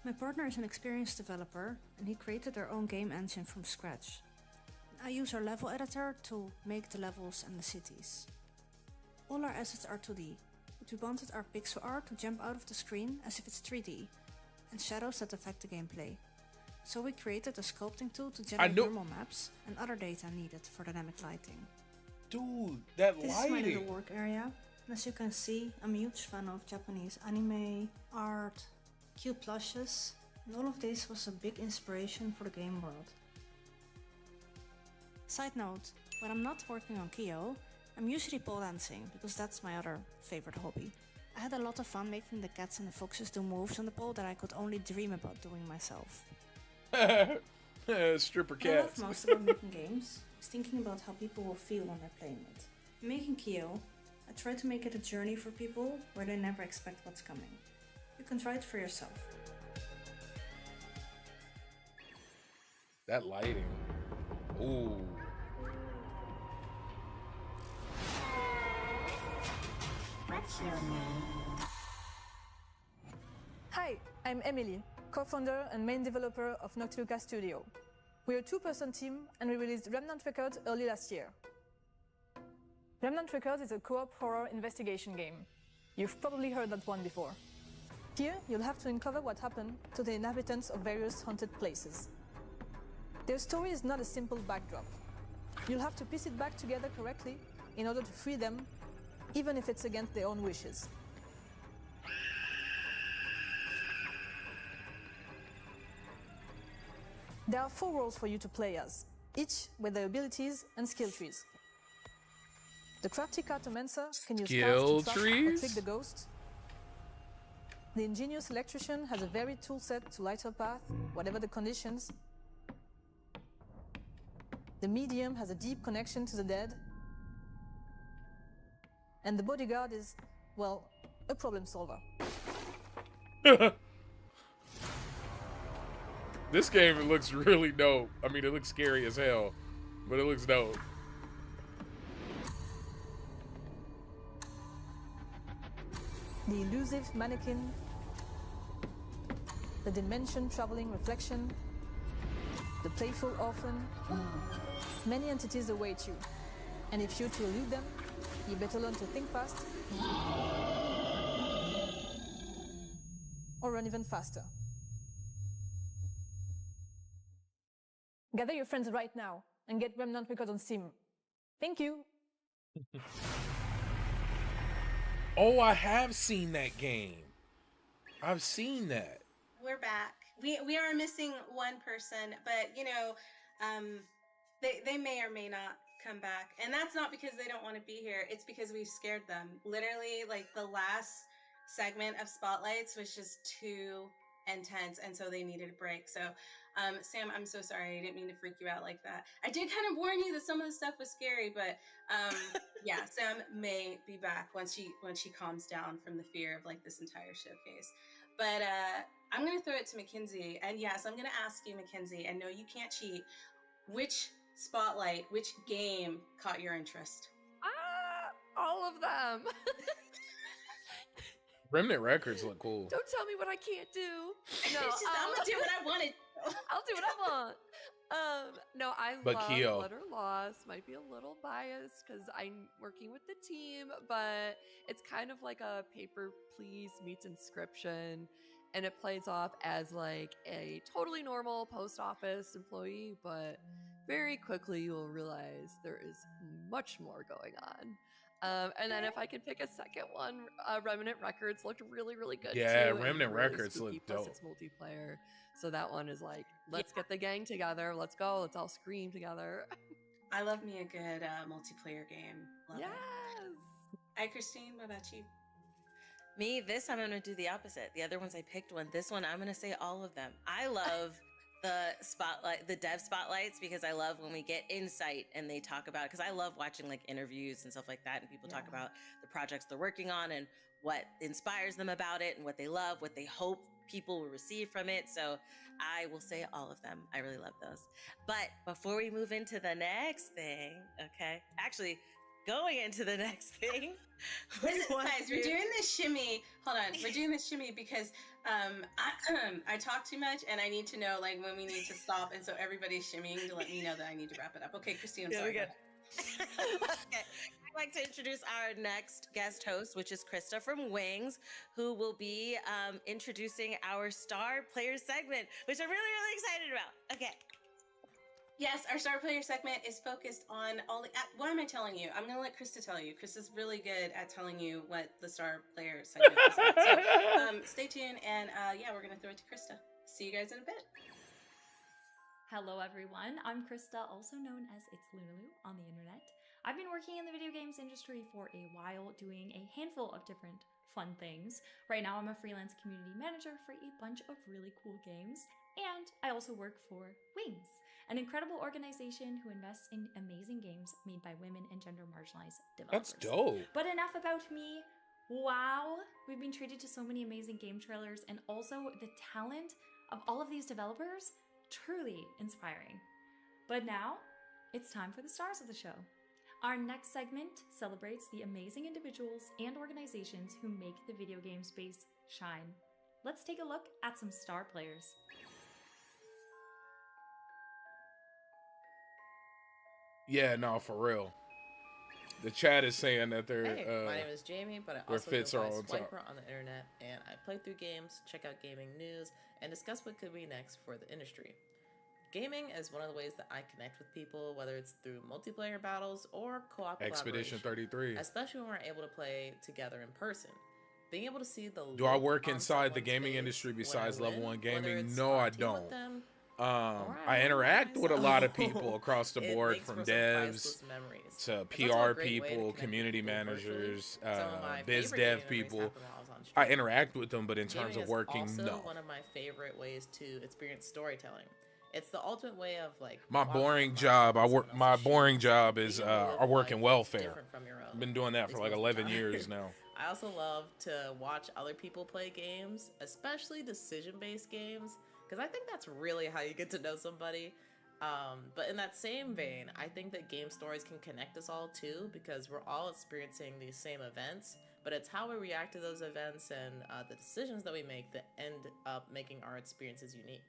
My partner is an experienced developer, and he created our own game engine from scratch. I use our level editor to make the levels and the cities. All our assets are 2D, but we wanted our pixel art to jump out of the screen as if it's 3D, and shadows that affect the gameplay. So we created a sculpting tool to generate normal maps and other data needed for dynamic lighting. Dude, that This lighting. is my little work area, and as you can see, I'm a huge fan of Japanese anime, art, cute plushes, and all of this was a big inspiration for the game world. Side note, when I'm not working on Kyo, I'm usually pole dancing because that's my other favorite hobby. I had a lot of fun making the cats and the foxes do moves on the pole that I could only dream about doing myself. Stripper What I love cats. most about making games is thinking about how people will feel when they're playing it. In making Kyo, I try to make it a journey for people where they never expect what's coming. You can try it for yourself. That lighting. Ooh. What's your name? Hi, I'm Emily, co-founder and main developer of Noctiluca Studio. We're a two-person team and we released Remnant Records early last year. Remnant Records is a co-op horror investigation game. You've probably heard that one before. Here, you'll have to uncover what happened to the inhabitants of various haunted places. Their story is not a simple backdrop. You'll have to piece it back together correctly in order to free them, even if it's against their own wishes. There are 4 roles for you to play as, each with their abilities and skill trees. The crafty cartomancer can use Skill cards to trap or trees? trick the ghost. The ingenious electrician has a varied toolset to light her path, whatever the conditions. The medium has a deep connection to the dead. And the bodyguard is, well, a problem solver. This game, it looks really dope. I mean, it looks scary as hell, but it looks dope. the elusive mannequin, the dimension-traveling reflection, the playful orphan. Many entities await you, and if you to elude them, you better learn to think fast or run even faster. Gather your friends right now and get Remnant Records on Steam. Thank you. Oh, I have seen that game. I've seen that. We're back. We are missing one person, but you know, they may or may not come back, and that's not because they don't want to be here. It's because we've scared them. Literally, like the last segment of Spotlights was just too intense, and so they needed a break. So, Sam, I'm so sorry. I didn't mean to freak you out like that. I did kind of warn you that some of the stuff was scary, but yeah, Sam may be back once she calms down from the fear of like this entire showcase. But I'm gonna throw it to Mackenzie, and yes, I'm gonna ask you, Mackenzie, and no, you can't cheat. Which Spotlight, which game caught your interest? All of them. Remnant Records look cool. Don't tell me what I can't do. No, I'm gonna do what I wanted. I'll do what I want. No, I But love Keo. Letter Loss. Might be a little biased because I'm working with the team, but it's kind of like a Paper Please meets Inscription, and it plays off as like a totally normal post office employee, but very quickly you will realize there is much more going on. And then if I could pick a second one, Remnant Records looked really, really good Yeah, too. and Remnant really Records spooky, look plus dope. it's multiplayer. So that one is like, let's get the gang together. Let's go. Let's all scream together. I love me a good multiplayer game. Love Yes. it. Hi, Christine. What about you? Me, this I'm going to do the opposite. The other ones I picked one. This one I'm going to say all of them. I love the dev spotlights, because I love when we get insight and they talk about it, because I love watching like interviews and stuff like that, and people talk about the projects they're working on and what inspires them about it and what they love, what they hope people will receive from it. So I will say all of them. I really love those. But before we move into the next thing, okay, actually going into the next thing, Guys, we're doing this shimmy. Hold on, we're doing this shimmy because I talk too much, and I need to know like when we need to stop, and so everybody's shimmying to let me know that I need to wrap it up. Okay, Christine, I'm sorry. Okay. I'd like to introduce our next guest host, which is Krista from Wings, who will be introducing our Star Player segment, which I'm really, really excited about. Okay. Yes, our Star Player segment is focused on all the... What am I telling you? I'm going to let Krista tell you. Krista's really good at telling you what the Star Player segment is about. So stay tuned, and yeah, we're going to throw it to Krista. See you guys in a bit. Hello everyone, I'm Krista, also known as It's Lunaloo on the internet. I've been working in the video games industry for a while, doing a handful of different fun things. Right now I'm a freelance community manager for a bunch of really cool games, and I also work for Wings, an incredible organization who invests in amazing games made by women and gender marginalized developers. That's dope. But enough about me. Wow, we've been treated to so many amazing game trailers, and also the talent of all of these developers, truly inspiring. But now, it's time for the stars of the show. Our next segment celebrates the amazing individuals and organizations who make the video game space shine. Let's take a look at some star players. Yeah, no, for real. The chat is saying that they're. Hey, my name is Jamie, but I their also fits go are by on top. Swiper on the internet, and I play through games, check out gaming news, and discuss what could be next for the industry. Gaming is one of the ways that I connect with people, whether it's through multiplayer battles or co-op Expedition collaboration, 33. especially when we're able to play together in person. Being able to see the Do I look work on inside the someone's gaming face industry when I besides Level win, 1 whether Gaming? it's No, I on a team with don't. them, I interact with a lot of people across the It board, makes from for some devs priceless memories. to It's also PR a great way to people, connect with community people virtually. managers, Some of my biz favorite dev gaming memories people. happen while I was on I stream. interact with them, but in terms Gaming of is working, also no. one of my favorite ways to experience storytelling. It's the ultimate way of like My watching boring a job, I someone work. else's My shoes, boring job is being able to live I a work in life that's welfare. different from your own. I've been doing that for Makes like me 11 tired. years now. I also love to watch other people play games, especially decision-based games, because I think that's really how you get to know somebody. But in that same vein, I think that game stories can connect us all too, because we're all experiencing these same events, but it's how we react to those events and the decisions that we make that end up making our experiences unique.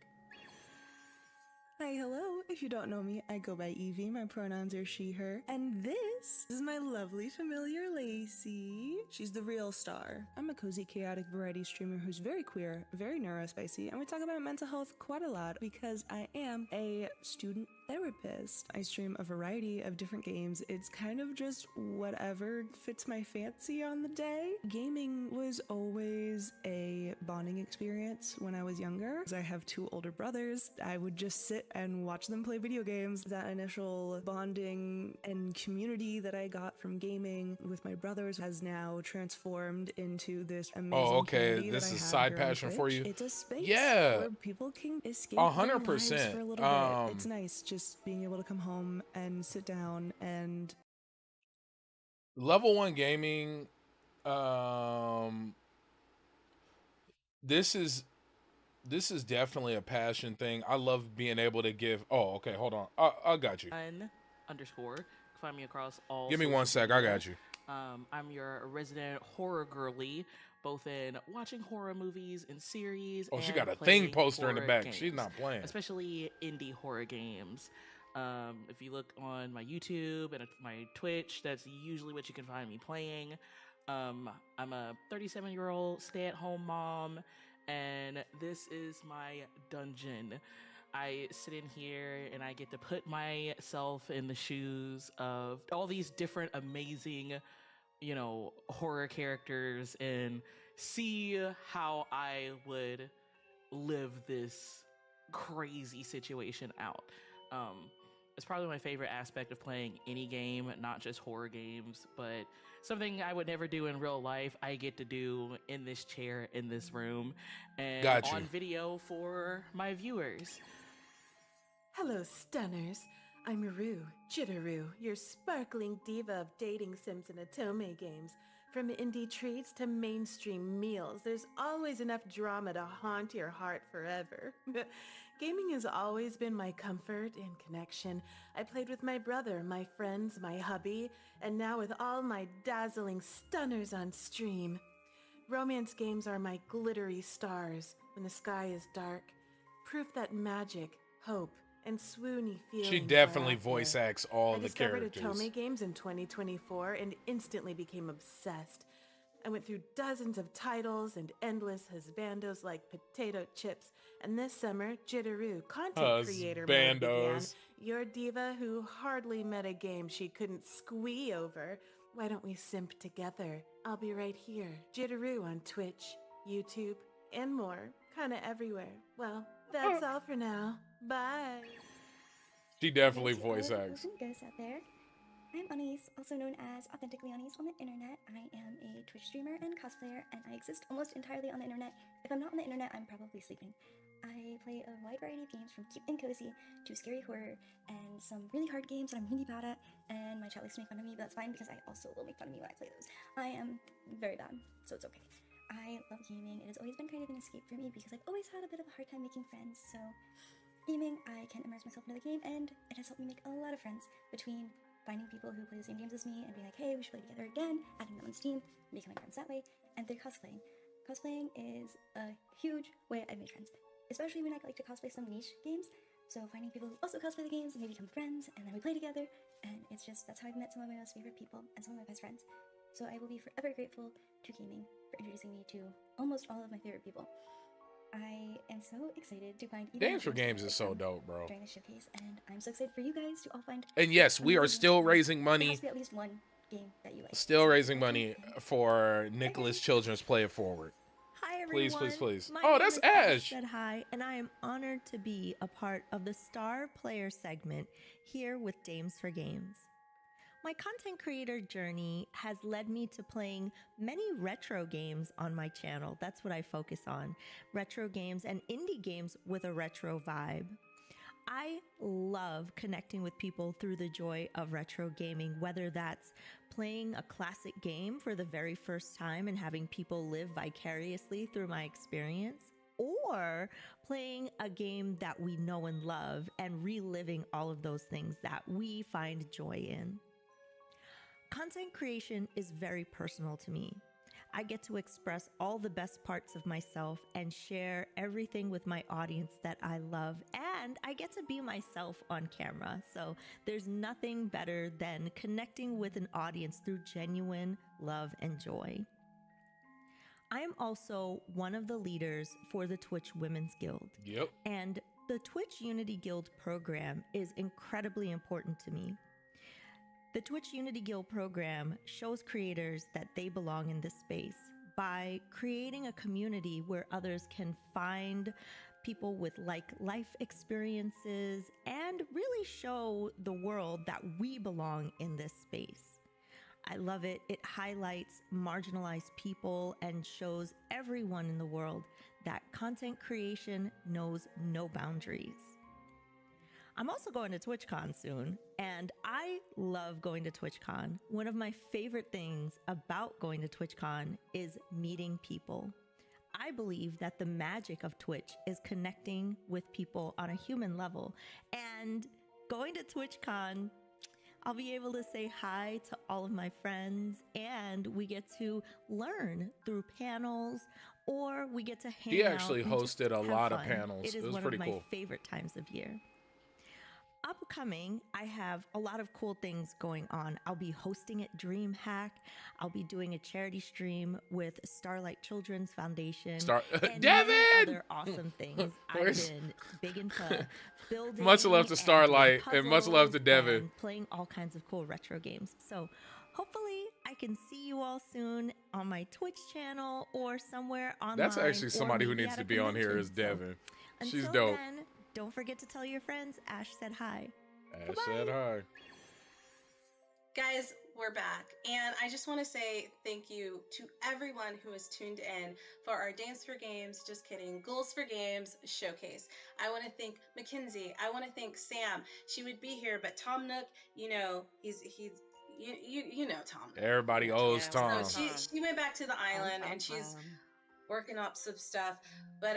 Hi, hello. If you don't know me, I go by Evie. My pronouns are she, her. And this is my lovely familiar Lacey. She's the real star. I'm a cozy, chaotic variety streamer who's very queer, very neurospicy, and we talk about mental health quite a lot because I am a student therapist. I stream a variety of different games. It's kind of just whatever fits my fancy on the day. Gaming was always a bonding experience when I was younger. I have 2 older brothers. I would just sit and watch them play video games. That initial bonding and community that I got from gaming with my brothers has now transformed into this amazing community This that I is have side here on passion for Twitch. you. It's a space Yeah. where people can escape 100%. their lives for a little bit. It's nice just being able to come home and sit down and Level 1 gaming, this is definitely a passion thing. I love being able to give. Oh, okay, hold on. I got you. _ Find me across all. Give me 1 sec. I got you. I'm your resident horror girly, both in watching horror movies and series. Oh, she and got a playing thing poster in the horror back. games, She's not playing. especially indie horror games. If you look on my YouTube and my Twitch, that's usually what you can find me playing. I'm a 37-year-old stay-at-home mom, and this is my dungeon. I sit in here and I get to put myself in the shoes of all these different amazing, horror characters and see how I would live this crazy situation out. It's probably my favorite aspect of playing any game, not just horror games, but something I would never do in real life, I get to do in this chair, in this room, and Got you. on video for my viewers. Hello, stunners. I'm Rue, Jitteru, your sparkling diva of dating sims and Atome games. From indie treats to mainstream meals, there's always enough drama to haunt your heart forever. Gaming has always been my comfort and connection. I played with my brother, my friends, my hubby, and now with all my dazzling stunners on stream. Romance games are my glittery stars when the sky is dark. Proof that magic, hope, and swoony feelings She are definitely out there. voice acts all I the discovered characters. Atome games in 2024 and instantly became obsessed. I went through dozens of titles and endless husbandos like potato chips, and this summer, Jitteru, content creator mode began. Husbandos. Your diva who hardly met a game she couldn't squee over. Why don't we simp together? I'll be right here. Jitteru on Twitch, YouTube, and more. Kinda everywhere. Well, that's all for now. Bye. She definitely Hello to all voice the acts. ghouls and ghosts out there. I'm Anise, also known as Authentically Anise on the internet. I am a Twitch streamer and cosplayer, and I exist almost entirely on the internet. If I'm not on the internet, I'm probably sleeping. I play a wide variety of games from cute and cozy to scary horror, and some really hard games that I'm really bad at, and my chat likes to make fun of me, but that's fine because I also will make fun of me when I play those. I am very bad, so it's okay. I love gaming. It has always been kind of an escape for me because I've always had a bit of a hard time making friends, so gaming, I can immerse myself into the game, and it has helped me make a lot of friends between finding people who play the same games as me and being like, hey, we should play together again, adding them on Steam, becoming friends that way, and through cosplaying. Cosplaying is a huge way I've made friends, especially when I like to cosplay some niche games. So finding people who also cosplay the games and they become friends, and then we play together, and it's just, that's how I've met some of my most favorite people and some of my best friends. So I will be forever grateful to gaming for introducing me to almost all of my favorite people. I am so excited to find even Games for more Games to is so come dope, bro. during the showcase, and I'm so excited for you guys to all find. And yes, we are amazing still games. raising There money. has to be at least one game that you like. Still raising money for Nicklaus Children's Play It Forward. Hi Please, everyone. please, please. My Oh, name that's is Ash. Said hi, and I am honored to be a part of the Star Player segment here with Dames for Games. My content creator journey has led me to playing many retro games on my channel. That's what I focus on. Retro games and indie games with a retro vibe. I love connecting with people through the joy of retro gaming, whether that's playing a classic game for the very first time and having people live vicariously through my experience, or playing a game that we know and love and reliving all of those things that we find joy in. Content creation is very personal to me. I get to express all the best parts of myself and share everything with my audience that I love. And I get to be myself on camera. So there's nothing better than connecting with an audience through genuine love and joy. I am also one of the leaders for the Twitch Women's Guild. Yep. And the Twitch Unity Guild program is incredibly important to me. The Twitch Unity Guild program shows creators that they belong in this space by creating a community where others can find people with like life experiences and really show the world that we belong in this space. I love it. It highlights marginalized people and shows everyone in the world that content creation knows no boundaries. I'm also going to TwitchCon soon, and I love going to TwitchCon. One of my favorite things about going to TwitchCon is meeting people. I believe that the magic of Twitch is connecting with people on a human level, and going to TwitchCon, I'll be able to say hi to all of my friends, and we get to learn through panels, or we get to hang out. He actually hosted a have lot of fun. panels. It is It was one pretty of my cool. favorite times of year. Upcoming, I have a lot of cool things going on. I'll be hosting at DreamHack. I'll be doing a charity stream with Starlight Children's Foundation. And Devin! many other awesome things. I've Where's- been big into building. Much love to and Starlight, doing and much love to puzzles Devin. and playing all kinds of cool retro games. So hopefully I can see you all soon on my Twitch channel or somewhere online. That's actually or somebody who maybe needs at to a be on here is convention. Devin. So She's until dope. then, don't forget to tell your friends Ash said hi. Ash said hi. Guys, we're back. And I just want to say thank you to everyone who has tuned in for our Dance for Games, just kidding, Ghouls for Games showcase. I want to thank Mackenzie. I want to thank Sam. She would be here, but Tom Nook, you know, you know Tom Nook. Everybody owes So Tom. she went back to the island and she's working up some stuff. But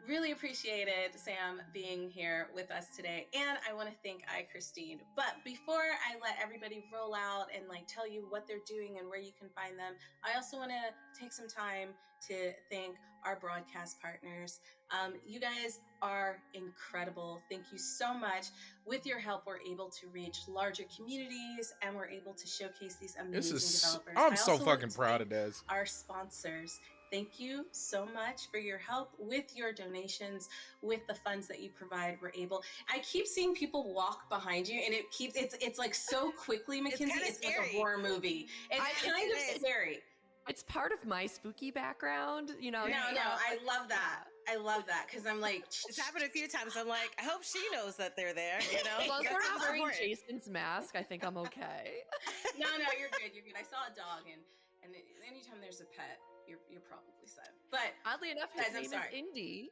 really appreciated Sam being here with us today. And I want to thank Christine. But before I let everybody roll out and like tell you what they're doing and where you can find them, I also want to take some time to thank our broadcast partners. You guys are incredible. Thank you so much. With your help, we're able to reach larger communities and we're able to showcase these amazing developers. I'm I so also want fucking to proud thank of this. our sponsors. Thank you so much for your help with your donations, with the funds that you provide. We're able. I keep seeing people walk behind you, and it's like so quickly, Mackenzie. It's like a horror movie. It's kind of scary. It's part of my spooky background, you know. No, I love that. I love that because I'm like, it's happened a few times. I'm like, I hope she knows that they're there. You know, As long as That's we're not wearing important. Jason's mask, I think I'm okay. no, you're good. You're good. I saw a dog, and anytime there's a pet, you're probably sad. But oddly enough, his guys, I'm name sorry. is Indy.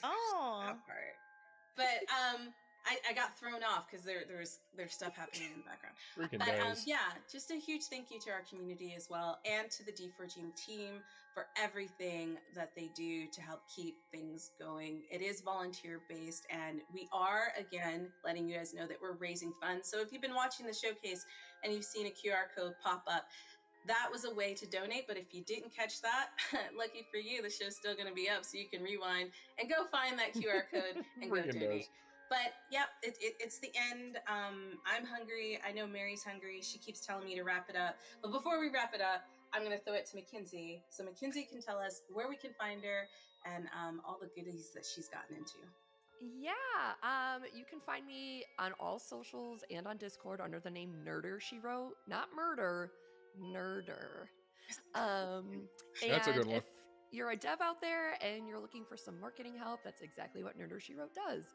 That part. But I got thrown off because there's stuff happening in the background. Freaking But does. yeah, just a huge thank you to our community as well, and to the D4Team team for everything that they do to help keep things going. It is volunteer based, and we are again letting you guys know that we're raising funds. So if you've been watching the showcase and you've seen a QR code pop up, that was a way to donate. But if you didn't catch that, lucky for you, the show's still going to be up, so you can rewind and go find that QR code and go Freaking donate. does. But yep, it's the end. I'm hungry. I know Mary's hungry. She keeps telling me to wrap it up. But before we wrap it up, I'm going to throw it to Mackenzie. So Mackenzie can tell us where we can find her and all the goodies that she's gotten into. Yeah, you can find me on all socials and on Discord under the name Nerder She Wrote, not murder, Nerder. That's a good one. If you're a dev out there and you're looking for some marketing help, that's exactly what Nerder She Wrote does.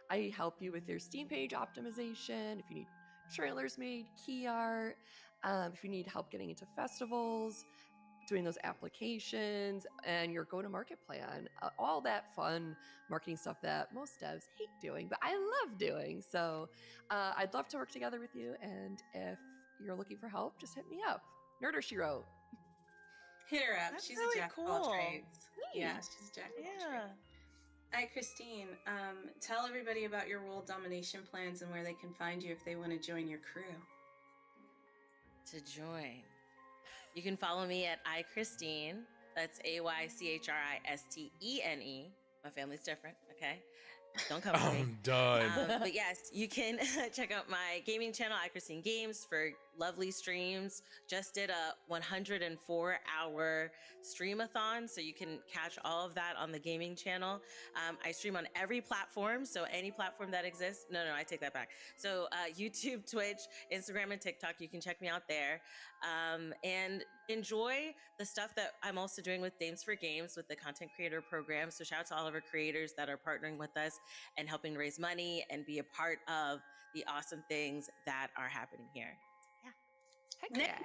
I help you with your Steam page optimization. If you need trailers made, key art, if you need help getting into festivals, doing those applications, and your go-to-market plan, all that fun marketing stuff that most devs hate doing, but I love doing. So I'd love to work together with you. And if you're looking for help, just hit me up. Nerder She Wrote. Hit her up. That's She's really a jack of all cool. trades. Yeah, she's a jack of all trades. All right, Christine, tell everybody about your world domination plans and where they can find you if they want to join your crew. To join. You can follow me at iChristine. That's AYCHRISTENE. My family's different, okay? Don't come for me. I'm done. But yes, you can check out my gaming channel, iChristine Games, for lovely streams. Just did a 104-hour streamathon, so you can catch all of that on the gaming channel. I stream on every platform, so any platform that exists. No, I take that back. So YouTube, Twitch, Instagram, and TikTok, you can check me out there. And enjoy the stuff that I'm also doing with Dames for Games with the content creator program. So shout out to all of our creators that are partnering with us and helping raise money and be a part of the awesome things that are happening here. Heck Nick. yeah.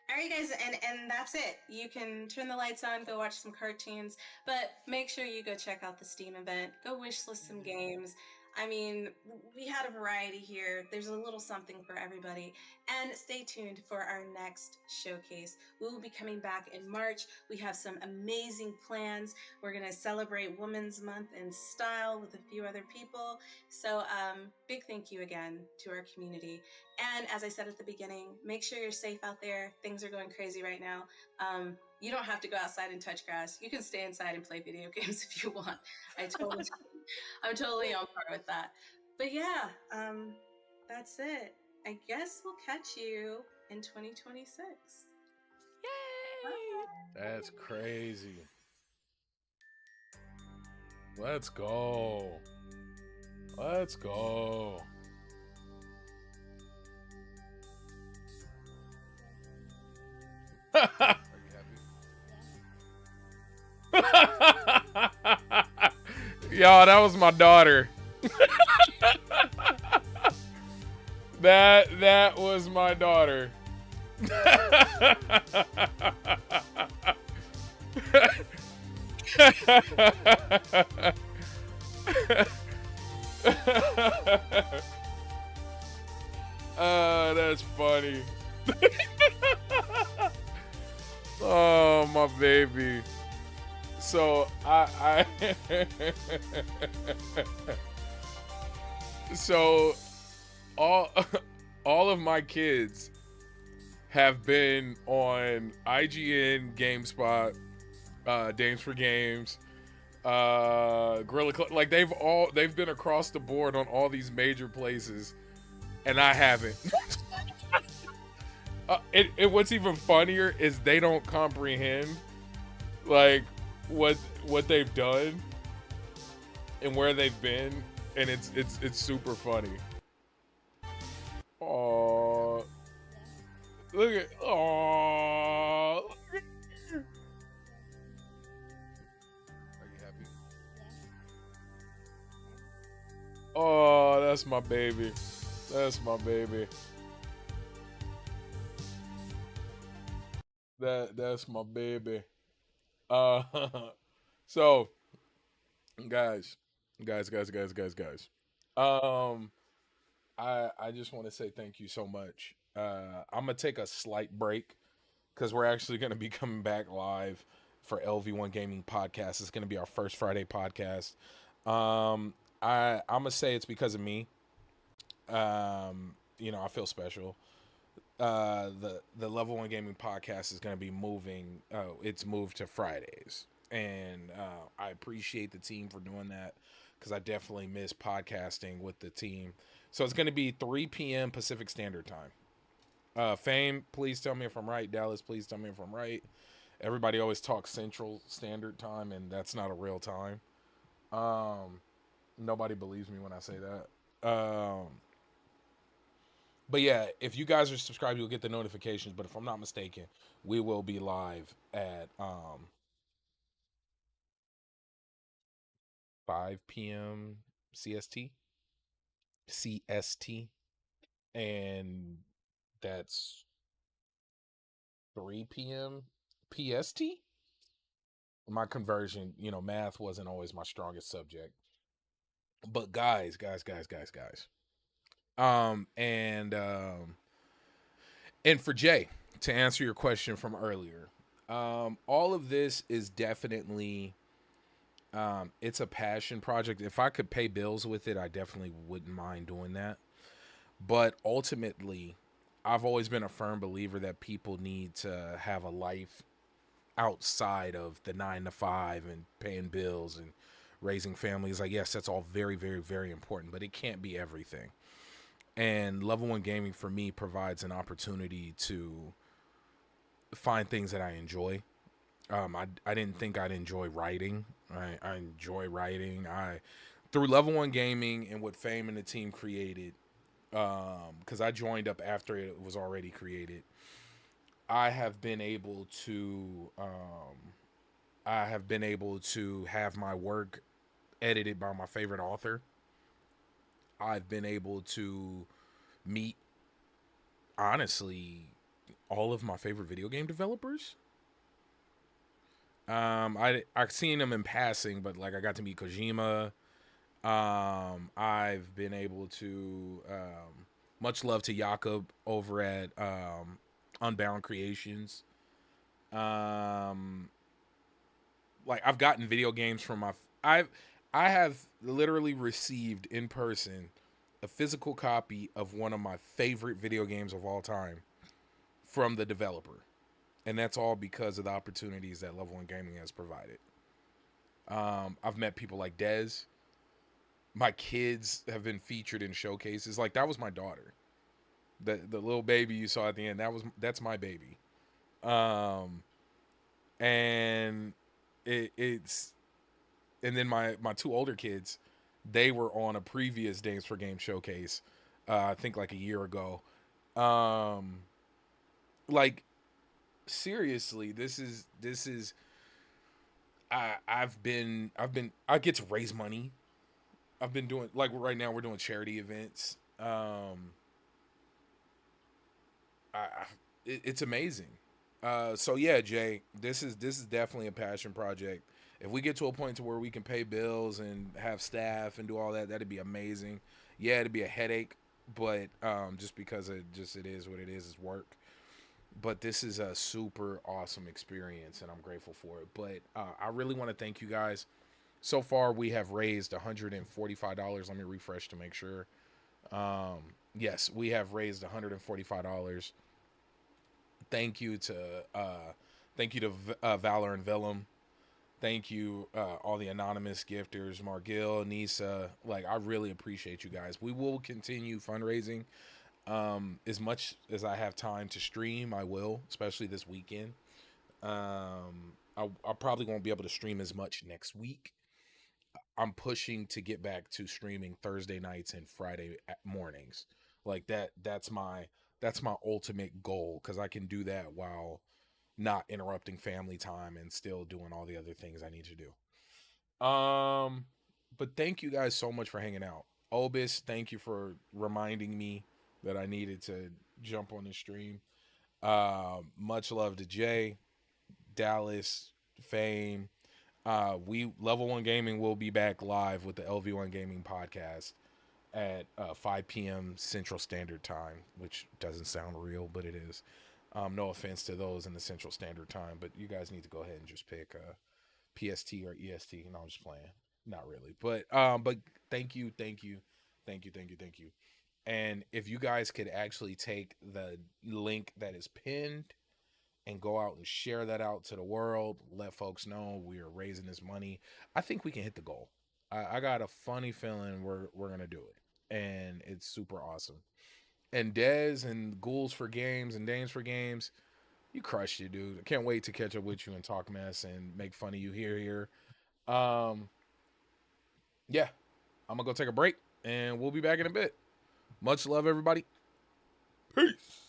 All right, guys, and that's it. You can turn the lights on, go watch some cartoons, but make sure you go check out the Steam event. Go wishlist some games. I mean, we had a variety here. There's a little something for everybody. And stay tuned for our next showcase. We will be coming back in March. We have some amazing plans. We're going to celebrate Women's Month in style with a few other people. So big thank you again to our community. And as I said at the beginning, make sure you're safe out there. Things are going crazy right now. You don't have to go outside and touch grass. You can stay inside and play video games if you want. I'm totally on par with that. But yeah, that's it. I guess we'll catch you in 2026. That's crazy. Let's go. Let's go. Y'all, that was my daughter. That was my daughter. That's funny. Oh, my baby. So so all of my kids have been on IGN, GameSpot, Dames for Games, Gorilla Club. Like they've been across the board on all these major places, and I haven't. What's even funnier is they don't comprehend like what they've done and where they've been, and it's super funny. Oh, look at oh. Are you happy? Oh, that's my baby. That's my baby. That's my baby. So guys. I just want to say thank you so much. I'm gonna take a slight break because we're actually gonna be coming back live for LV1 Gaming Podcast. It's gonna be our first Friday podcast. I'm gonna say it's because of me. I feel special. The Level 1 Gaming Podcast is going to be moving. It's moved to Fridays, and I appreciate the team for doing that because I definitely miss podcasting with the team. So it's going to be 3 p.m. Pacific Standard Time. Fame, please tell me if I'm right. Dallas, please tell me if I'm right. Everybody always talks Central Standard Time, and that's not a real time. Nobody believes me when I say that. But yeah, if you guys are subscribed, you'll get the notifications. But if I'm not mistaken, we will be live at 5 p.m. CST. And that's 3 p.m. PST. My conversion, math wasn't always my strongest subject. But guys. And for Jay, to answer your question from earlier, all of this is definitely, it's a passion project. If I could pay bills with it, I definitely wouldn't mind doing that. But ultimately, I've always been a firm believer that people need to have a life outside of the 9 to 5 and paying bills and raising families. Like, yes, that's all very, very, very important, but it can't be everything. And Level 1 Gaming for me provides an opportunity to find things that I enjoy. I didn't think I'd enjoy writing. I enjoy writing. Through Level 1 Gaming and what Fame and the team created, because I joined up after it was already created, I have been able to have my work edited by my favorite author. I've been able to meet, honestly, all of my favorite video game developers. I've seen them in passing, but like I got to meet Kojima. I've been able to much love to Jakob over at Unbound Creations. Like I've gotten video games from I have literally received in person a physical copy of one of my favorite video games of all time from the developer. And that's all because of the opportunities that Level 1 Gaming has provided. I've met people like Dez. My kids have been featured in showcases. Like, that was my daughter. The little baby you saw at the end, that's my baby. And it's and then my two older kids, they were on a previous Dames for Game showcase, I think like a year ago. Like, seriously, this is I get to raise money. I've been doing, like, right now we're doing charity events. It's amazing. So yeah, Jay, this is definitely a passion project. If we get to a point to where we can pay bills and have staff and do all that, that'd be amazing. Yeah, it'd be a headache, but just because it is what it is work. But this is a super awesome experience, and I'm grateful for it. But I really want to thank you guys. So far, we have raised $145. Let me refresh to make sure. Yes, we have raised $145. Thank you to Valor and Vellum. Thank you, all the anonymous gifters, Margil, Nisa. Like, I really appreciate you guys. We will continue fundraising. As much as I have time to stream, I will, especially this weekend. I probably won't be able to stream as much next week. I'm pushing to get back to streaming Thursday nights and Friday mornings. Like that's my ultimate goal, because I can do that while not interrupting family time and still doing all the other things I need to do. But thank you guys so much for hanging out. Obis, thank you for reminding me that I needed to jump on the stream. Much love to Jay, Dallas, Fame. Level 1 Gaming will be back live with the LV1 Gaming podcast at 5 p.m. Central Standard Time, which doesn't sound real, but it is. No offense to those in the Central Standard Time, but you guys need to go ahead and just pick PST or EST. No, I'm just playing. Not really. But thank you. And if you guys could actually take the link that is pinned and go out and share that out to the world, let folks know we are raising this money, I think we can hit the goal. I got a funny feeling we're gonna do it, and it's super awesome. And Dez and Ghouls for Games and Dames for Games, you crushed it, dude. I can't wait to catch up with you and talk mess and make fun of you here. Yeah, I'm gonna go take a break, and we'll be back in a bit. Much love, everybody. Peace.